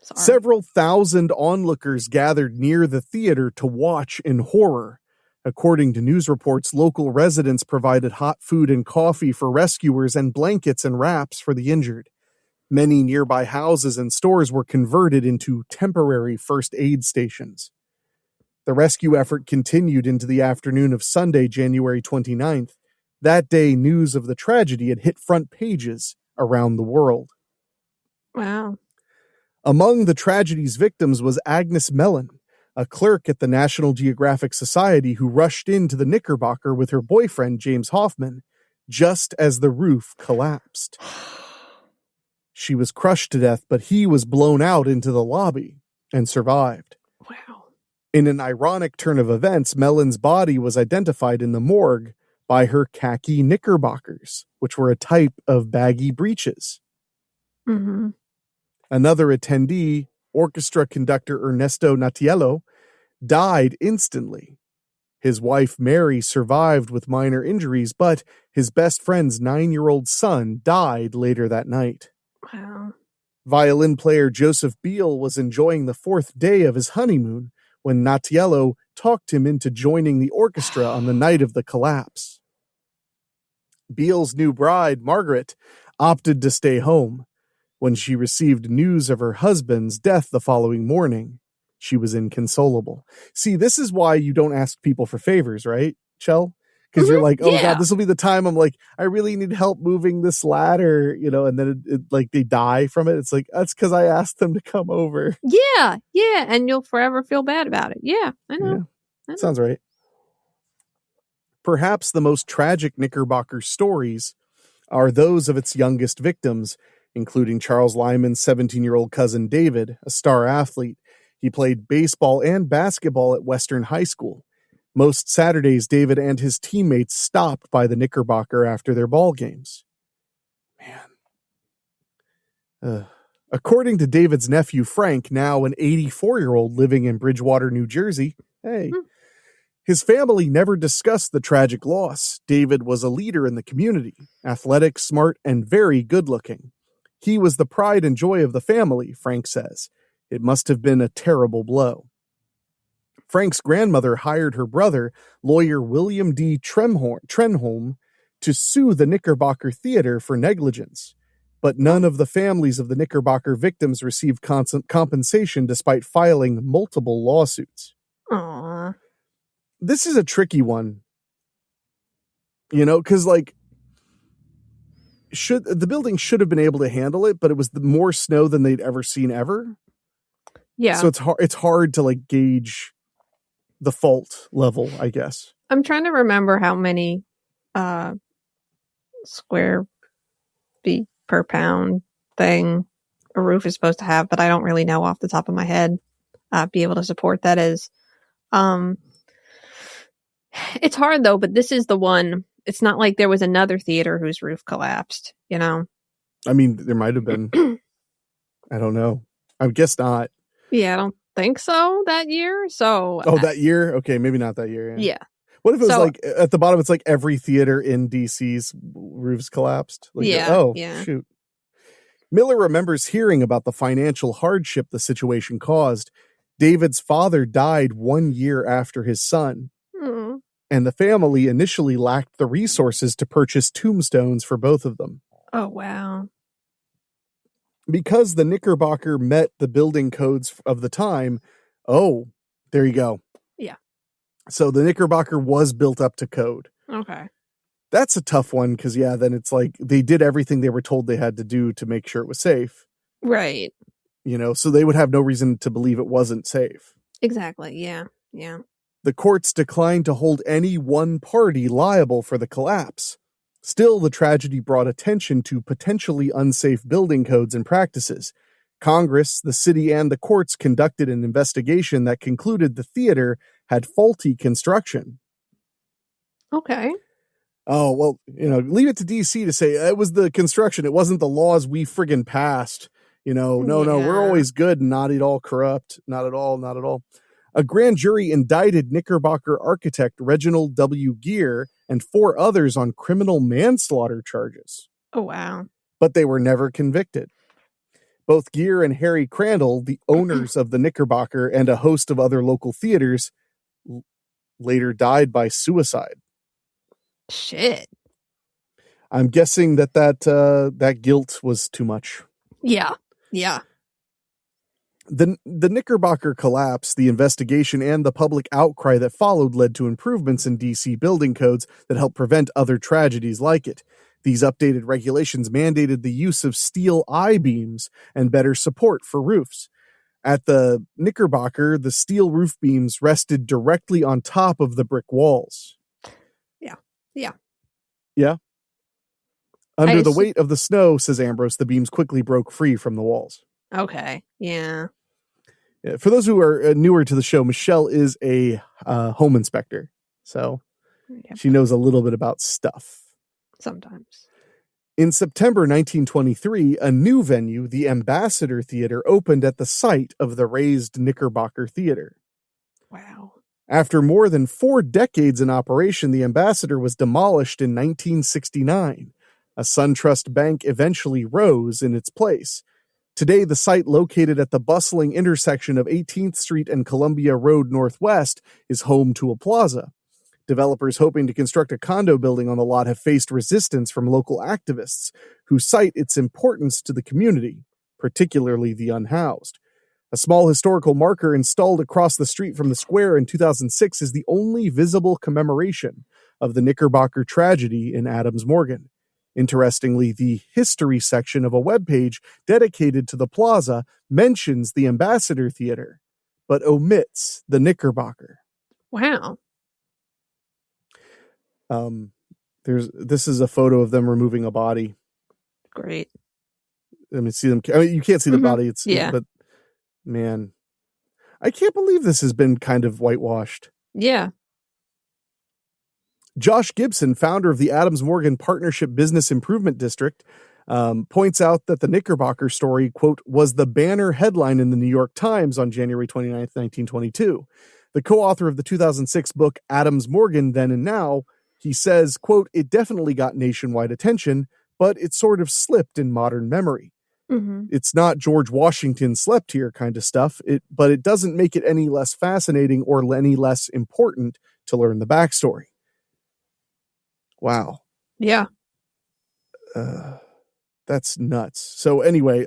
Sorry. Several thousand onlookers gathered near the theater to watch in horror. According to news reports, local residents provided hot food and coffee for rescuers and blankets and wraps for the injured. Many nearby houses and stores were converted into temporary first aid stations. The rescue effort continued into the afternoon of Sunday, January 29th. That day, news of the tragedy had hit front pages around the world. Wow. Among the tragedy's victims was Agnes Mellon, a clerk at the National Geographic Society who rushed into the Knickerbocker with her boyfriend, James Hoffman, just as the roof collapsed. She was crushed to death, but he was blown out into the lobby and survived. Wow. In an ironic turn of events, Mellon's body was identified in the morgue by her khaki knickerbockers, which were a type of baggy breeches. Mm-hmm. Another attendee, orchestra conductor Ernesto Natiello, died instantly. His wife, Mary, survived with minor injuries, but his best friend's 9-year-old son died later that night. Wow. Violin player Joseph Beale was enjoying the 4th day of his honeymoon when Natiello talked him into joining the orchestra on the night of the collapse. Beale's new bride, Margaret, opted to stay home. When she received news of her husband's death the following morning, she was inconsolable. See, this is why you don't ask people for favors, right, Chell? Because you're like, oh God, this will be the time I'm like, I really need help moving this ladder, you know, and then it like they die from it. It's like, that's because I asked them to come over. Yeah. And you'll forever feel bad about it. Yeah, I know. Yeah. Sounds right. Perhaps the most tragic Knickerbocker stories are those of its youngest victims, including Charles Lyman's 17-year-old cousin David, a star athlete. He played baseball and basketball at Western High School. Most Saturdays, David and his teammates stopped by the Knickerbocker after their ball games. Man. According to David's nephew, Frank, now an 84-year-old living in Bridgewater, New Jersey, his family never discussed the tragic loss. David was a leader in the community, athletic, smart, and very good-looking. He was the pride and joy of the family, Frank says. It must have been a terrible blow. Frank's grandmother hired her brother, lawyer William D. Trenholm, to sue the Knickerbocker Theater for negligence. But none of the families of the Knickerbocker victims received compensation despite filing multiple lawsuits. Aww. This is a tricky one. You know, because like, the building should have been able to handle it, but it was more snow than they'd ever seen ever. Yeah. So it's hard to like gauge the fault level, I guess. I'm trying to remember how many square feet per pound thing a roof is supposed to have, but I don't really know off the top of my head be able to support that is. It's hard though, but this is the one. It's not like there was another theater whose roof collapsed, you know? I mean, there might have been. I don't know. I guess not. Yeah, I don't think so that year. So that year? Okay, maybe not that year. Yeah. What if it was like at the bottom, it's like every theater in DC's roofs collapsed? Like, shoot. Miller remembers hearing about the financial hardship the situation caused. David's father died 1 year after his son. And the family initially lacked the resources to purchase tombstones for both of them. Oh, wow. Because the Knickerbocker met the building codes of the time. Oh, there you go. Yeah. So the Knickerbocker was built up to code. Okay. That's a tough one because, then it's like they did everything they were told they had to do to make sure it was safe. Right. You know, so they would have no reason to believe it wasn't safe. Exactly. Yeah. Yeah. The courts declined to hold any one party liable for the collapse. Still, the tragedy brought attention to potentially unsafe building codes and practices. Congress, the city, and the courts conducted an investigation that concluded the theater had faulty construction. Okay. Oh, well, leave it to DC to say it was the construction. It wasn't the laws we friggin' passed. No, we're always good and not at all corrupt. Not at all. A grand jury indicted Knickerbocker architect Reginald W. Gear and 4 others on criminal manslaughter charges. Oh, wow. But they were never convicted. Both Gear and Harry Crandall, the owners of the Knickerbocker and a host of other local theaters, later died by suicide. Shit. I'm guessing that guilt was too much. Yeah. Yeah. The Knickerbocker collapse, the investigation, and the public outcry that followed led to improvements in DC building codes that helped prevent other tragedies like it. These updated regulations mandated the use of steel I-beams and better support for roofs. At the Knickerbocker, the steel roof beams rested directly on top of the brick walls. Yeah. Under the weight of the snow, says Ambrose, the beams quickly broke free from the walls. Okay. Yeah. For those who are newer to the show, Michelle is a home inspector. So she knows a little bit about stuff. Sometimes. In September 1923, a new venue, the Ambassador Theater, opened at the site of the razed Knickerbocker Theater. Wow. After more than 4 decades in operation, the Ambassador was demolished in 1969. A SunTrust bank eventually rose in its place. Today, the site, located at the bustling intersection of 18th Street and Columbia Road Northwest, is home to a plaza. Developers hoping to construct a condo building on the lot have faced resistance from local activists who cite its importance to the community, particularly the unhoused. A small historical marker installed across the street from the square in 2006 is the only visible commemoration of the Knickerbocker tragedy in Adams Morgan. Interestingly, the history section of a webpage dedicated to the plaza mentions the Ambassador Theater, but omits the Knickerbocker. Wow. This is a photo of them removing a body. Great. You can't see the body. But man, I can't believe this has been kind of whitewashed. Yeah. Josh Gibson, founder of the Adams Morgan Partnership Business Improvement District, points out that the Knickerbocker story, quote, was the banner headline in the New York Times on January 29th, 1922. The co-author of the 2006 book, Adams Morgan, Then and Now, he says, quote, it definitely got nationwide attention, but it sort of slipped in modern memory. Mm-hmm. It's not George Washington slept here kind of stuff, but it doesn't make it any less fascinating or any less important to learn the backstory. Wow. Yeah. That's nuts. So anyway,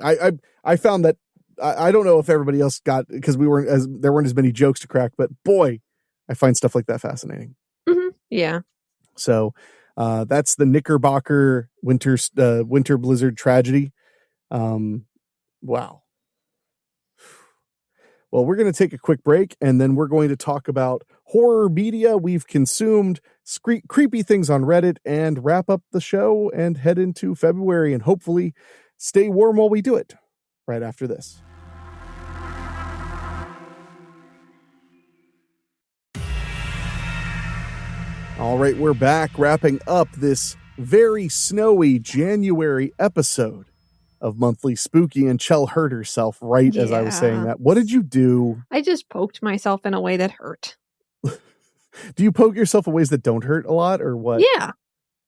I found that I don't know if everybody else got, because there weren't as many jokes to crack, but boy, I find stuff like that fascinating. Mm-hmm. Yeah. So that's the Knickerbocker winter blizzard tragedy. Wow. Well, we're going to take a quick break, and then we're going to talk about horror media we've consumed, creepy things on Reddit, and wrap up the show and head into February and hopefully stay warm while we do it right after this. All right, we're back wrapping up this very snowy January episode of Monthly Spooky, and Chell hurt herself as I was saying that. What did you do? I just poked myself in a way that hurt. Do you poke yourself in ways that don't hurt a lot, or what? Yeah.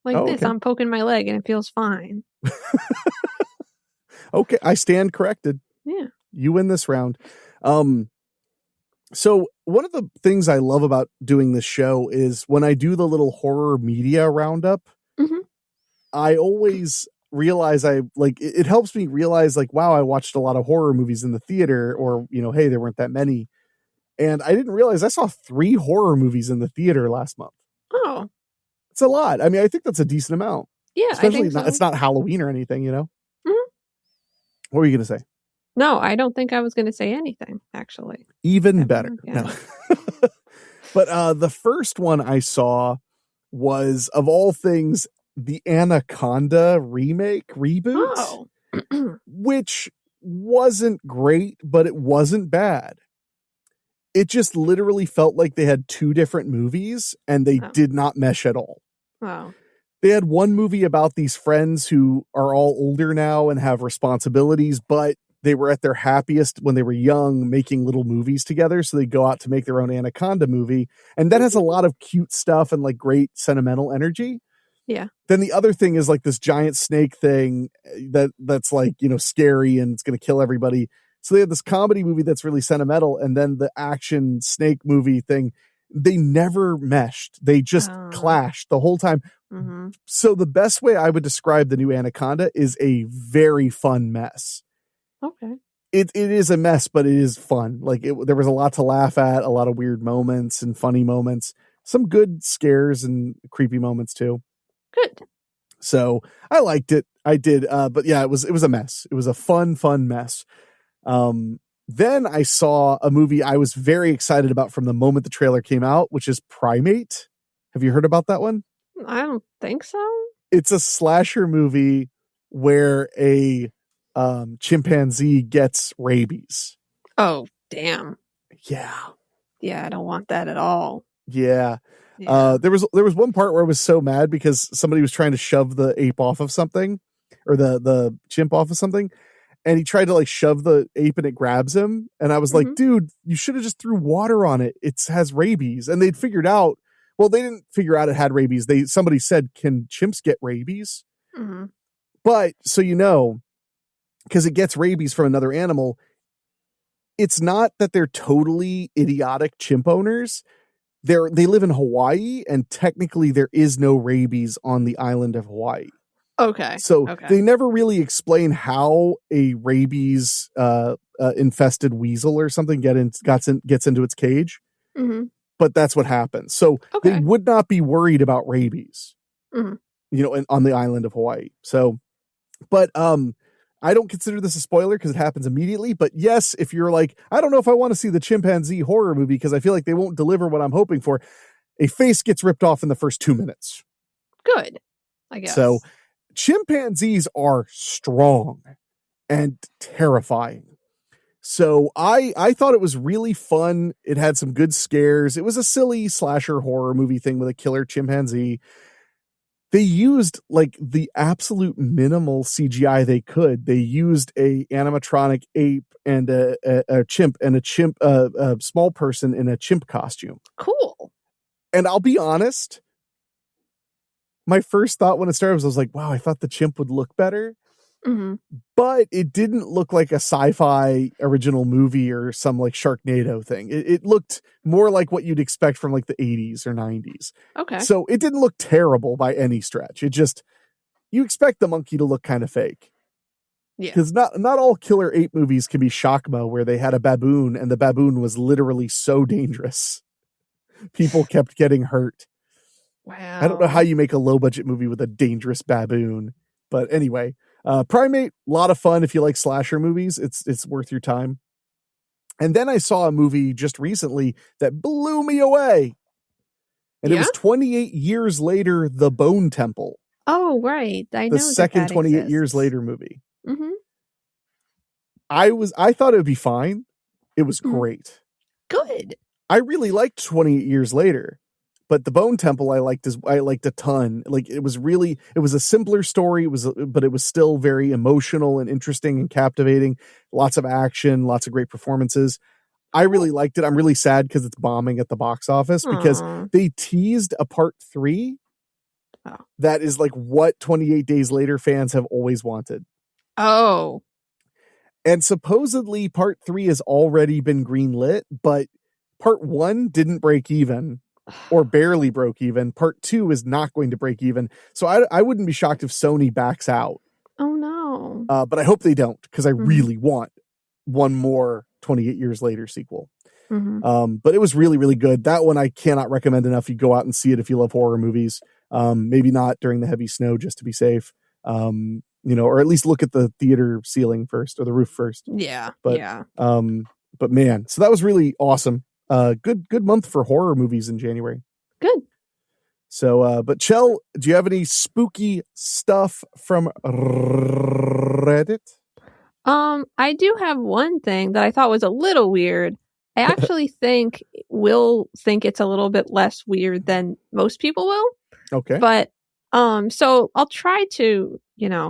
Like this. Okay. I'm poking my leg and it feels fine. Okay, I stand corrected. Yeah. You win this round. So one of the things I love about doing this show is when I do the little horror media roundup, mm-hmm. I always realize it helps me realize wow, I watched a lot of horror movies in the theater, or, hey, there weren't that many. And I didn't realize I saw 3 horror movies in the theater last month. Oh, it's a lot. I mean, I think that's a decent amount. Yeah. Especially it's not Halloween or anything, Mm-hmm. What were you going to say? No, I don't think I was going to say anything, actually. Even better. No. But the first one I saw was, of all things, the Anaconda reboot, which wasn't great, but it wasn't bad. It just literally felt like they had two different movies, and they did not mesh at all. Wow. They had one movie about these friends who are all older now and have responsibilities, but they were at their happiest when they were young, making little movies together. So they go out to make their own Anaconda movie. And that has a lot of cute stuff and like great sentimental energy. Yeah. Then the other thing is like this giant snake thing that's like, scary and it's going to kill everybody. So they have this comedy movie that's really sentimental. And then the action snake movie thing, they never meshed. They just clashed the whole time. Mm-hmm. So the best way I would describe the new Anaconda is a very fun mess. Okay. It is a mess, but it is fun. Like there was a lot to laugh at, a lot of weird moments and funny moments, some good scares and creepy moments too. Good. So I liked it. I did. But yeah, it was a mess. It was a fun mess. Then I saw a movie I was very excited about from the moment the trailer came out, which is Primate. Have you heard about that one? I don't think so. It's a slasher movie where a chimpanzee gets rabies. Oh, damn. Yeah. Yeah, I don't want that at all. Yeah. There was one part where I was so mad because somebody was trying to shove the ape off of something, or the chimp off of something, and he tried to like shove the ape and it grabs him. And I was like, dude, you should have just threw water on it. It has rabies. And they'd figured out, well, they didn't figure out it had rabies. Somebody said, can chimps get rabies? Mm-hmm. But so because it gets rabies from another animal, it's not that they're totally idiotic chimp owners. They live in Hawaii, and technically there is no rabies on the island of Hawaii. Okay. So they never really explain how a rabies infested weasel or something gets into its cage. Mm-hmm. But that's what happens. So they would not be worried about rabies, on the island of Hawaii. So, but I don't consider this a spoiler because it happens immediately. But yes, if you're like, I don't know if I want to see the chimpanzee horror movie because I feel like they won't deliver what I'm hoping for, a face gets ripped off in the first 2 minutes. Good, I guess. So chimpanzees are strong and terrifying. So I thought it was really fun. It had some good scares. It was a silly slasher horror movie thing with a killer chimpanzee. They used like the absolute minimal CGI they could. They used a animatronic ape and a chimp and a small person in a chimp costume. Cool. And I'll be honest, my first thought when it started was, I was like, wow, I thought the chimp would look better. Mm-hmm. But it didn't look like a sci-fi original movie or some like Sharknado thing. It looked more like what you'd expect from like the 80s or 90s. Okay. So it didn't look terrible by any stretch. It just, you expect the monkey to look kind of fake. Yeah. Because not all killer ape movies can be Shockma, where they had a baboon and the baboon was literally so dangerous. People kept getting hurt. Wow. I don't know how you make a low budget movie with a dangerous baboon. But anyway, Primate, a lot of fun if you like slasher movies. It's worth your time. And then I saw a movie just recently that blew me away. And it was 28 years later, The Bone Temple. Oh, right. I know the second that 28 exists. years later movie. Mm-hmm. I thought it would be fine. It was great. Good. I really liked 28 years later. But The Bone Temple I liked a ton. Like it was a simpler story. But it was still very emotional and interesting and captivating. Lots of action, lots of great performances. I really liked it. I'm really sad because it's bombing at the box office because they teased a part 3. Oh. That is like what 28 Days Later fans have always wanted. Oh. And supposedly part 3 has already been greenlit, but part 1 didn't break even. Or barely broke even. Part 2 is not going to break even. So I wouldn't be shocked if Sony backs out. Oh, no. But I hope they don't, because I really want one more 28 Years Later sequel. Mm-hmm. But it was really, really good. That one I cannot recommend enough. You go out and see it if you love horror movies. Maybe not during the heavy snow, just to be safe. or at least look at the theater ceiling first or the roof first. Yeah. But man, so that was really awesome. Good month for horror movies in January. Good. So, but Chell, do you have any spooky stuff from Reddit? I do have one thing that I thought was a little weird. I actually think we'll think it's a little bit less weird than most people will. Okay. But, so I'll try to,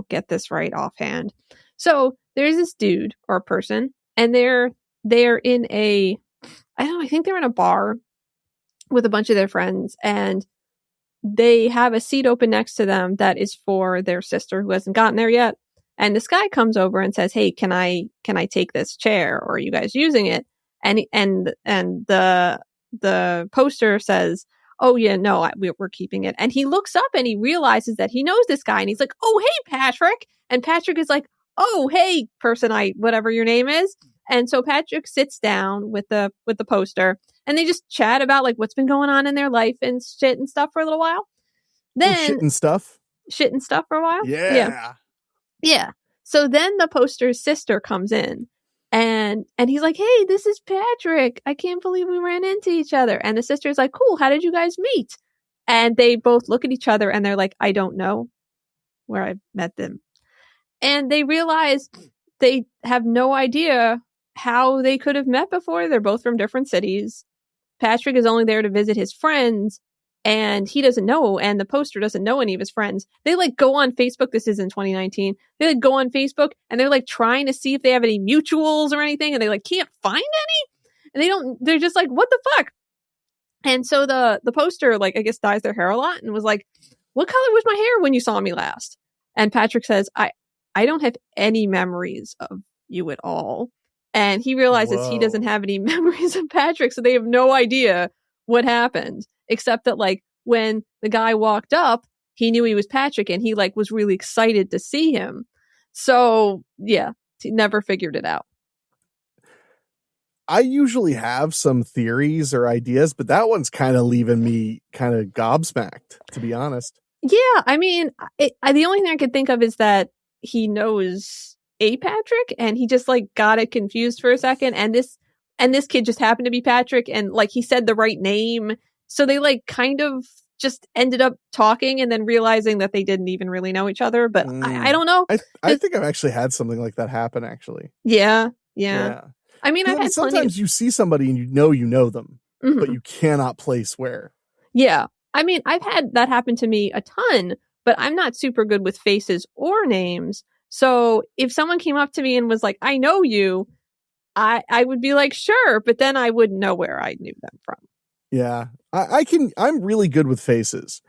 get this right offhand. So there's this dude or person, and they're in I think they're in a bar with a bunch of their friends, and they have a seat open next to them that is for their sister who hasn't gotten there yet. And this guy comes over and says, "Hey, can I take this chair, or are you guys using it?" And the poster says, "Oh yeah, no, we're keeping it." And he looks up and he realizes that he knows this guy, and he's like, "Oh, hey, Patrick." And Patrick is like, "Oh, hey, person, whatever your name is." And so Patrick sits down with the poster, and they just chat about like what's been going on in their life and shit and stuff for a little while. Then shit and stuff for a while. Yeah. So then the poster's sister comes in, and he's like, "Hey, this is Patrick. I can't believe we ran into each other." And the sister's like, "Cool. How did you guys meet?" And they both look at each other and they're like, "I don't know where I met them." And they realize they have no idea how they could have met before. They're both from different cities. Patrick is only there to visit his friends, and he doesn't know, and the poster doesn't know any of his friends. They like go on Facebook. This is in 2019. They like go on Facebook and they're like trying to see if they have any mutuals or anything, and they like can't find any. And they're just like, what the fuck? And so the poster, like, I guess dyes their hair a lot and was like, "What color was my hair when you saw me last?" And Patrick says, I don't have any memories of you at all. And he realizes he doesn't have any memories of Patrick, so they have no idea what happened, except that like when the guy walked up, he knew he was Patrick, and he like was really excited to see him. So yeah, he never figured it out. I usually have some theories or ideas, but that one's kind of leaving me kind of gobsmacked, to be honest. Yeah, I mean, the only thing I could think of is that he knows a Patrick, and he just like got it confused for a second, and this kid just happened to be Patrick, and like he said the right name, so they like kind of just ended up talking and then realizing that they didn't even really know each other. But I don't know. I think I've actually had something like that happen. Actually, yeah. I mean, I've had sometimes you see somebody and you know them, but you cannot place where. Yeah, I mean, I've had that happen to me a ton, but I'm not super good with faces or names. So if someone came up to me and was like, "I know you," I would be like, "Sure," but then I wouldn't know where I knew them from. Yeah, I'm really good with faces.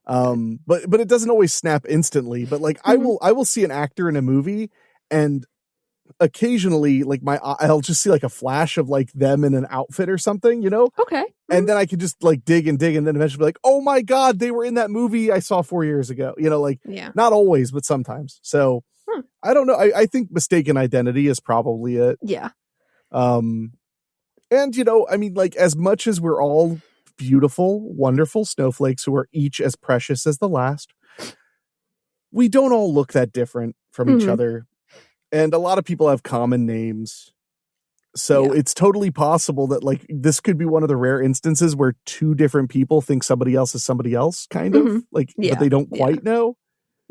But it doesn't always snap instantly. But like I will see an actor in a movie, and occasionally like I'll just see like a flash of like them in an outfit or something, Okay. And then I could just like dig and then eventually be like, "Oh my God, they were in that movie I saw 4 years ago." Not always, but sometimes. So I don't know. I think mistaken identity is probably it. Yeah. And I mean, like, as much as we're all beautiful, wonderful snowflakes who are each as precious as the last, we don't all look that different from each other. And a lot of people have common names. So it's totally possible that like this could be one of the rare instances where two different people think somebody else is somebody else, kind of like, but they don't quite know.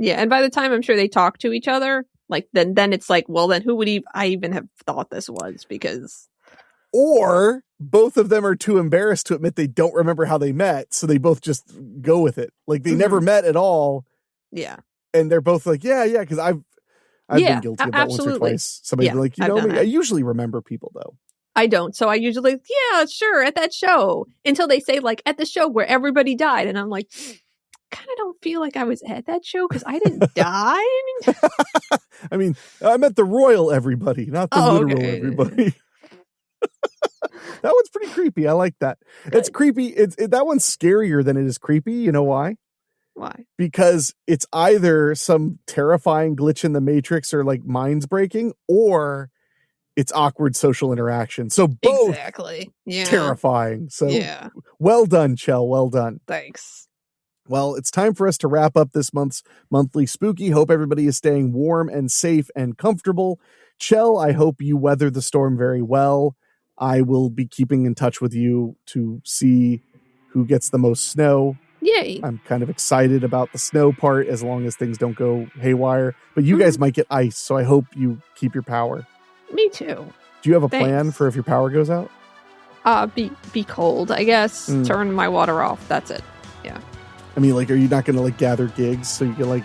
Yeah. And by the time I'm sure they talk to each other, like then it's like, well, then who would I even have thought this was? Because. Or both of them are too embarrassed to admit they don't remember how they met. So they both just go with it. Like they never met at all. Yeah. And they're both like, yeah, because I've been guilty of that once or twice. Somebody like, you know me. I usually remember people though. I don't. So I usually, yeah, sure, at that show. Until they say like at the show where everybody died. And I'm like, kind of don't feel like I was at that show because I didn't die. I mean, I meant the royal everybody, not the literal everybody. That one's pretty creepy. I like that. Good. It's creepy. That one's scarier than it is creepy. You know why? Why? Because it's either some terrifying glitch in the Matrix or like minds breaking, or it's awkward social interaction. So both exactly. Yeah. Terrifying. So well done, Chell. Well done. Thanks. Well, it's time for us to wrap up this month's Monthly Spooky. Hope everybody is staying warm and safe and comfortable. Chell, I hope you weather the storm very well. I will be keeping in touch with you to see who gets the most snow. Yay. I'm kind of excited about the snow part as long as things don't go haywire. But you guys might get ice, so I hope you keep your power. Me too. Do you have a plan for if your power goes out? Be cold, I guess. Turn my water off. That's it. Yeah. I mean, like, are you not going to, like, gather gigs so you can, like,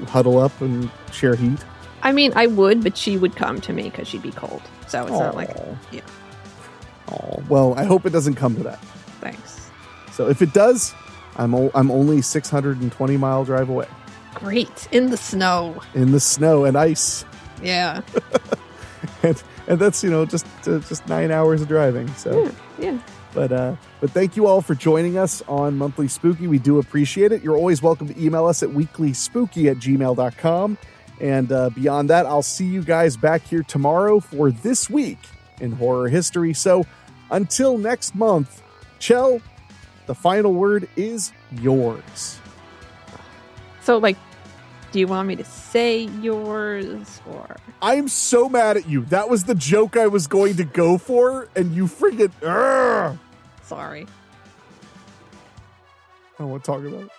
huddle up and share heat? I mean, I would, but she would come to me because she'd be cold. So it's not like, yeah. Oh, well, I hope it doesn't come to that. Thanks. So if it does, I'm only 620 mile drive away. Great. In the snow. In the snow and ice. Yeah. and that's, just 9 hours of driving. So yeah. But thank you all for joining us on Monthly Spooky. We do appreciate it. You're always welcome to email us at weeklyspooky@gmail.com. And beyond that, I'll see you guys back here tomorrow for This Week in Horror History. So until next month, Chell, the final word is yours. So, do you want me to say yours or? I'm so mad at you. That was the joke I was going to go for, and you friggin'. Sorry. I don't want to talk about it.